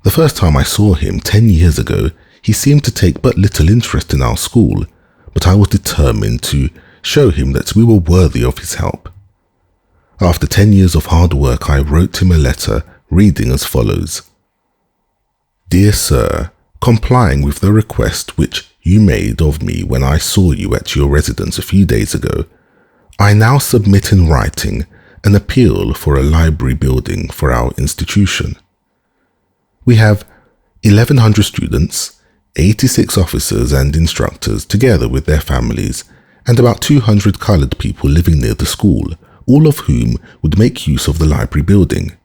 The first time I saw him 10 years ago, he seemed to take but little interest in our school, but I was determined to show him that we were worthy of his help. After 10 years of hard work, I wrote him a letter reading as follows: Dear Sir, complying with the request which you made of me when I saw you at your residence a few days ago, I now submit in writing an appeal for a library building for our institution. We have 1,100 students, 86 officers and instructors together with their families, and about 200 colored people living near the school, all of whom would make use of the library building.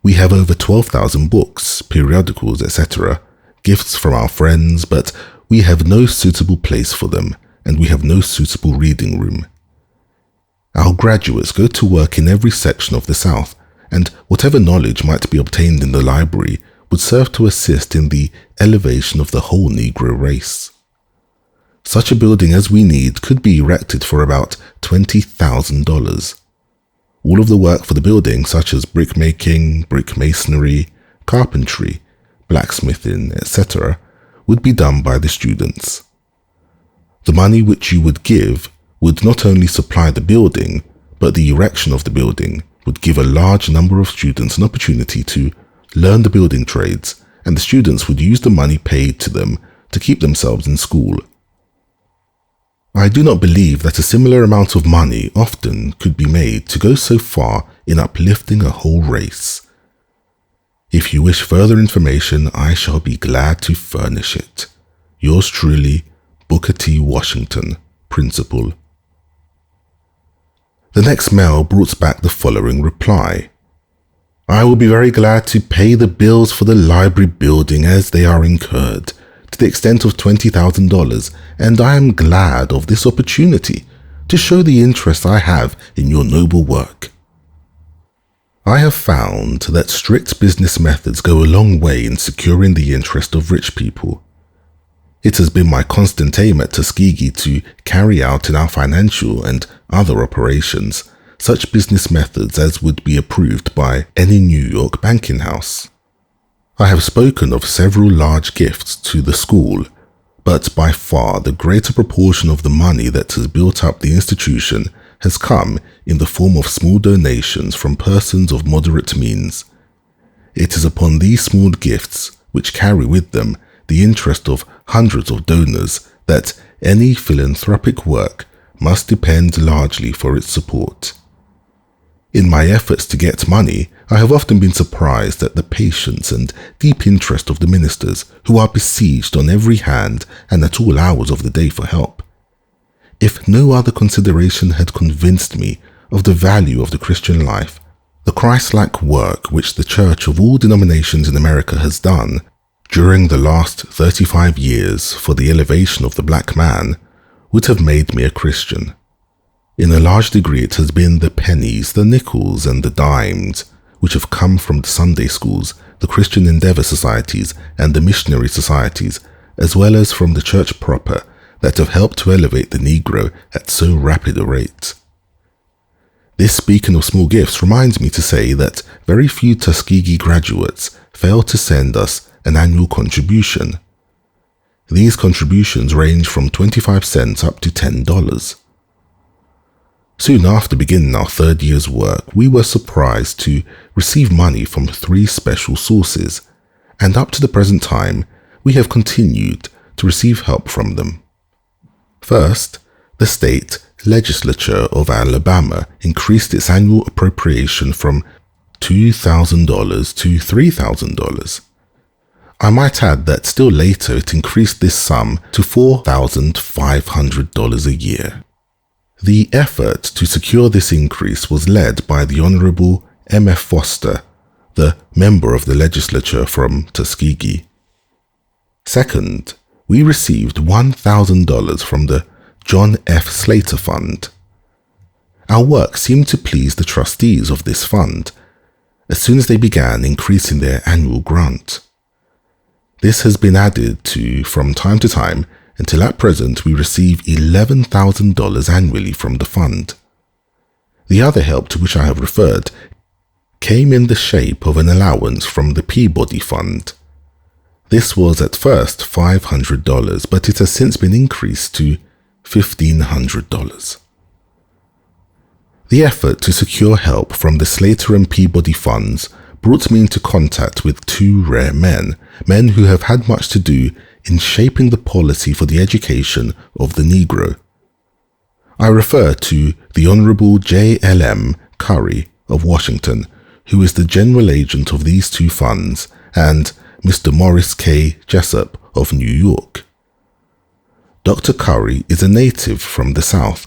We have over 12,000 books, periodicals, etc., gifts from our friends, but we have no suitable place for them, and we have no suitable reading room. Our graduates go to work in every section of the South, and whatever knowledge might be obtained in the library would serve to assist in the elevation of the whole Negro race. Such a building as we need could be erected for about $20,000. All of the work for the building, such as brick making, brick masonry, carpentry, blacksmithing, etc., would be done by the students. The money which you would give would not only supply the building, but the erection of the building would give a large number of students an opportunity to learn the building trades, and the students would use the money paid to them to keep themselves in school. I do not believe that a similar amount of money often could be made to go so far in uplifting a whole race. If you wish further information, I shall be glad to furnish it. Yours truly, Booker T. Washington, Principal. The next mail brought back the following reply: I will be very glad to pay the bills for the library building as they are incurred, to the extent of $20,000, and I am glad of this opportunity to show the interest I have in your noble work. I have found that strict business methods go a long way in securing the interest of rich people. It has been my constant aim at Tuskegee to carry out in our financial and other operations such business methods as would be approved by any New York banking house. I have spoken of several large gifts to the school, but by far the greater proportion of the money that has built up the institution has come in the form of small donations from persons of moderate means. it is upon these small gifts, which carry with them the interest of hundreds of donors, that any philanthropic work must depend largely for its support. In my efforts to get money, I have often been surprised at the patience and deep interest of the ministers, who are besieged on every hand and at all hours of the day for help. If no other consideration had convinced me of the value of the Christian life, the Christ-like work which the Church of all denominations in America has done during the last 35 years for the elevation of the black man would have made me a Christian. In a large degree, it has been the pennies, the nickels, and the dimes which have come from the Sunday schools, the Christian Endeavor societies, and the missionary societies, as well as from the church proper, that have helped to elevate the Negro at so rapid a rate. This, speaking of small gifts, reminds me to say that very few Tuskegee graduates fail to send us an annual contribution. These contributions range from 25 cents up to $10. Soon after beginning our third year's work, we were surprised to receive money from 3 special sources, and up to the present time, we have continued to receive help from them. First, the state legislature of Alabama increased its annual appropriation from $2,000 to $3,000. I might add that still later it increased this sum to $4,500 a year. The effort to secure this increase was led by the Honorable M.F. Foster, the member of the legislature from Tuskegee. Second, we received $1,000 from the John F. Slater Fund. Our work seemed to please the trustees of this fund as soon as they began increasing their annual grant. This has been added to from time to time until at present we receive $11,000 annually from the fund. The other help to which I have referred came in the shape of an allowance from the Peabody Fund. This was at first $500, but it has since been increased to $1,500. The effort to secure help from the Slater and Peabody funds brought me into contact with 2 rare men who have had much to do in shaping the policy for the education of the Negro. I refer to the Honorable J.L.M. Curry of Washington, who is the general agent of these 2 funds, and Mr. Morris K. Jessup of New York. Dr. Curry is a native from the South,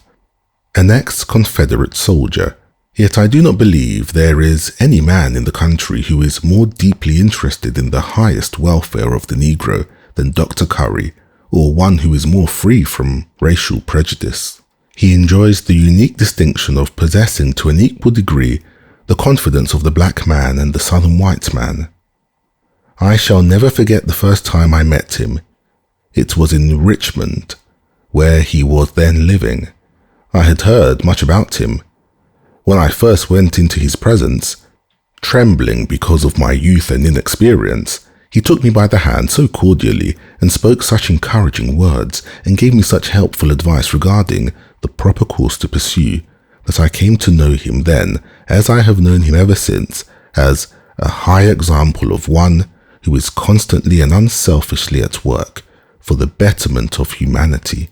an ex-Confederate soldier, yet I do not believe there is any man in the country who is more deeply interested in the highest welfare of the Negro than Dr. Curry, or one who is more free from racial prejudice. He enjoys the unique distinction of possessing to an equal degree the confidence of the black man and the southern white man. I shall never forget the first time I met him. It was in Richmond, where he was then living. I had heard much about him. When I first went into his presence, trembling because of my youth and inexperience, he took me by the hand so cordially and spoke such encouraging words and gave me such helpful advice regarding the proper course to pursue that I came to know him then, as I have known him ever since, as a high example of one who is constantly and unselfishly at work for the betterment of humanity.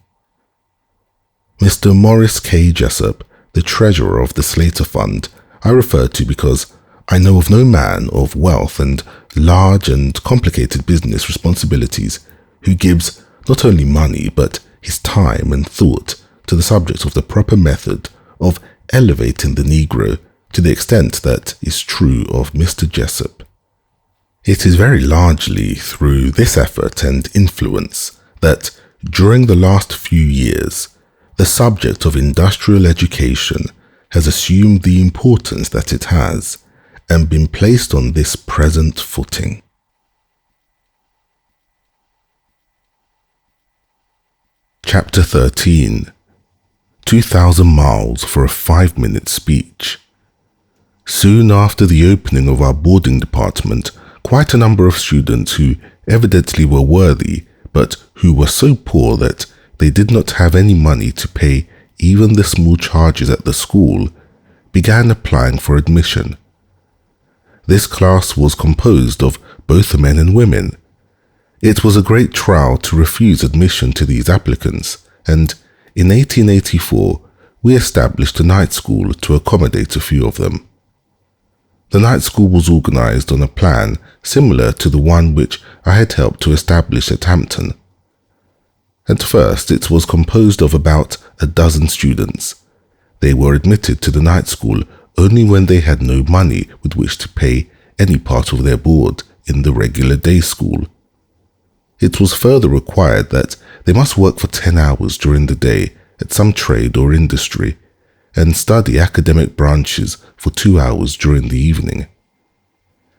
Mr. Morris K. Jessup, the treasurer of the Slater Fund, I refer to because I know of no man of wealth and large and complicated business responsibilities who gives not only money but his time and thought to the subject of the proper method of elevating the Negro to the extent that is true of Mr. Jessup. It is very largely through this effort and influence that during the last few years the subject of industrial education has assumed the importance that it has and been placed on this present footing. Chapter 13. 2,000 miles for a 5-minute speech. Soon after the opening of our boarding department, quite a number of students who evidently were worthy, but who were so poor that they did not have any money to pay even the small charges at the school, began applying for admission. This class was composed of both men and women. It was a great trial to refuse admission to these applicants, and in 1884 we established a night school to accommodate a few of them. The night school was organized on a plan similar to the one which I had helped to establish at Hampton. At first it was composed of about a dozen students. They were admitted to the night school only when they had no money with which to pay any part of their board in the regular day school. It was further required that they must work for 10 hours during the day at some trade or industry and study academic branches for 2 hours during the evening.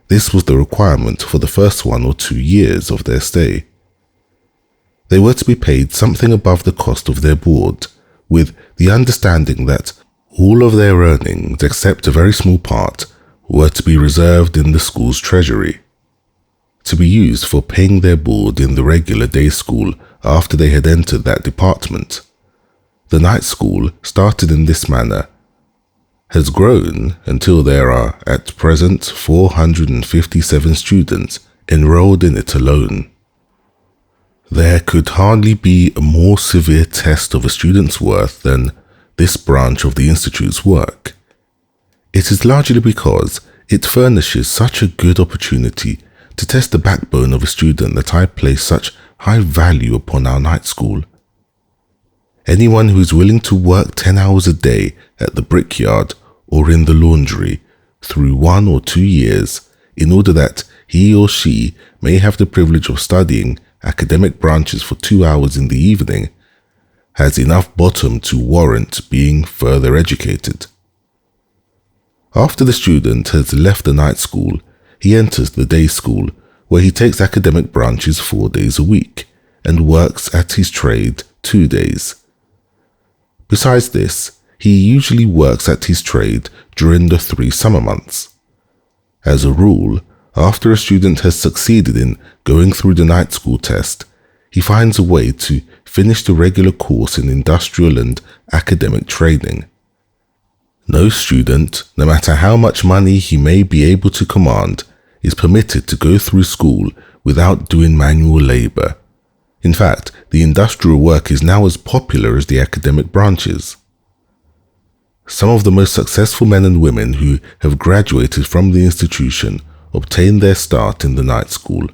This was the requirement for the first 1 or 2 years of their stay. They were to be paid something above the cost of their board, with the understanding that all of their earnings, except a very small part, were to be reserved in the school's treasury, to be used for paying their board in the regular day school after they had entered that department. The night school, started in this manner, has grown until there are at present 457 students enrolled in it alone. There could hardly be a more severe test of a student's worth than this branch of the Institute's work. It is largely because it furnishes such a good opportunity to test the backbone of a student that I place such high value upon our night school. Anyone who is willing to work 10 hours a day at the brickyard or in the laundry through 1 or 2 years in order that he or she may have the privilege of studying academic branches for 2 hours in the evening has enough bottom to warrant being further educated. After the student has left the night school, he enters the day school, where he takes academic branches 4 days a week and works at his trade 2 days. Besides this, he usually works at his trade during the 3 summer months. As a rule, after a student has succeeded in going through the night school test, he finds a way to finish the regular course in industrial and academic training. No student, no matter how much money he may be able to command, is permitted to go through school without doing manual labor. In fact, the industrial work is now as popular as the academic branches. Some of the most successful men and women who have graduated from the institution obtained their start in the night school.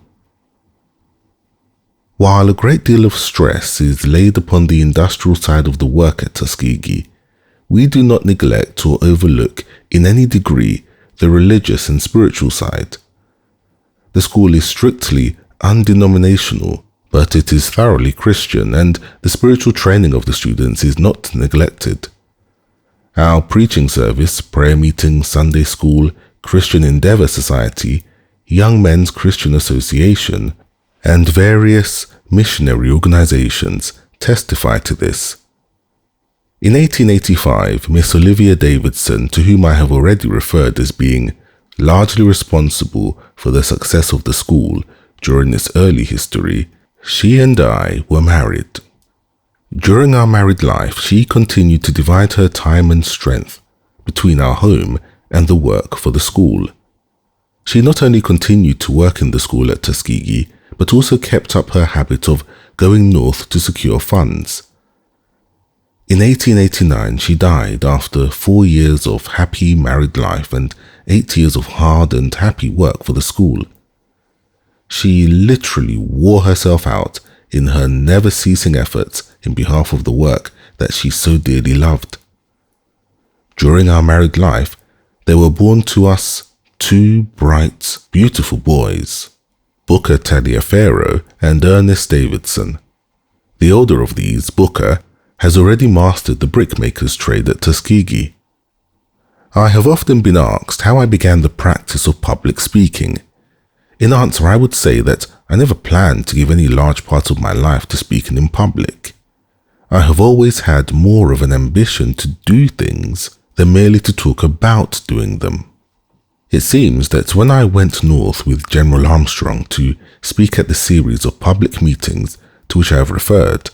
While a great deal of stress is laid upon the industrial side of the work at Tuskegee, we do not neglect or overlook in any degree the religious and spiritual side. The school is strictly undenominational, but it is thoroughly Christian, and the spiritual training of the students is not neglected. Our preaching service, prayer meeting, Sunday school, Christian Endeavor Society, Young Men's Christian Association, and various missionary organizations testify to this. In 1885, Miss Olivia Davidson, to whom I have already referred as being largely responsible for the success of the school during its early history, she and I were married. During our married life, she continued to divide her time and strength between our home and the work for the school. She not only continued to work in the school at Tuskegee, but also kept up her habit of going north to secure funds. In 1889, she died after 4 years of happy married life and 8 years of hard and happy work for the school. She literally wore herself out in her never-ceasing efforts in behalf of the work that she so dearly loved. During our married life, there were born to us 2 bright, beautiful boys, Booker Taliaferro and Ernest Davidson. The older of these, Booker, has already mastered the brickmaker's trade at Tuskegee. I have often been asked how I began the practice of public speaking. In answer, I would say that I never planned to give any large part of my life to speaking in public. I have always had more of an ambition to do things than merely to talk about doing them. It seems that when I went north with General Armstrong to speak at the series of public meetings to which I have referred,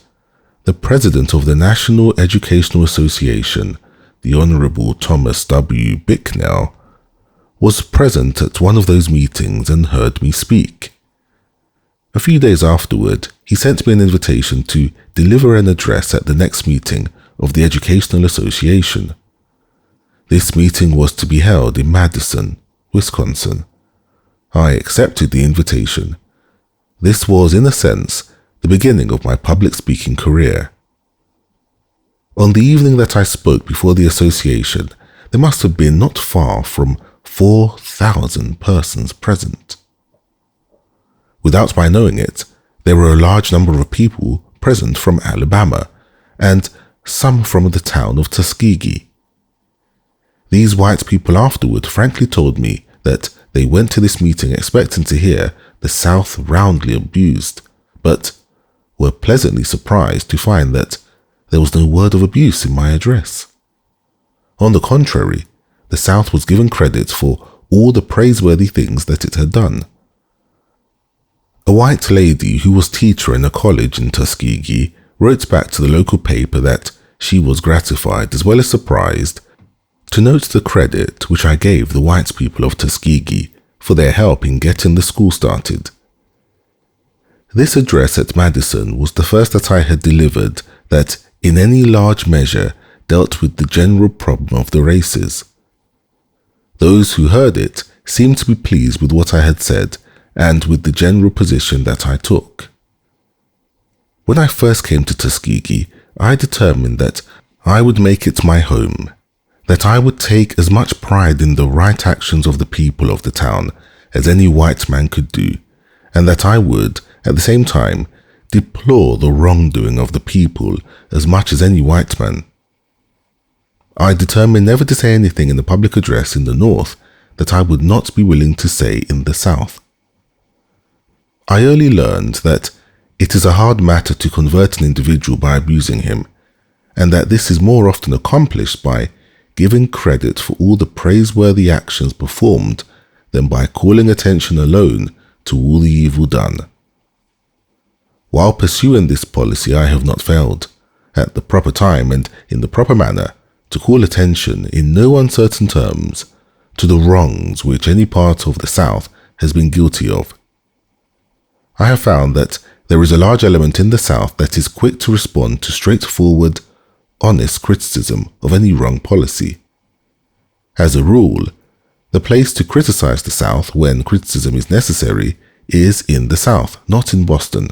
the president of the National Educational Association, the Honorable Thomas W. Bicknell, was present at one of those meetings and heard me speak. A few days afterward, he sent me an invitation to deliver an address at the next meeting of the Educational Association. This meeting was to be held in Madison, Wisconsin. I accepted the invitation. This was, in a sense, the beginning of my public speaking career. On the evening that I spoke before the association, there must have been not far from 4,000 persons present. Without my knowing it, there were a large number of people present from Alabama, and some from the town of Tuskegee. These white people afterward frankly told me that they went to this meeting expecting to hear the South roundly abused, but were pleasantly surprised to find that there was no word of abuse in my address. On the contrary, the South was given credit for all the praiseworthy things that it had done. A white lady who was teacher in a college in Tuskegee wrote back to the local paper that she was gratified as well as surprised to note the credit which I gave the white people of Tuskegee for their help in getting the school started. This address at Madison was the first that I had delivered that in any large measure dealt with the general problem of the races. Those who heard it seemed to be pleased with what I had said and with the general position that I took. When I first came to Tuskegee, I determined that I would make it my home, that I would take as much pride in the right actions of the people of the town as any white man could do, and that I would, at the same time, deplore the wrongdoing of the people as much as any white man. I determined never to say anything in the public address in the North that I would not be willing to say in the South. I early learned that it is a hard matter to convert an individual by abusing him, and that this is more often accomplished by giving credit for all the praiseworthy actions performed than by calling attention alone to all the evil done. While pursuing this policy, I have not failed, at the proper time and in the proper manner, to call attention in no uncertain terms to the wrongs which any part of the South has been guilty of. I have found that there is a large element in the South that is quick to respond to straightforward, honest criticism of any wrong policy. As a rule, the place to criticize the South when criticism is necessary is in the South, not in Boston.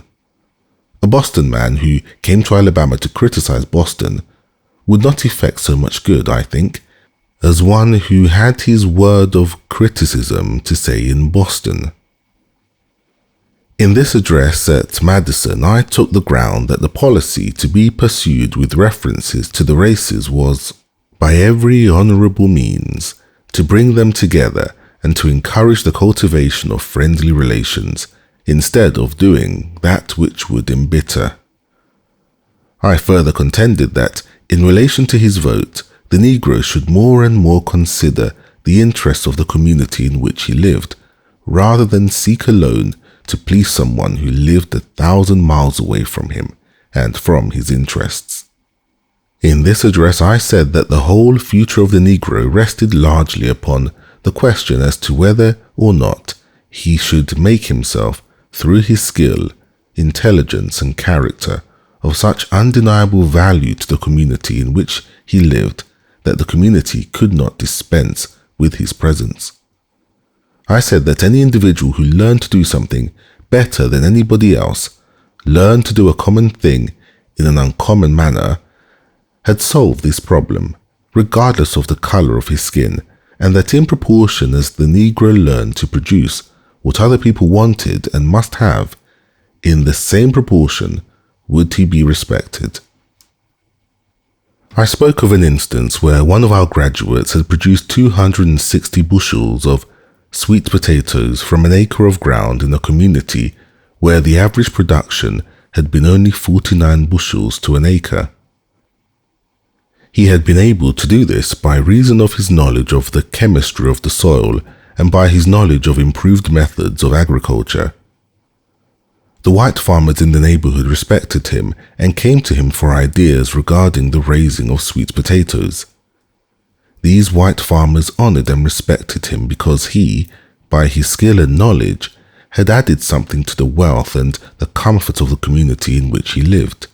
A Boston man who came to Alabama to criticize Boston would not effect so much good, I think, as one who had his word of criticism to say in Boston. In this address at Madison, I took the ground that the policy to be pursued with references to the races was, by every honorable means, to bring them together and to encourage the cultivation of friendly relations, instead of doing that which would embitter. I further contended that, in relation to his vote, the Negro should more and more consider the interests of the community in which he lived, rather than seek alone to please someone who lived 1,000 miles away from him and from his interests. In this address I said that the whole future of the Negro rested largely upon the question as to whether or not he should make himself, through his skill, intelligence, and character, of such undeniable value to the community in which he lived that the community could not dispense with his presence. I said that any individual who learned to do something better than anybody else, learned to do a common thing in an uncommon manner, had solved this problem, regardless of the color of his skin, and that in proportion as the Negro learned to produce what other people wanted and must have, in the same proportion would he be respected. I spoke of an instance where one of our graduates had produced 260 bushels of sweet potatoes from an acre of ground in a community where the average production had been only 49 bushels to an acre. He had been able to do this by reason of his knowledge of the chemistry of the soil and by his knowledge of improved methods of agriculture. The white farmers in the neighborhood respected him and came to him for ideas regarding the raising of sweet potatoes. These white farmers honored and respected him because he, by his skill and knowledge, had added something to the wealth and the comfort of the community in which he lived.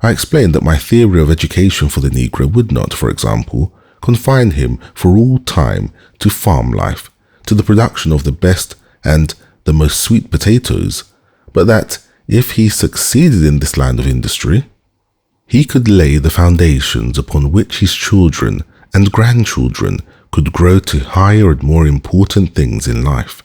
I explained that my theory of education for the Negro would not, for example, confine him for all time to farm life, to the production of the best and the most sweet potatoes, but that if he succeeded in this line of industry, he could lay the foundations upon which his children and grandchildren could grow to higher and more important things in life.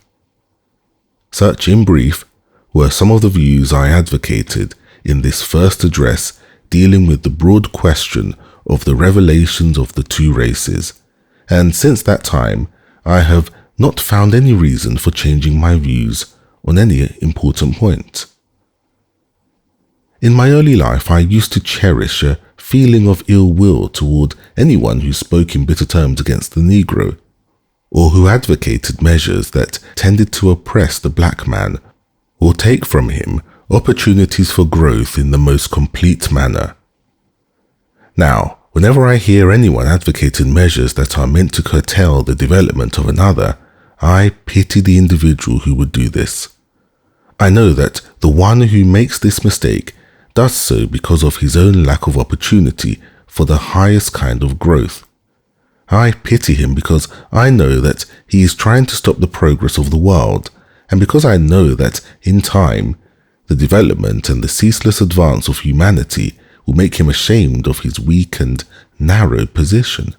Such, in brief, were some of the views I advocated in this first address dealing with the broad question of the revelations of the two races, and since that time I have not found any reason for changing my views on any important point. In my early life, I used to cherish a feeling of ill will toward anyone who spoke in bitter terms against the Negro, or who advocated measures that tended to oppress the black man or take from him opportunities for growth in the most complete manner. Now, whenever I hear anyone advocating measures that are meant to curtail the development of another, I pity the individual who would do this. I know that the one who makes this mistake does so because of his own lack of opportunity for the highest kind of growth. I pity him because I know that he is trying to stop the progress of the world, and because I know that in time, the development and the ceaseless advance of humanity will make him ashamed of his weak and narrow position.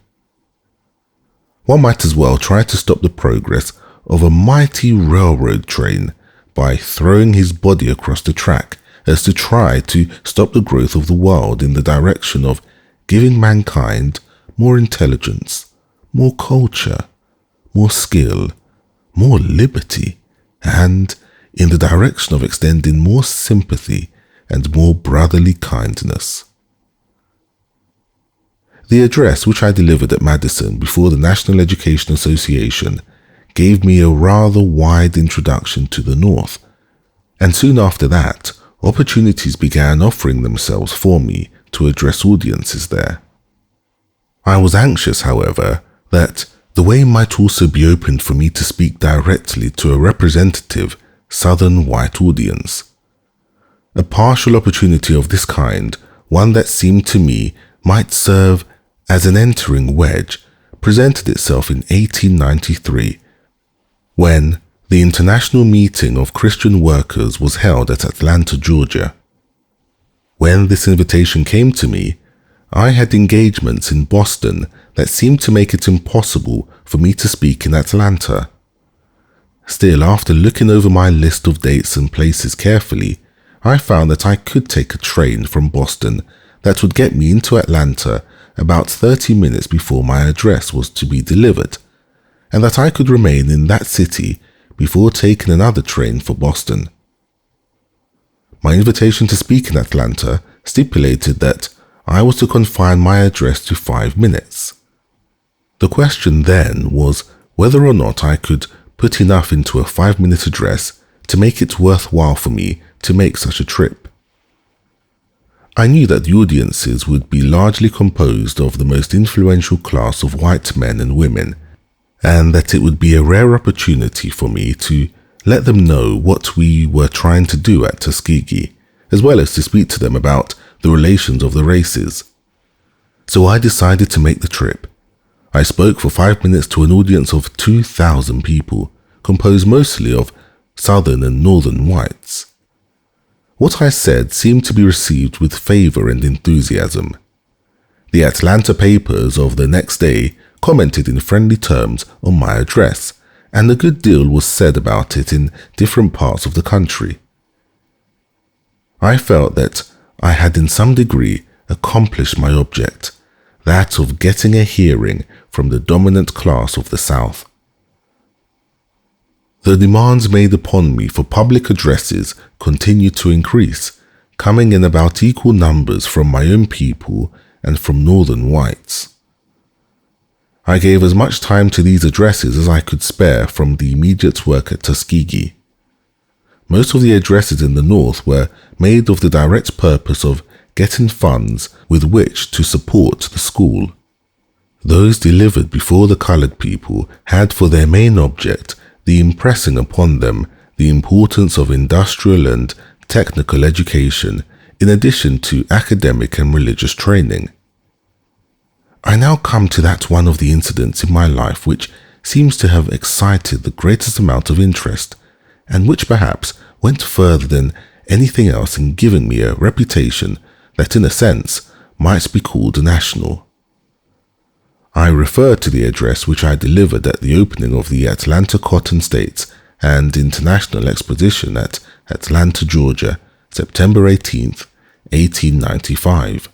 One might as well try to stop the progress of a mighty railroad train by throwing his body across the track as to try to stop the growth of the world in the direction of giving mankind more intelligence, more culture, more skill, more liberty, and in the direction of extending more sympathy and more brotherly kindness. The address which I delivered at Madison before the National Education Association gave me a rather wide introduction to the North, and soon after that, opportunities began offering themselves for me to address audiences there. I was anxious, however, that the way might also be opened for me to speak directly to a representative Southern white audience. A partial opportunity of this kind, one that seemed to me might serve as an entering wedge, presented itself in 1893, when the International Meeting of Christian Workers was held at Atlanta, Georgia. When this invitation came to me, I had engagements in Boston that seemed to make it impossible for me to speak in Atlanta. Still, after looking over my list of dates and places carefully, I found that I could take a train from Boston that would get me into Atlanta about 30 minutes before my address was to be delivered, and that I could remain in that city before taking another train for Boston. My invitation to speak in Atlanta stipulated that I was to confine my address to 5 minutes. The question then was whether or not I could put enough into a 5-minute address to make it worthwhile for me to make such a trip. I knew that the audiences would be largely composed of the most influential class of white men and women, and that it would be a rare opportunity for me to let them know what we were trying to do at Tuskegee, as well as to speak to them about the relations of the races. So I decided to make the trip. I spoke for 5 minutes to an audience of 2,000 people, composed mostly of Southern and Northern whites. What I said seemed to be received with favor and enthusiasm. The Atlanta papers of the next day commented in friendly terms on my address, and a good deal was said about it in different parts of the country. I felt that I had in some degree accomplished my object, that of getting a hearing from the dominant class of the South. The demands made upon me for public addresses continued to increase, coming in about equal numbers from my own people and from Northern whites. I gave as much time to these addresses as I could spare from the immediate work at Tuskegee. Most of the addresses in the North were made of the direct purpose of getting funds with which to support the school. Those delivered before the coloured people had for their main object the impressing upon them the importance of industrial and technical education in addition to academic and religious training. I now come to that one of the incidents in my life which seems to have excited the greatest amount of interest, and which perhaps went further than anything else in giving me a reputation that in a sense might be called national. I refer to the address which I delivered at the opening of the Atlanta Cotton States and International Exposition at Atlanta, Georgia, September 18th, 1895.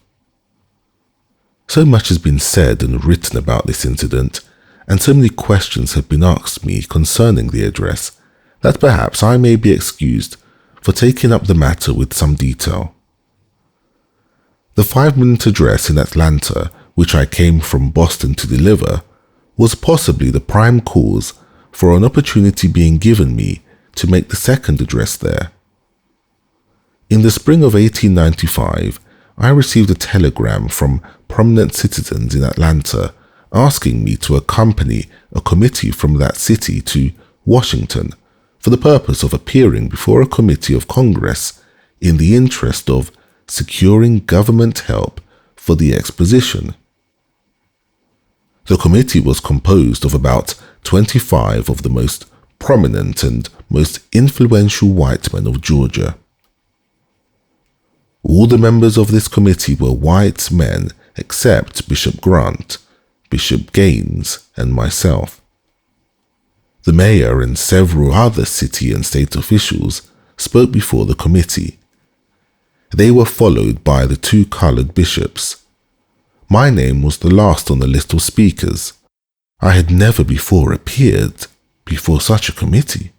So much has been said and written about this incident, and so many questions have been asked me concerning the address, that perhaps I may be excused for taking up the matter with some detail. The 5-minute address in Atlanta, which I came from Boston to deliver, was possibly the prime cause for an opportunity being given me to make the second address there. In the spring of 1895, I received a telegram from prominent citizens in Atlanta asking me to accompany a committee from that city to Washington for the purpose of appearing before a committee of Congress in the interest of securing government help for the exposition. The committee was composed of about 25 of the most prominent and most influential white men of Georgia. All the members of this committee were white men except Bishop Grant, Bishop Gaines, and myself. The mayor and several other city and state officials spoke before the committee. They were followed by the 2 colored bishops. My name was the last on the list of speakers. I had never before appeared before such a committee,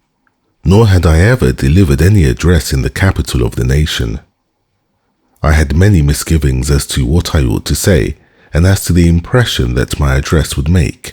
nor had I ever delivered any address in the capital of the nation. I had many misgivings as to what I ought to say and as to the impression that my address would make.